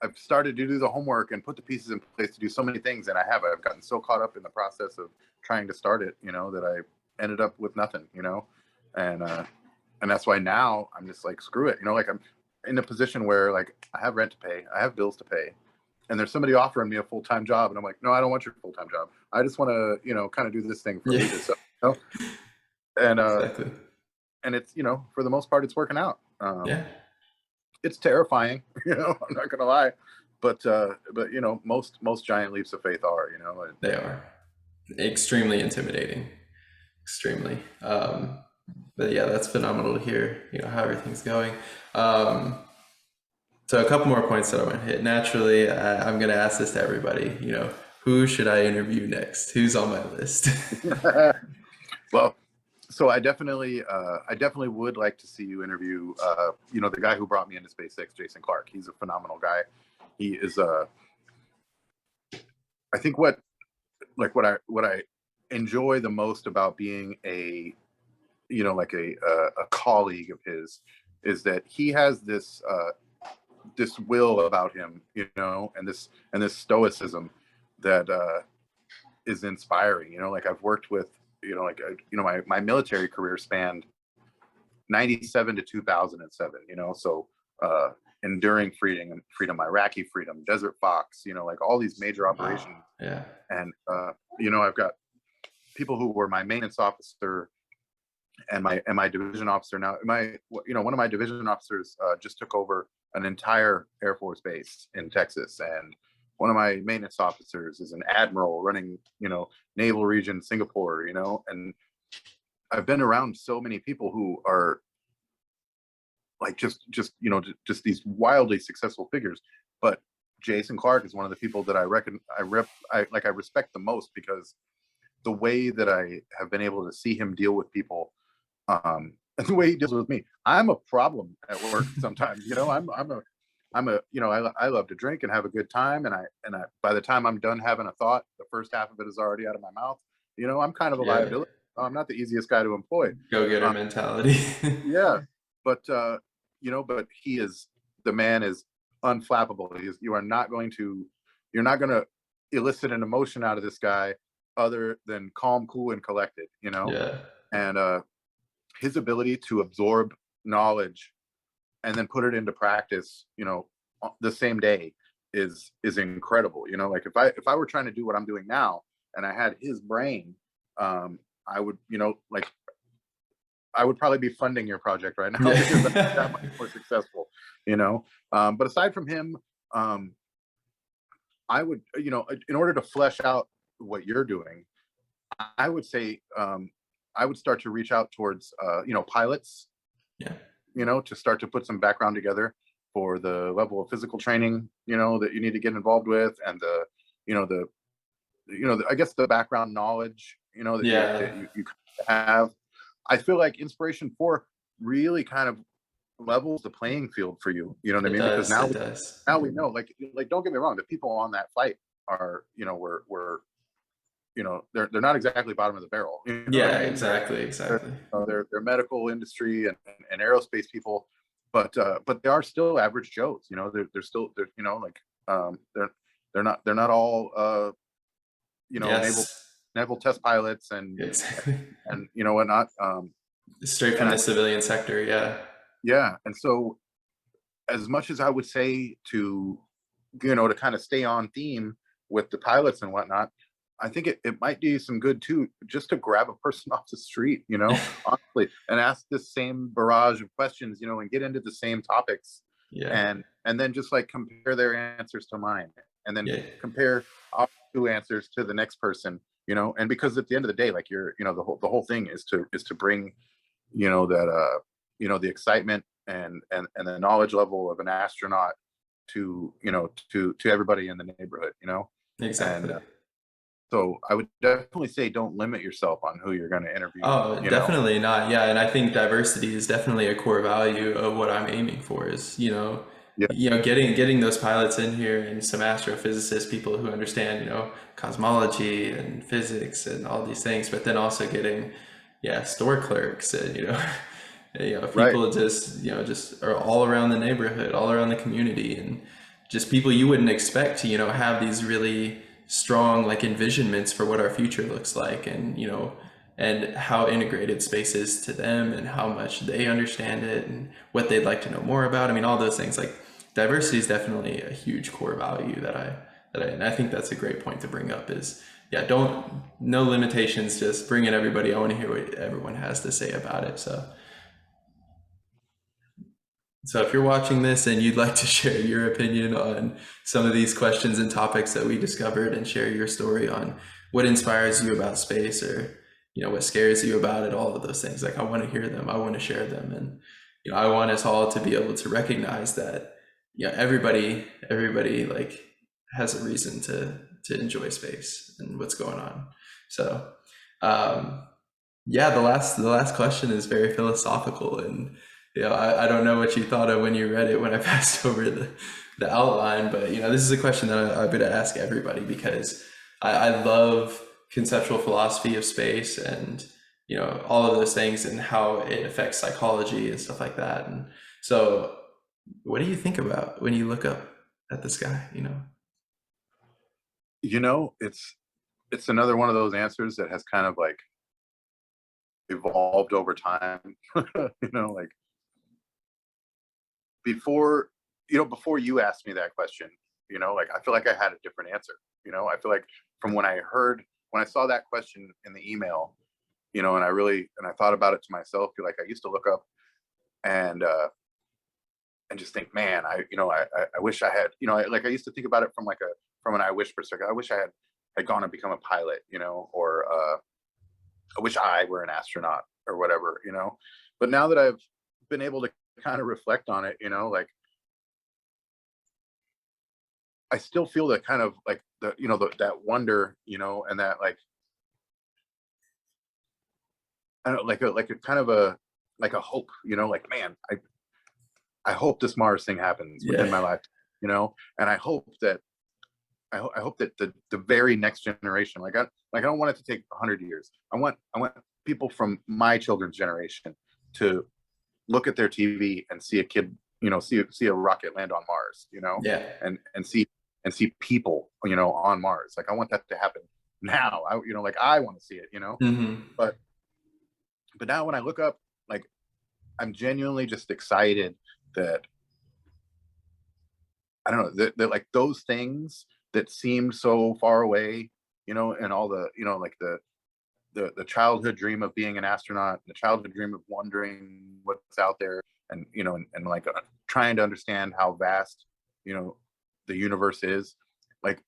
I've started to do the homework and put the pieces in place to do so many things, and I've gotten so caught up in the process of trying to start it, that I ended up with nothing, and that's why now I'm just like, screw it, like I'm in a position where like I have rent to pay, I have bills to pay, and there's somebody offering me a full-time job, and I'm like, no, I don't want your full-time job. I just want to, kind of do this thing for me. So, and Exactly. and it's, for the most part, it's working out. Yeah. It's terrifying, I'm not gonna lie, but most giant leaps of faith are, They are extremely intimidating. Extremely. But yeah, that's phenomenal to hear, how everything's going. So a couple more points that I want to hit. Naturally, I'm going to ask this to everybody, who should I interview next? Who's on my list? Well, so I definitely would like to see you interview, the guy who brought me into SpaceX, Jason Clark. He's a phenomenal guy. He is I think what I enjoy the most about being a, like a colleague of his, is that he has this will about him, and this stoicism that is inspiring. Like I've worked with, my military career spanned 97 to 2007. So enduring freedom, Iraqi freedom, Desert Fox, like all these major operations. Wow. Yeah. And I've got people who were my maintenance officer and my division officer. Now one of my division officers just took over an entire Air Force base in Texas, and one of my maintenance officers is an admiral running naval region Singapore. And I've been around so many people who are like just these wildly successful figures. But Jason Clark is one of the people that I respect the most, because the way that I have been able to see him deal with people, and the way he deals with me. I'm a problem at work sometimes. I love to drink and have a good time, and I by the time I'm done having a thought, the first half of it is already out of my mouth. I'm kind of a liability. I'm not the easiest guy to employ. Go-getter mentality. Yeah, but the man is unflappable. You're not going to elicit an emotion out of this guy other than calm, cool, and collected. Yeah. And his ability to absorb knowledge and then put it into practice, the same day is incredible. Like if I were trying to do what I'm doing now and I had his brain, I would, I would probably be funding your project right now because I'm that much more successful, But aside from him, I would, in order to flesh out what you're doing, I would say I would start to reach out towards, pilots, to start to put some background together for the level of physical training, that you need to get involved with, and I guess the background knowledge, that you have. I feel like Inspiration 4 really kind of levels the playing field for you. You know what I mean? Because now we know, like, don't get me wrong, the people on that flight are, were they're not exactly bottom of the barrel. Exactly. They're medical industry and aerospace people, but they are still average Joes. They're still they're not all naval test pilots and whatnot. Straight from the civilian sector. Yeah. And so as much as I would say to kind of stay on theme with the pilots and whatnot, I think it might do you some good too, just to grab a person off the street, honestly, and ask this same barrage of questions, and get into the same topics, and then just like compare their answers to mine, and then compare our two answers to the next person, and because at the end of the day, like the whole thing is to bring, that the excitement and the knowledge level of an astronaut to everybody in the neighborhood, Exactly. And, so I would definitely say don't limit yourself on who you're going to interview. Oh, definitely not. Yeah, and I think diversity is definitely a core value of what I'm aiming for. Is getting those pilots in here and some astrophysicists, people who understand cosmology and physics and all these things, but then also getting store clerks and people just are all around the neighborhood, all around the community, and just people you wouldn't expect to have these really strong like envisionments for what our future looks like, and and how integrated space is to them, and how much they understand it, and what they'd like to know more about. I mean, all those things. Like, diversity is definitely a huge core value that I think that's a great point to bring up. Is no limitations, just bring in everybody. I want to hear what everyone has to say about it. So if you're watching this and you'd like to share your opinion on some of these questions and topics that we discovered, and share your story on what inspires you about space, or what scares you about it, all of those things, like, I want to hear them, I want to share them, and I want us all to be able to recognize that everybody like has a reason to enjoy space and what's going on. So the last question is very philosophical, and I don't know what you thought of when you read it, when I passed over the outline, but this is a question that I'm going to ask everybody, because I love conceptual philosophy of space and, all of those things and how it affects psychology and stuff like that. And so what do you think about when you look up at the sky, It's another one of those answers that has kind of like evolved over time. Like before, before you asked me that question, like I feel like I had a different answer. I feel like from when I saw that question in the email, and I thought about it to myself, like I used to look up and just think, man, I wish I had, I used to think about it from an I wish perspective. I wish I had gone and become a pilot, or I wish I were an astronaut or whatever, But now that I've been able to kind of reflect on it, like I still feel that kind of like that wonder, and that like I don't know, like a kind of a hope, like man, I hope this Mars thing happens within my life, and I hope that I hope that the very next generation, I don't want it to take 100 years. I want people from my children's generation to look at their TV and see a kid, see a rocket land on Mars, Yeah. and see people, on Mars. Like I want that to happen now. I want to see it, Mm-hmm. but now when I look up, like I'm genuinely just excited that I don't know that like those things that seemed so far away, and all the, like the childhood dream of being an astronaut, the childhood dream of wondering what's out there, and and like trying to understand how vast, the universe is. Like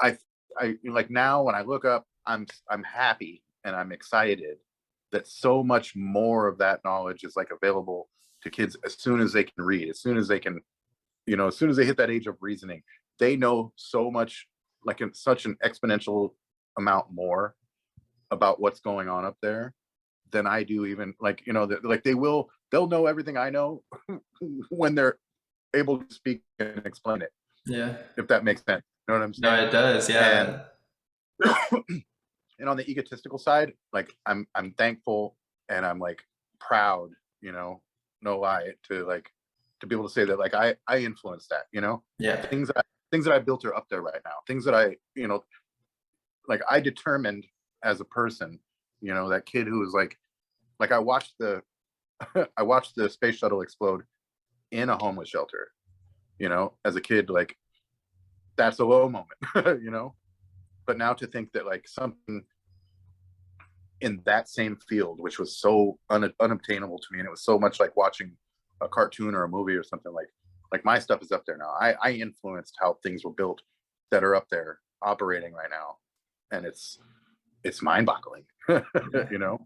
I like now when I look up, I'm happy and I'm excited that so much more of that knowledge is like available to kids as soon as they can read, as soon as they can, as soon as they hit that age of reasoning, they know so much, like in such an exponential amount more about what's going on up there than I do. Even like, like they'll know everything I know when they're able to speak and explain it. Yeah. If that makes sense. You know what I'm No, saying? it does. And Yeah. and on the egotistical side, like I'm thankful and I'm like proud, no lie, to be able to say that like I influenced that, Yeah. things that I built are up there right now. Things that I, like I determined as a person, that kid who was like I watched the I watched the space shuttle explode in a homeless shelter, as a kid, like that's a low moment, But now to think that like something in that same field, which was so unobtainable to me, and it was so much like watching a cartoon or a movie or something, like my stuff is up there now. I influenced how things were built that are up there operating right now, and it's mind-boggling. Yeah.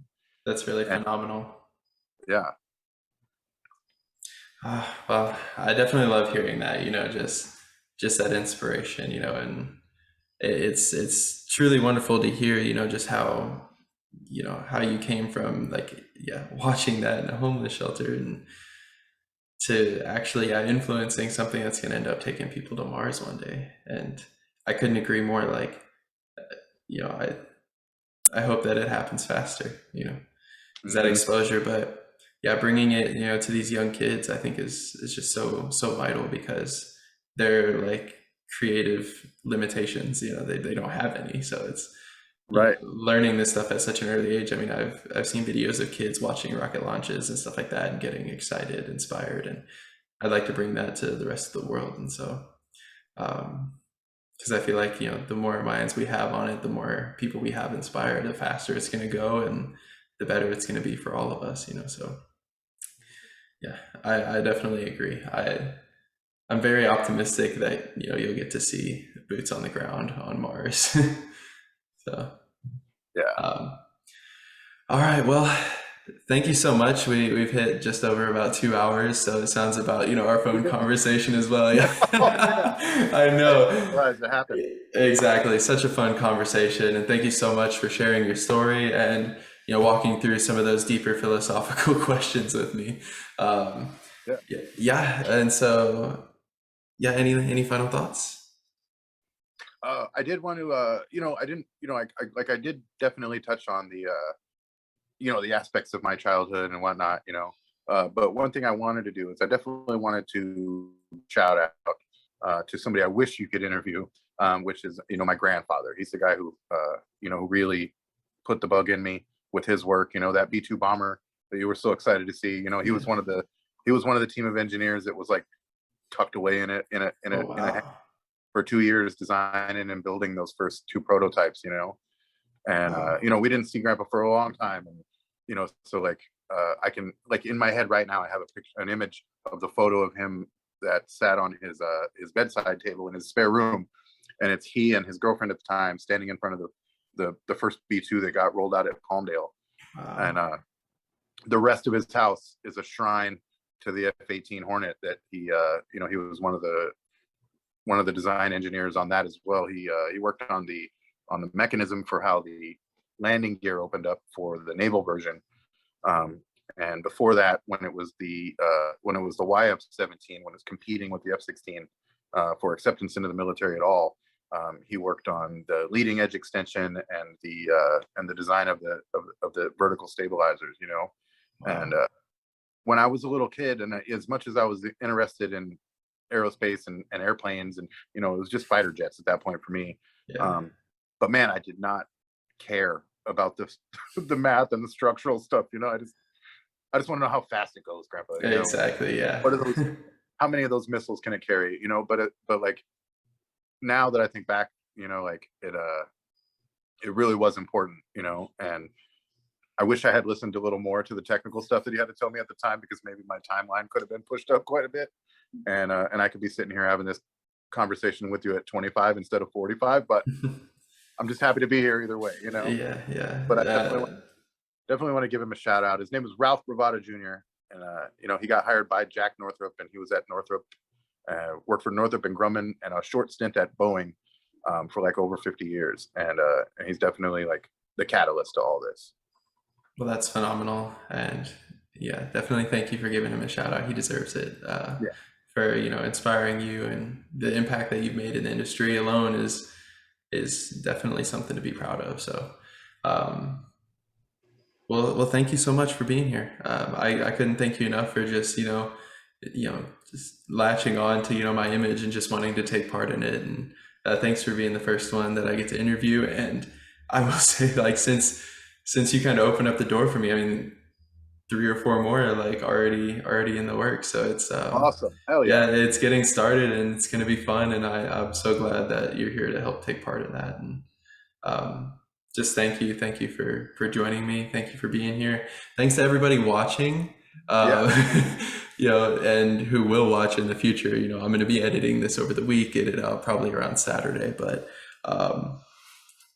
That's really And phenomenal. yeah, Well, I definitely love hearing that, just that inspiration, and it's truly wonderful to hear, just how you came from like, yeah, watching that in a homeless shelter and to actually, yeah, influencing something that's going to end up taking people to Mars one day. And I couldn't agree more. Like, you know, I hope that it happens faster, is that exposure. But yeah, bringing it, to these young kids, I think is just so vital because they're like creative limitations, they don't have any. So it's, right. learning this stuff at such an early age. I mean, I've seen videos of kids watching rocket launches and stuff like that and getting excited, inspired, and I'd like to bring that to the rest of the world. And so, because I feel like, the more minds we have on it, the more people we have inspired, the faster it's going to go, and the better it's going to be for all of us. So, yeah, I definitely agree. I'm very optimistic that you'll get to see boots on the ground on Mars. So. Yeah. All right. Well, thank you so much. We've hit just over about 2 hours, so it sounds about our phone conversation as well. Yeah, I know. Glad it happened. Exactly. Such a fun conversation, and thank you so much for sharing your story and walking through some of those deeper philosophical questions with me. Yeah. Yeah. And so, yeah. Any final thoughts? I did want to, I didn't, I did definitely touch on the, the aspects of my childhood and whatnot, but one thing I wanted to do is I definitely wanted to shout out to somebody I wish you could interview, which is, my grandfather. He's the guy who, who really put the bug in me with his work. That B-2 bomber that you were so excited to see. He was one of the team of engineers that was like tucked away in Oh, a wow. for 2 years designing and building those first two prototypes. And Wow. we didn't see Grandpa for a long time, and so like I can, like, in my head right now I have a picture, an image of the photo of him that sat on his bedside table in his spare room, and it's he and his girlfriend at the time standing in front of the first B-2 that got rolled out at Palmdale. And Wow. the rest of his house is a shrine to the F-18 Hornet that he was one of the design engineers on that as well. He worked on the mechanism for how the landing gear opened up for the naval version. And before that, when it was the YF-17, when it was competing with the F-16 for acceptance into the military at all, he worked on the leading edge extension and the design of the vertical stabilizers. Wow. And when I was a little kid, and as much as I was interested in aerospace and airplanes, and it was just fighter jets at that point for me. Yeah. But man, I did not care about the math and the structural stuff. I just want to know how fast it goes, Grandpa. Exactly. Yeah. What are those? How many of those missiles can it carry? But like now that I think back, like it really was important. And I wish I had listened a little more to the technical stuff that he had to tell me at the time, because maybe my timeline could have been pushed up quite a bit, and I could be sitting here having this conversation with you at 25 instead of 45. But I'm just happy to be here either way. Yeah. Yeah. But I definitely want to give him a shout out. His name is Ralph Bravata Jr. And he got hired by Jack Northrop, and he was at Northrop, worked for Northrop and Grumman, and a short stint at Boeing for like over 50 years. And he's definitely like the catalyst to all this. Well, that's phenomenal. And yeah, definitely thank you for giving him a shout out. He deserves it. Yeah. For, inspiring you, and the impact that you've made in the industry alone is definitely something to be proud of. So, well, thank you so much for being here. I couldn't thank you enough for just, just latching on to, my image and just wanting to take part in it. And thanks for being the first one that I get to interview. And I will say, like, since you kind of opened up the door for me, I mean, 3 or 4 more are like already in the works. So it's Awesome. Hell yeah. it's getting started, and it's going to be fun. And I'm so glad that you're here to help take part in that. And just thank you for joining me. Thank you for being here. Thanks to everybody watching, and who will watch in the future. I'm going to be editing this over the week, get it out probably around Saturday. But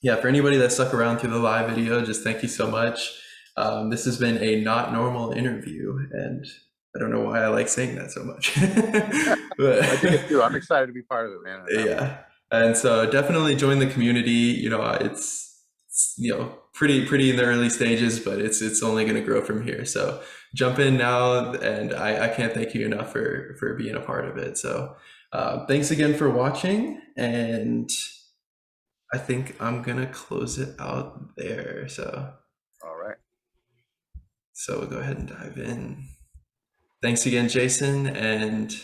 yeah, for anybody that stuck around through the live video, just thank you so much. This has been a Not Normal interview, and I don't know why I like saying that so much. But I think it's true. I'm excited to be part of it, man. Yeah, and so definitely join the community. It's pretty in the early stages, but it's only going to grow from here. So jump in now, and I can't thank you enough for being a part of it. So thanks again for watching, and I think I'm gonna close it out there. So All right. So we'll go ahead and dive in. Thanks again, Jason. And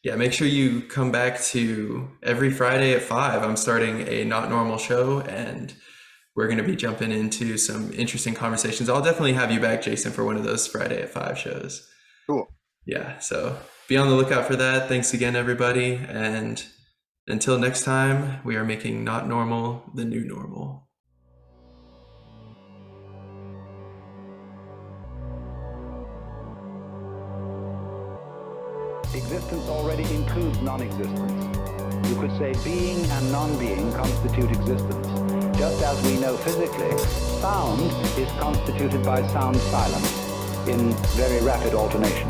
yeah, make sure you come back to every Friday at 5. I'm starting a Not Normal show, and we're going to be jumping into some interesting conversations. I'll definitely have you back, Jason, for one of those Friday at 5 shows. Cool. Yeah, so be on the lookout for that. Thanks again, everybody. And until next time, we are making Not Normal the new normal. Existence already includes non-existence. You could say being and non-being constitute existence. Just as we know physically, sound is constituted by sound silence in very rapid alternation.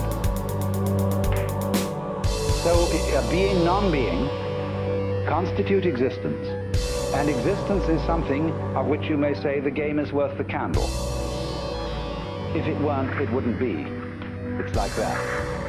So being, non-being constitute existence. And existence is something of which you may say the game is worth the candle. If it weren't, it wouldn't be. It's like that.